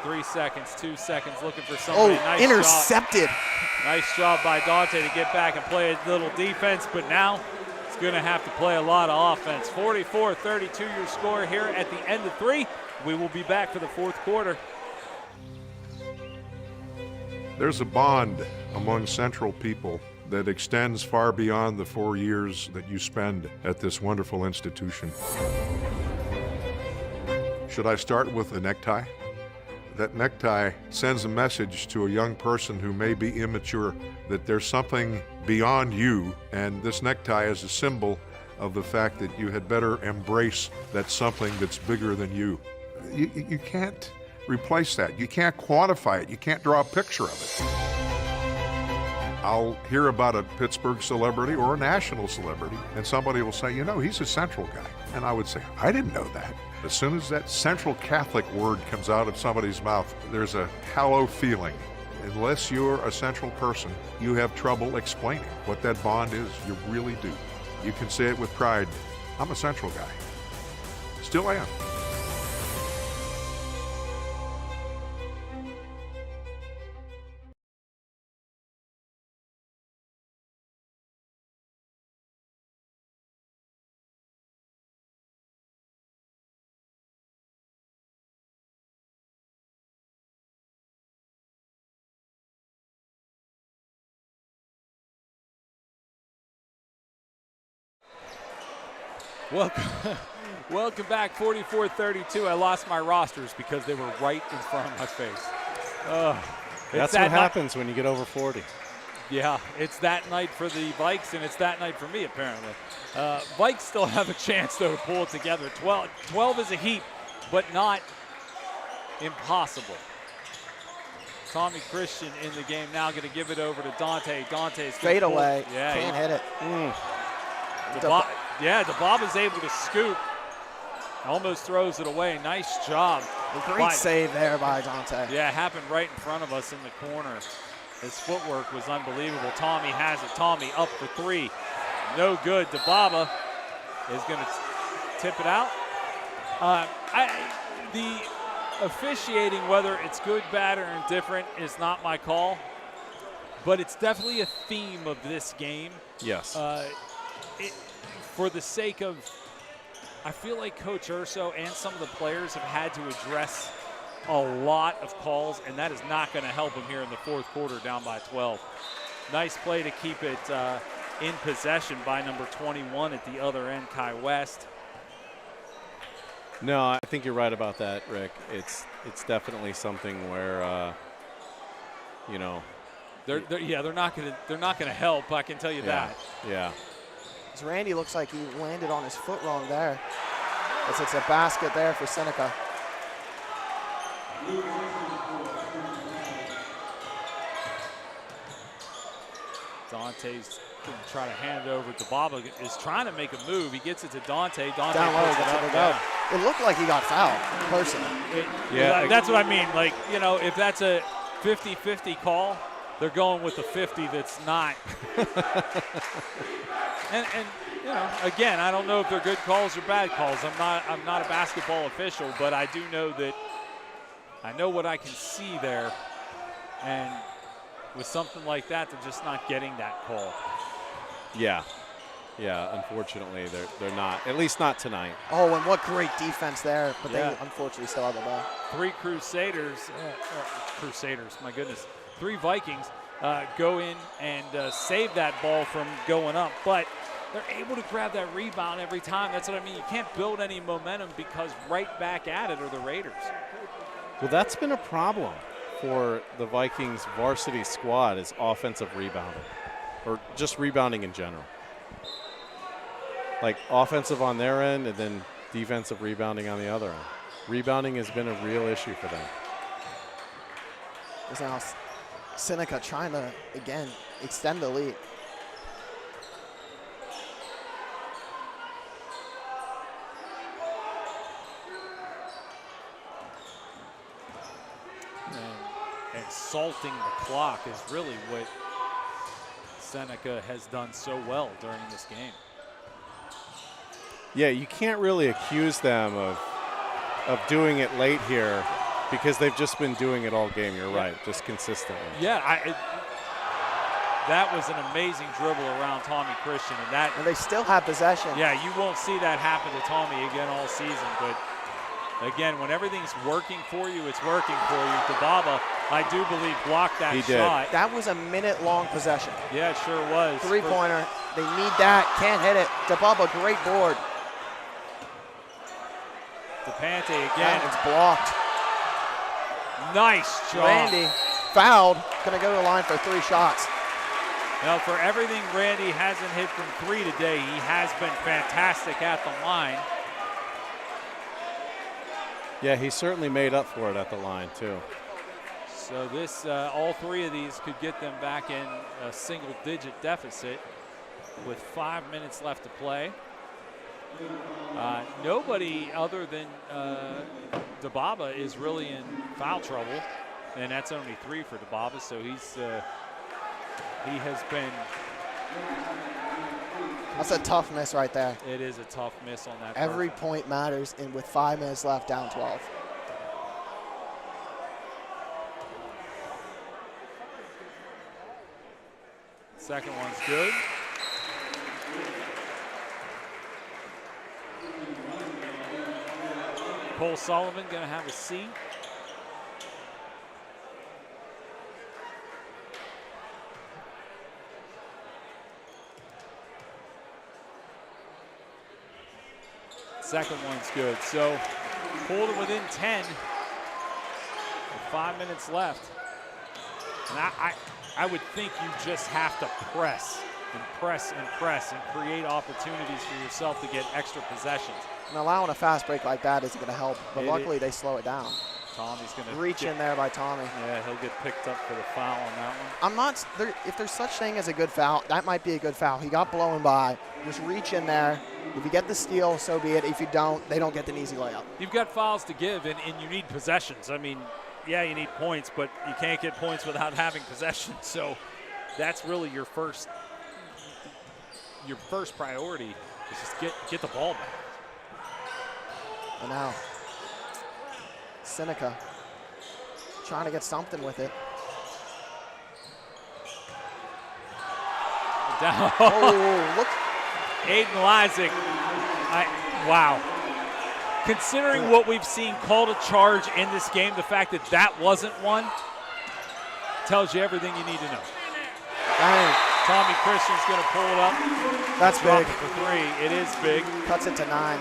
3 seconds, 2 seconds, looking for somebody. Nice intercepted. Job. Nice job by Dante to get back and play a little defense, but now it's going to have to play a lot of offense. 44-32 your score here at the end of 3. We will be back for the fourth quarter. There's a bond among Central people that extends far beyond the 4 years that you spend at this wonderful institution. Should I start with a necktie? That necktie sends a message to a young person who may be immature that there's something beyond you, and this necktie is a symbol of the fact that you had better embrace that something that's bigger than you. You can't replace that. You can't quantify it. You can't draw a picture of it. I'll hear about a Pittsburgh celebrity or a national celebrity, and somebody will say, he's a Central guy. And I would say, I didn't know that. As soon as that Central Catholic word comes out of somebody's mouth, there's a hollow feeling. Unless you're a Central person, you have trouble explaining what that bond is. You really do. You can say it with pride. I'm a Central guy. Still am. Welcome, welcome back, 44-32. I lost my rosters because they were right in front of my face. That's what happens when you get over 40. Yeah, it's that night for the Vikes, and it's that night for me, apparently. Vikes still have a chance, though, to pull it together. 12 is a heap, but not impossible. Tommy Christian in the game now, going to give it over to Dante. Dante's fade away. Yeah, can't hit it. DeBaba's able to scoop. Almost throws it away. Nice job. Great save there by Dante. Yeah, happened right in front of us in the corner. His footwork was unbelievable. Tommy has it. Tommy up for three. No good. DeBaba is going to tip it out. The officiating, whether it's good, bad, or indifferent, is not my call. But it's definitely a theme of this game. Yes. For the sake of, I feel like Coach Urso and some of the players have had to address a lot of calls, and that is not going to help him here in the fourth quarter, down by 12. Nice play to keep it in possession by number 21 at the other end, Kai West. No, I think you're right about that, Rick. It's definitely something where, you know, they're not gonna help. I can tell you that. Yeah. Randy looks like he landed on his foot wrong there. As it's a basket there for Seneca. Dante's going to try to hand it over. DeBaba is trying to make a move. He gets it to Dante. Dante down low, puts it up. Yeah. It looked like he got fouled, personally. That's what I mean. Like, you know, if that's a 50-50 call, they're going with the 50 that's not. and you know, again, I don't know if they're good calls or bad calls. I'm not a basketball official, but I do know that I know what I can see there. And with something like that, they're just not getting that call. Yeah. Yeah, unfortunately, they're not. At least not tonight. Oh, and what great defense there. But they unfortunately still have the ball. Three Crusaders, my goodness. Three Vikings go in and save that ball from going up. But they're able to grab that rebound every time. That's what I mean. You can't build any momentum because right back at it are the Raiders. Well, that's been a problem for the Vikings varsity squad, is offensive rebounding, or just rebounding in general. Like offensive on their end and then defensive rebounding on the other end. Rebounding has been a real issue for them. There's now Seneca trying to, again, extend the lead. And salting the clock is really what Seneca has done so well during this game. Yeah, you can't really accuse them of doing it late here because they've just been doing it all game. You're right, just consistently. Yeah, that was an amazing dribble around Tommy Christian, and they still have possession. Yeah, you won't see that happen to Tommy again all season, but again, when everything's working for you, it's working for you. DeBaba, I do believe, blocked that shot. That was a minute-long possession. Yeah, it sure was. Three-pointer. They need that. Can't hit it. DeBaba, great board. DePante again. It's blocked. Nice job. Randy fouled. Going to go to the line for 3 shots. Now, for everything Randy hasn't hit from 3 today, he has been fantastic at the line. Yeah, he certainly made up for it at the line, too. So this, all 3 of these could get them back in a single-digit deficit with 5 minutes left to play. Nobody other than DeBaba is really in foul trouble, and that's only 3 for DeBaba. So he has been. That's a tough miss right there. It is a tough miss on that. Every point matters, and with 5 minutes left, down 12. Second one's good. Cole Sullivan going to have a seat. Second one's good. So pulled it within 10 with 5 minutes left. And I would think you just have to press and press and press and create opportunities for yourself to get extra possessions. And allowing a fast break like that isn't going to help, but luckily they slow it down. Tommy's going to reach in there by Tommy. Yeah, he'll get picked up for the foul on that one. I'm not, if there's such thing as a good foul, that might be a good foul. He got blown by. Just reach in there. If you get the steal, so be it. If you don't, they don't get an easy layup. You've got fouls to give, and you need possessions. I mean, yeah, you need points, but you can't get points without having possessions. So that's really your first priority is just get the ball back. And now, Seneca trying to get something with it. Down. Oh, look. Aiden Lysick. Wow. Considering what we've seen called a charge in this game, the fact that that wasn't one tells you everything you need to know. Dang. Tommy Christian's going to pull it up. That's big. For three. It is big. Cuts it to 9.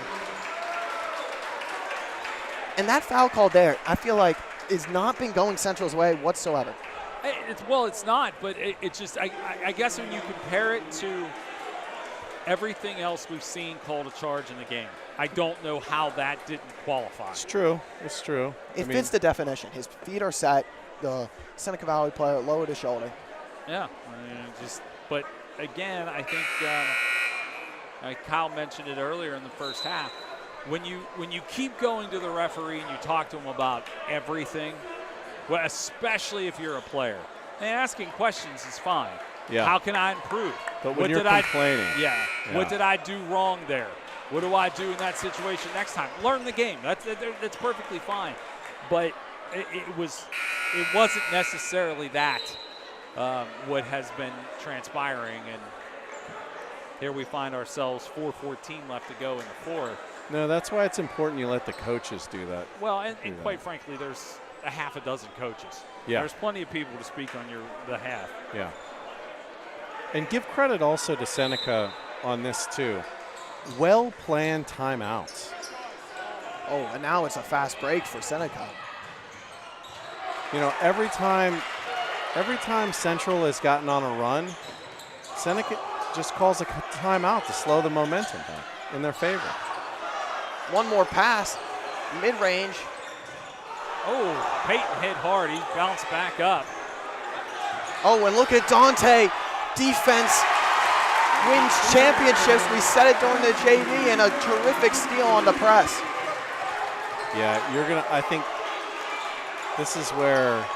And that foul call there, I feel like, is not been going Central's way whatsoever. It's not, but it's just, I guess when you compare it to everything else we've seen called a charge in the game, I don't know how that didn't qualify. It's true. It's true. It fits the definition. His feet are set. The Seneca Valley player lowered his shoulder. Yeah, but again, I think Kyle mentioned it earlier in the first half. When you keep going to the referee and you talk to him about everything, well, especially if you're a player, and asking questions is fine. Yeah. How can I improve? But when you're complaining. What did I do wrong there? What do I do in that situation next time? Learn the game. That's perfectly fine. But it wasn't necessarily that what has been transpiring, and here we find ourselves 4:14 left to go in the fourth. No, that's why it's important you let the coaches do that. Well, and quite frankly, there's a half a dozen coaches. Yeah. There's plenty of people to speak on your behalf. Yeah. And give credit also to Seneca on this too. Well-planned timeouts. Oh, and now it's a fast break for Seneca. You know, every time Central has gotten on a run, Seneca just calls a timeout to slow the momentum down in their favor. One more pass, mid-range. Oh, Peyton hit hard. He bounced back up. Oh, and look at Dante. Defense wins championships. We said it during the JV, and a terrific steal on the press. Yeah, I think this is where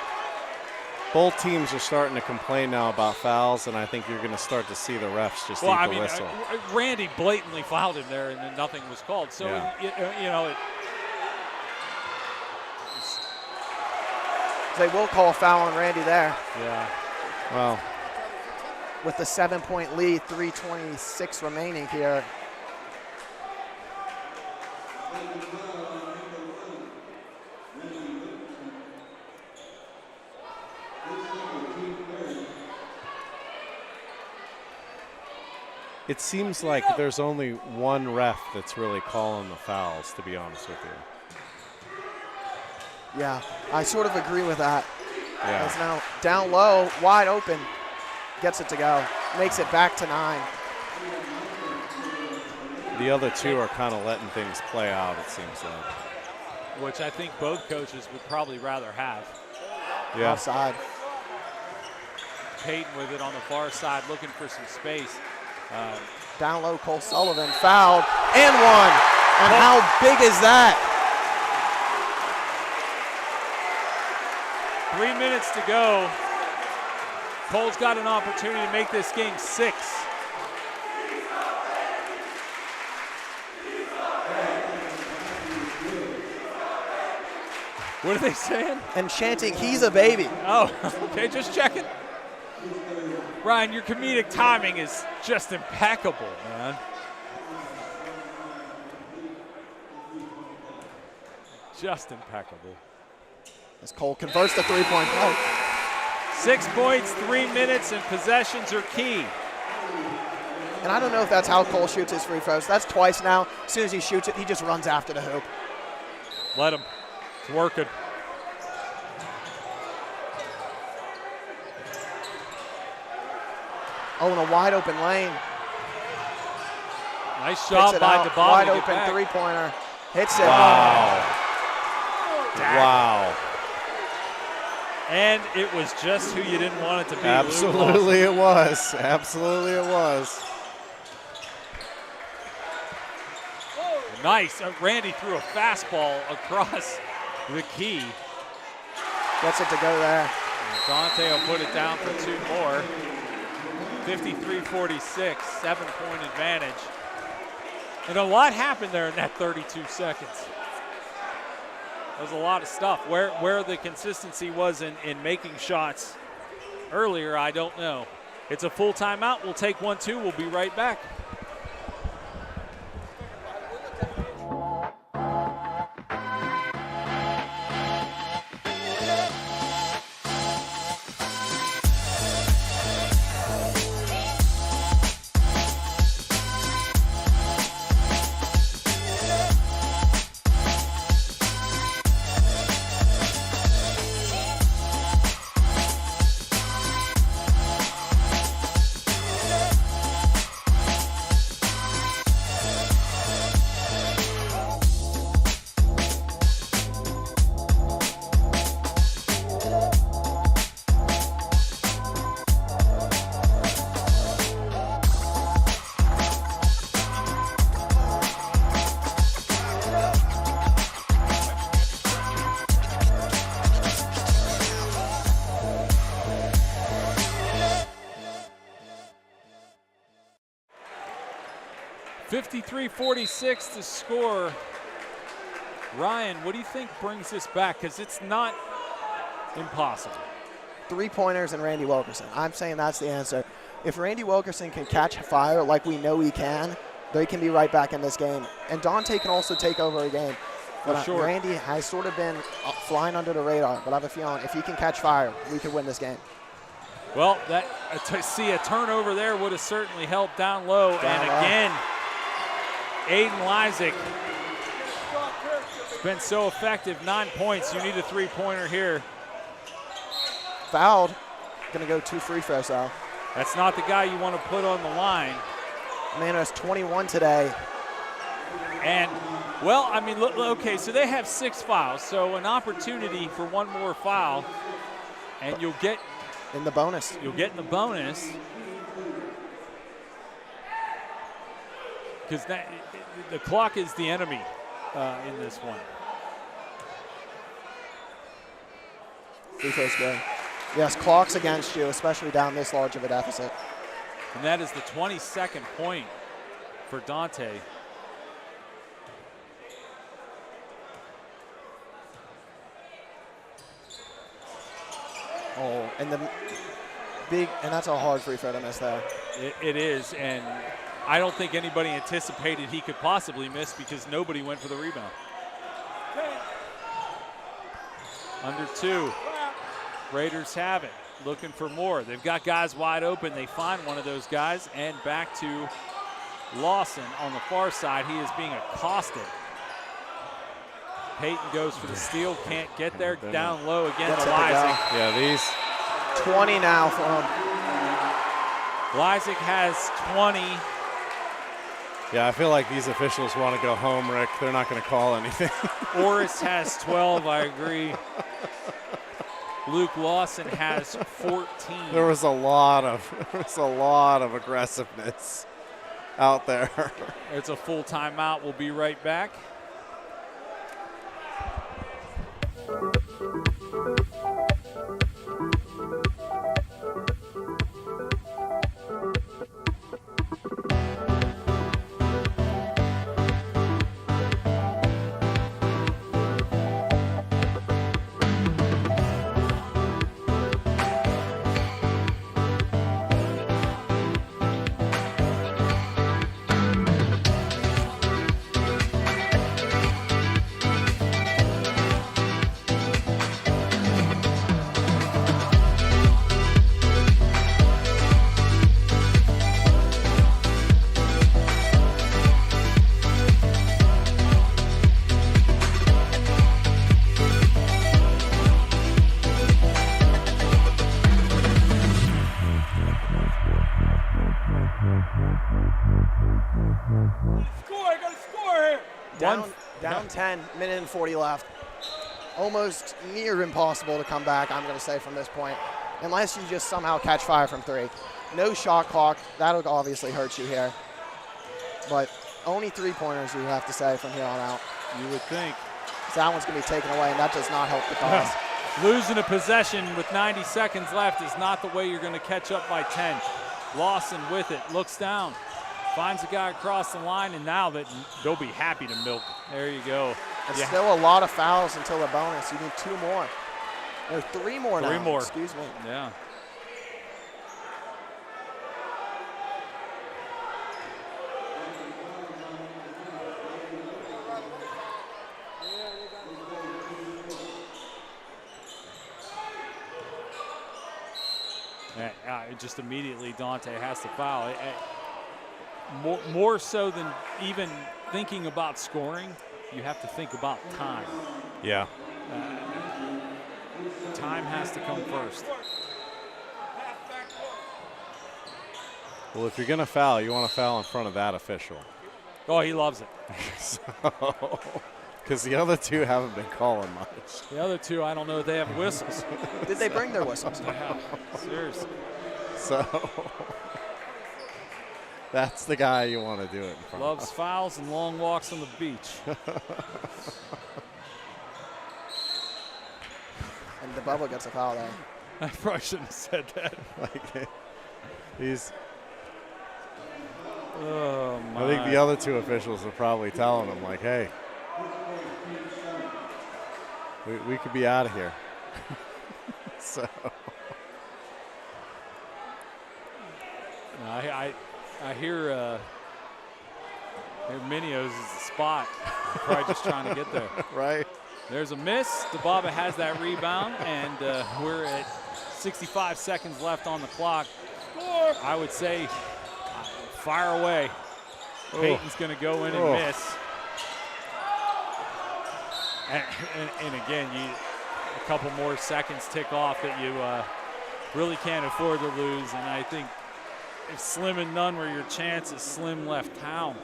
both teams are starting to complain now about fouls, and I think you're going to start to see the refs just eat the whistle. Randy blatantly fouled him there, and then nothing was called. So, they will call a foul on Randy there. Yeah. Well, with the 7-point lead, 3:26 remaining here. it seems like there's only one ref that's really calling the fouls, to be honest with you. Yeah, I sort of agree with that. Yeah. It's now down low, wide open, gets it to go, makes it back to 9. The other two are kind of letting things play out, it seems like. Which I think both coaches would probably rather have. Yeah. Offside. Peyton with it on the far side, looking for some space. Down low, Cole Sullivan fouled, and one. And how big is that? 3 minutes to go. Cole's got an opportunity to make this game 6. What are they saying? And chanting, he's a baby. Oh, okay, just checking. Ryan, your comedic timing is just impeccable, man. Just impeccable. As Cole converts the three-point play. 6 points, 3 minutes, and possessions are key. And I don't know if that's how Cole shoots his free throws. That's twice now. As soon as he shoots it, he just runs after the hoop. Let him. It's working. Oh, in a wide open lane. Nice job by out. DeBavi. Wide open three-pointer. Hits it. Wow. Wow. And it was just who you didn't want it to be. Absolutely it was. Absolutely it was. Nice. Randy threw a fastball across the key. Gets it to go there. Dante will put it down for 2 more. 53-46, 7-point advantage. And a lot happened there in that 32 seconds. There was a lot of stuff. Where the consistency was in making shots earlier, I don't know. It's a full timeout. We'll take 1-2. We'll be right back. .46 to score. Ryan, what do you think brings this back? Because it's not impossible. 3-pointers and Randy Wilkerson. I'm saying that's the answer. If Randy Wilkerson can catch fire like we know he can, they can be right back in this game. And Dante can also take over a game. But sure. Randy has sort of been flying under the radar, but I have a feeling if he can catch fire, we could win this game. Well, to see a turnover there would have certainly helped down low. And again, Aiden Lysick has been so effective. 9 points. You need a 3-pointer here. Fouled. Going to go 2 free throws, though. That's not the guy you want to put on the line. Man has 21 today. And, well, I mean, look, okay, so they have 6 fouls. So an opportunity for 1 more foul, and you'll get in the bonus. You'll get in the bonus. Because the clock is the enemy in this one. Free throw's good. Yes, clock's against you, especially down this large of a deficit. And that is the 22nd point for Dante. Oh, and that's a hard free throw to miss there. It is, and I don't think anybody anticipated he could possibly miss because nobody went for the rebound. Under 2. Raiders have it, looking for more. They've got guys wide open. They find one of those guys, and back to Lawson on the far side. He is being accosted. Peyton goes for the steal, can't get there. Down low again to Lysick. Yeah, these 20 now for him. Lysick has 20. Yeah, I feel like these officials want to go home, Rick. They're not going to call anything. Orris has 12, I agree. Luke Lawson has 14. There was a lot of aggressiveness out there. It's a full timeout. We'll be right back. Down 10, minute and 40 left. Almost near impossible to come back, I'm going to say, from this point, unless you just somehow catch fire from 3. No shot clock. That'll obviously hurt you here. But only 3-pointers, you have to say, from here on out. You would think. So that one's going to be taken away, and that does not help the cause. Losing a possession with 90 seconds left is not the way you're going to catch up by 10. Lawson with it, looks down, finds a guy across the line, and now that they'll be happy to milk. There you go. It's still a lot of fouls until the bonus. You need 2 more. Or 3 more now. 3 more. Excuse me. Yeah. Just immediately Dante has to foul. More so than even thinking about scoring, you have to think about time. Yeah. Time has to come first. Well, if you're going to foul, you want to foul in front of that official. Oh, he loves it. Because the other 2 haven't been calling much. The other 2, I don't know if they have whistles. Did they bring their whistles? Yeah, seriously. So that's the guy you want to do it in front Loves of. fouls and long walks on the beach. And the Bubba gets a foul there. I probably shouldn't have said that. Like, he's. Oh, my. I think the other 2 officials are probably telling him, like, hey, we could be out of here. So. I hear Minio's is the spot. Probably just trying to get there. Right. There's a miss. DeBaba has that rebound, and we're at 65 seconds left on the clock. I would say fire away. Peyton's going to go in and miss. And again, a couple more seconds tick off that you really can't afford to lose. And I think if slim and none were your chances, Slim left town.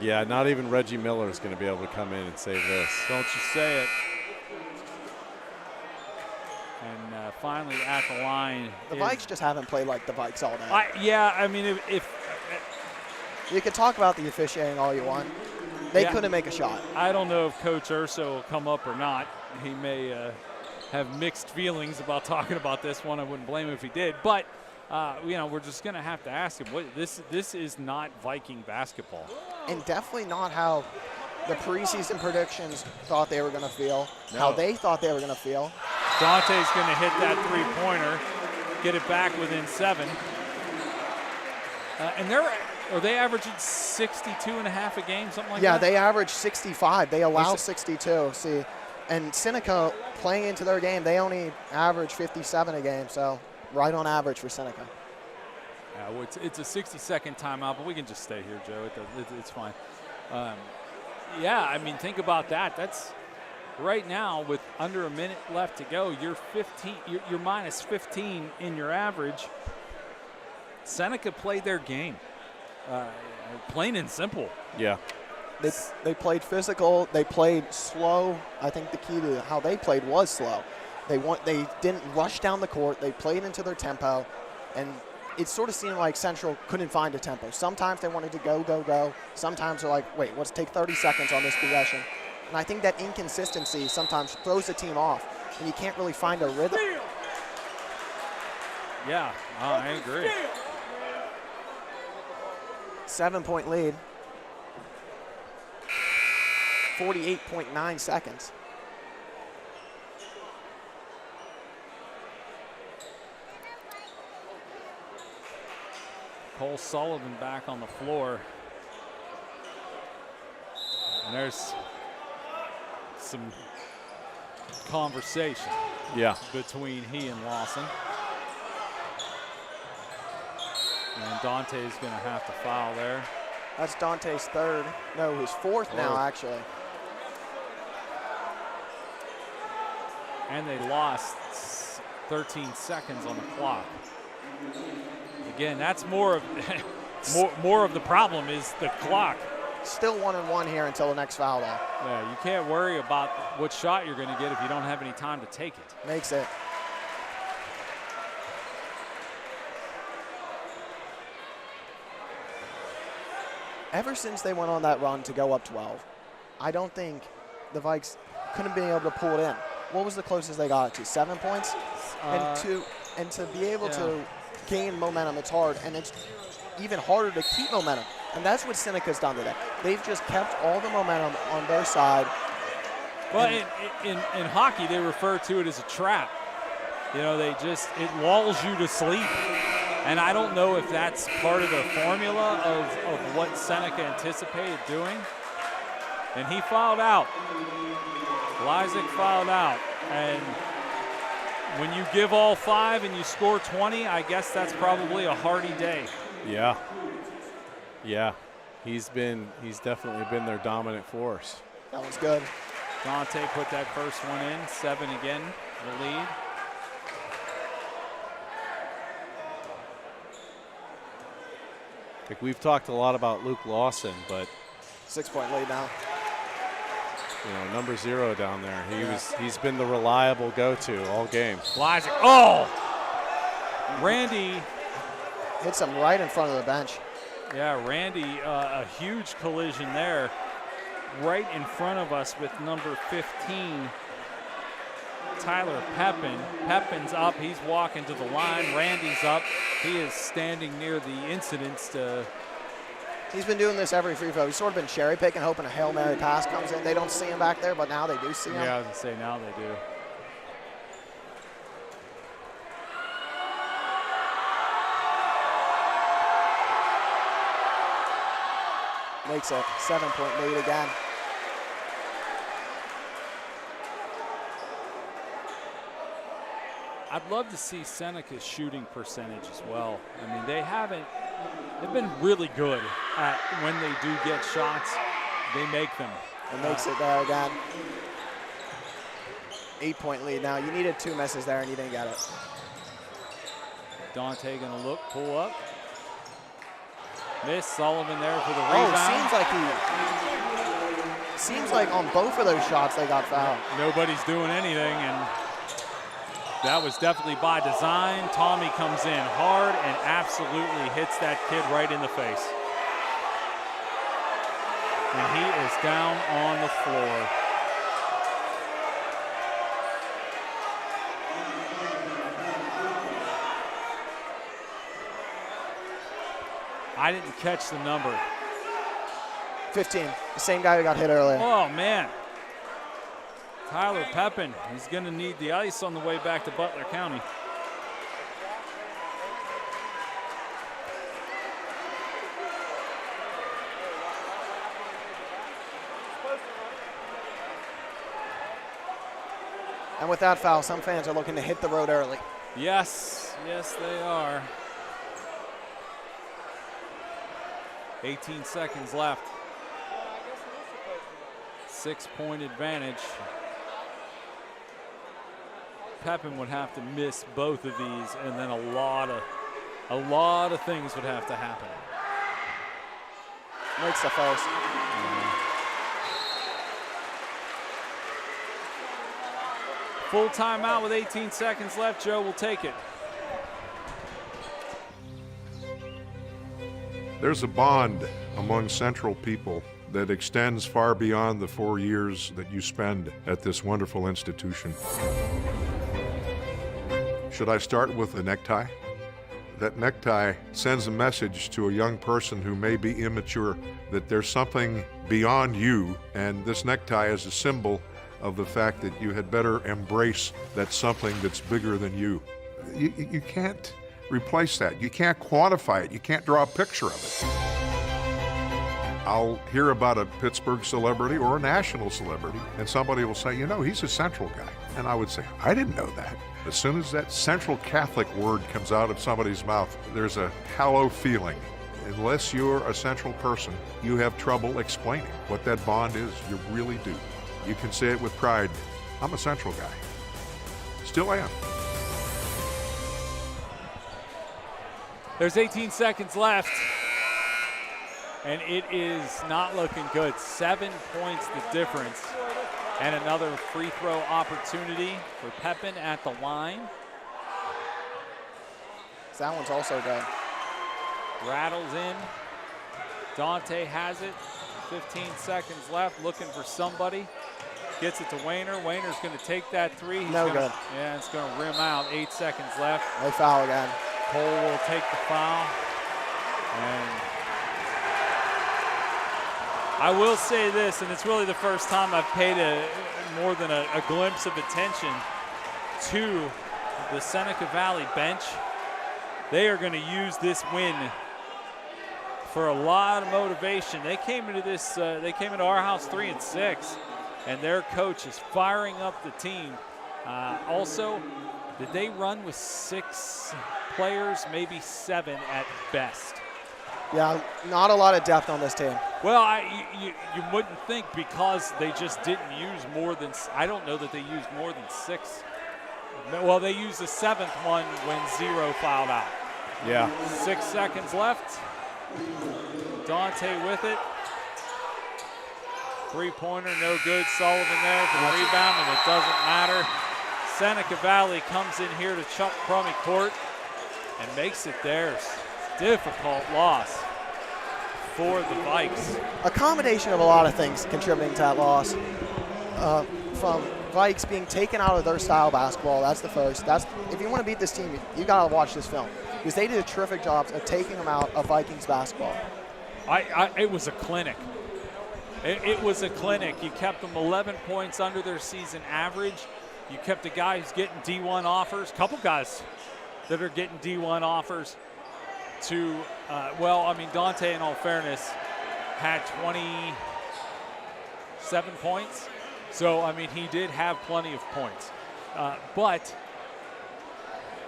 Yeah, not even Reggie Miller is going to be able to come in and save this. Don't you say it. And finally at the line. The Vikes just haven't played like the Vikes all day. Yeah, I mean, if you can talk about the officiating all you want. They couldn't make a shot. I don't know if Coach Urso will come up or not. He may have mixed feelings about talking about this one. I wouldn't blame him if he did. But, we're just going to have to ask him. This is not Viking basketball. And definitely not how the preseason predictions thought they were going to feel, how they thought they were going to feel. Dante's going to hit that three-pointer, get it back within 7. And are they averaging 62.5 a game, something like that? Yeah, they average 65. They allow 62. See, and Seneca playing into their game, they only average 57 a game, so right on average for Seneca. Yeah, well, it's a 60-second timeout, but we can just stay here, Joe. It's fine. Yeah, I mean, think about that. That's right now with under a minute left to go. You're minus 15 in your average. Seneca played their game. Plain and simple. Yeah. They played physical. They played slow. I think the key to how they played was slow. They didn't rush down the court. They played into their tempo, and it sort of seemed like Central couldn't find a tempo. Sometimes they wanted to go. Sometimes they're like, wait, let's take 30 seconds on this possession. And I think that inconsistency sometimes throws the team off, and you can't really find a rhythm. Yeah, I agree. 7-point lead. 48.9 seconds. Cole Sullivan back on the floor. And there's some conversation between he and Lawson. And Dante's going to have to foul there. That's Dante's third. No, his fourth now, actually. And they lost 13 seconds on the clock. Again, that's more of the problem is the clock. still 1-1 here until the next foul, though. Yeah, you can't worry about what shot you're going to get if you don't have any time to take it. Makes it. Ever since they went on that run to go up 12, I don't think the Vikes couldn't be able to pull it in. What was the closest they got it to? 7 points? And to be able to gain momentum, it's hard, and it's even harder to keep momentum. And that's what Seneca's done today. They've just kept all the momentum on their side. Well, in hockey, they refer to it as a trap. You know, it lulls you to sleep. And I don't know if that's part of the formula of what Seneca anticipated doing. And he fouled out. Lysak fouled out. And when you give all 5 and you score 20, I guess that's probably a hearty day. Yeah. Yeah. He's definitely been their dominant force. That was good. Dante put that first one in. 7 again, the lead. Like, we've talked a lot about Luke Lawson, but 6-point lead now. you know, number 0 down there. He's been the reliable go-to all game. Lysak, oh! Randy hits him right in front of the bench. Yeah, Randy, a huge collision there, right in front of us with number 15, Tyler Pepin. Pepin's up, he's walking to the line. Randy's up, he is standing near the incidents to. He's been doing this every free throw. He's sort of been cherry picking, hoping a Hail Mary pass comes in. They don't see him back there, but now they do see him. Yeah, I was gonna say now they do. Makes a 7-point lead again. I'd love to see Seneca's shooting percentage as well. I mean, they've been really good at when they do get shots, they make them. It makes it there again. 8-point lead now. You needed 2 misses there and you didn't get it. Dante gonna look, pull up. Miss Sullivan there for the rebound. Seems like on both of those shots they got fouled. Nobody's doing anything, and that was definitely by design. Tommy comes in hard and absolutely hits that kid right in the face. And he is down on the floor. I didn't catch the number. 15, the same guy who got hit earlier. Oh, man. Tyler Pepin, he's going to need the ice on the way back to Butler County. And with that foul, some fans are looking to hit the road early. Yes, yes they are. 18 seconds left. 6-point advantage. Pepin would have to miss both of these, and then a lot of things would have to happen. Makes the first. Full timeout with 18 seconds left. Joe will take it. There's a bond among Central people that extends far beyond the 4 years that you spend at this wonderful institution. Should I start with a necktie? That necktie sends a message to a young person who may be immature that there's something beyond you, and this necktie is a symbol of the fact that you had better embrace that something that's bigger than you. You can't replace that. You can't quantify it. You can't draw a picture of it. I'll hear about a Pittsburgh celebrity or a national celebrity, and somebody will say, you know, he's a Central guy. And I would say, I didn't know that. As soon as that Central Catholic word comes out of somebody's mouth, there's a hollow feeling. Unless you're a Central person, you have trouble explaining what that bond is. You really do. You can say it with pride. I'm a Central guy. Still am. There's 18 seconds left. and it is not looking good. 7 points the difference. And another free throw opportunity for Pepin at the line. That one's also good. Rattles in. Dante has it. 15 seconds left, looking for somebody. Gets it to Wayner. Wayner's going to take that three. He's No good. Yeah, it's going to rim out. 8 seconds left. They foul again. Cole will take the foul. And I will say this, and it's really the first time I've paid more than a glimpse of attention to the Seneca Valley bench. They are going to use this win for a lot of motivation. They came into this, they came into our house 3-6, and their coach is firing up the team. Also, did they run with 6 players, maybe 7 at best? Yeah, not a lot of depth on this team. Well, you wouldn't think, because they just didn't use more than, I don't know that they used more than 6. Well, they used the 7th one when 0 fouled out. Yeah. 6 seconds left. Dante with it. Three-pointer, no good. Sullivan there for the rebound, and it doesn't matter. Seneca Valley comes in here to Chuck Crummy court and makes it theirs. Difficult loss for the Vikes. A combination of a lot of things contributing to that loss. From Vikes being taken out of their style basketball, that's the first. If you want to beat this team, you got to watch this film, because they did a terrific job of taking them out of Vikings basketball. It was a clinic. It was a clinic. You kept them 11 points under their season average. You kept a guy who's getting D1 offers, a couple guys that are getting D1 offers to, Dante, in all fairness, had 27 points. So, he did have plenty of points. But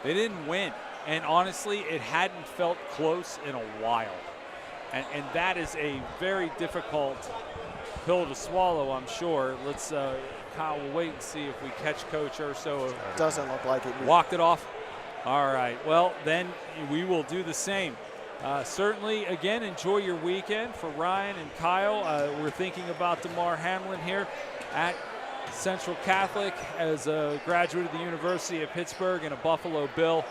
they didn't win. And honestly, it hadn't felt close in a while. And that is a very difficult pill to swallow, I'm sure. Let's, Kyle, we'll wait and see if we catch Coach Urso. Doesn't look like it. Walked it off? All right. Well, then we will do the same. Certainly, again, enjoy your weekend. For Ryan and Kyle, we're thinking about DeMar Hamlin here at Central Catholic as a graduate of the University of Pittsburgh and a Buffalo Bill.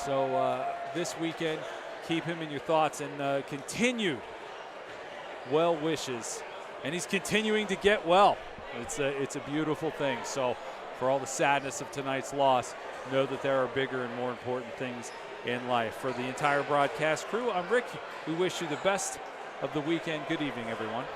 So this weekend, keep him in your thoughts, and continued well wishes. And he's continuing to get well. It's a beautiful thing. So for all the sadness of tonight's loss, know that there are bigger and more important things in life. For the entire broadcast crew, I'm Rick. We wish you the best of the weekend. Good evening, everyone.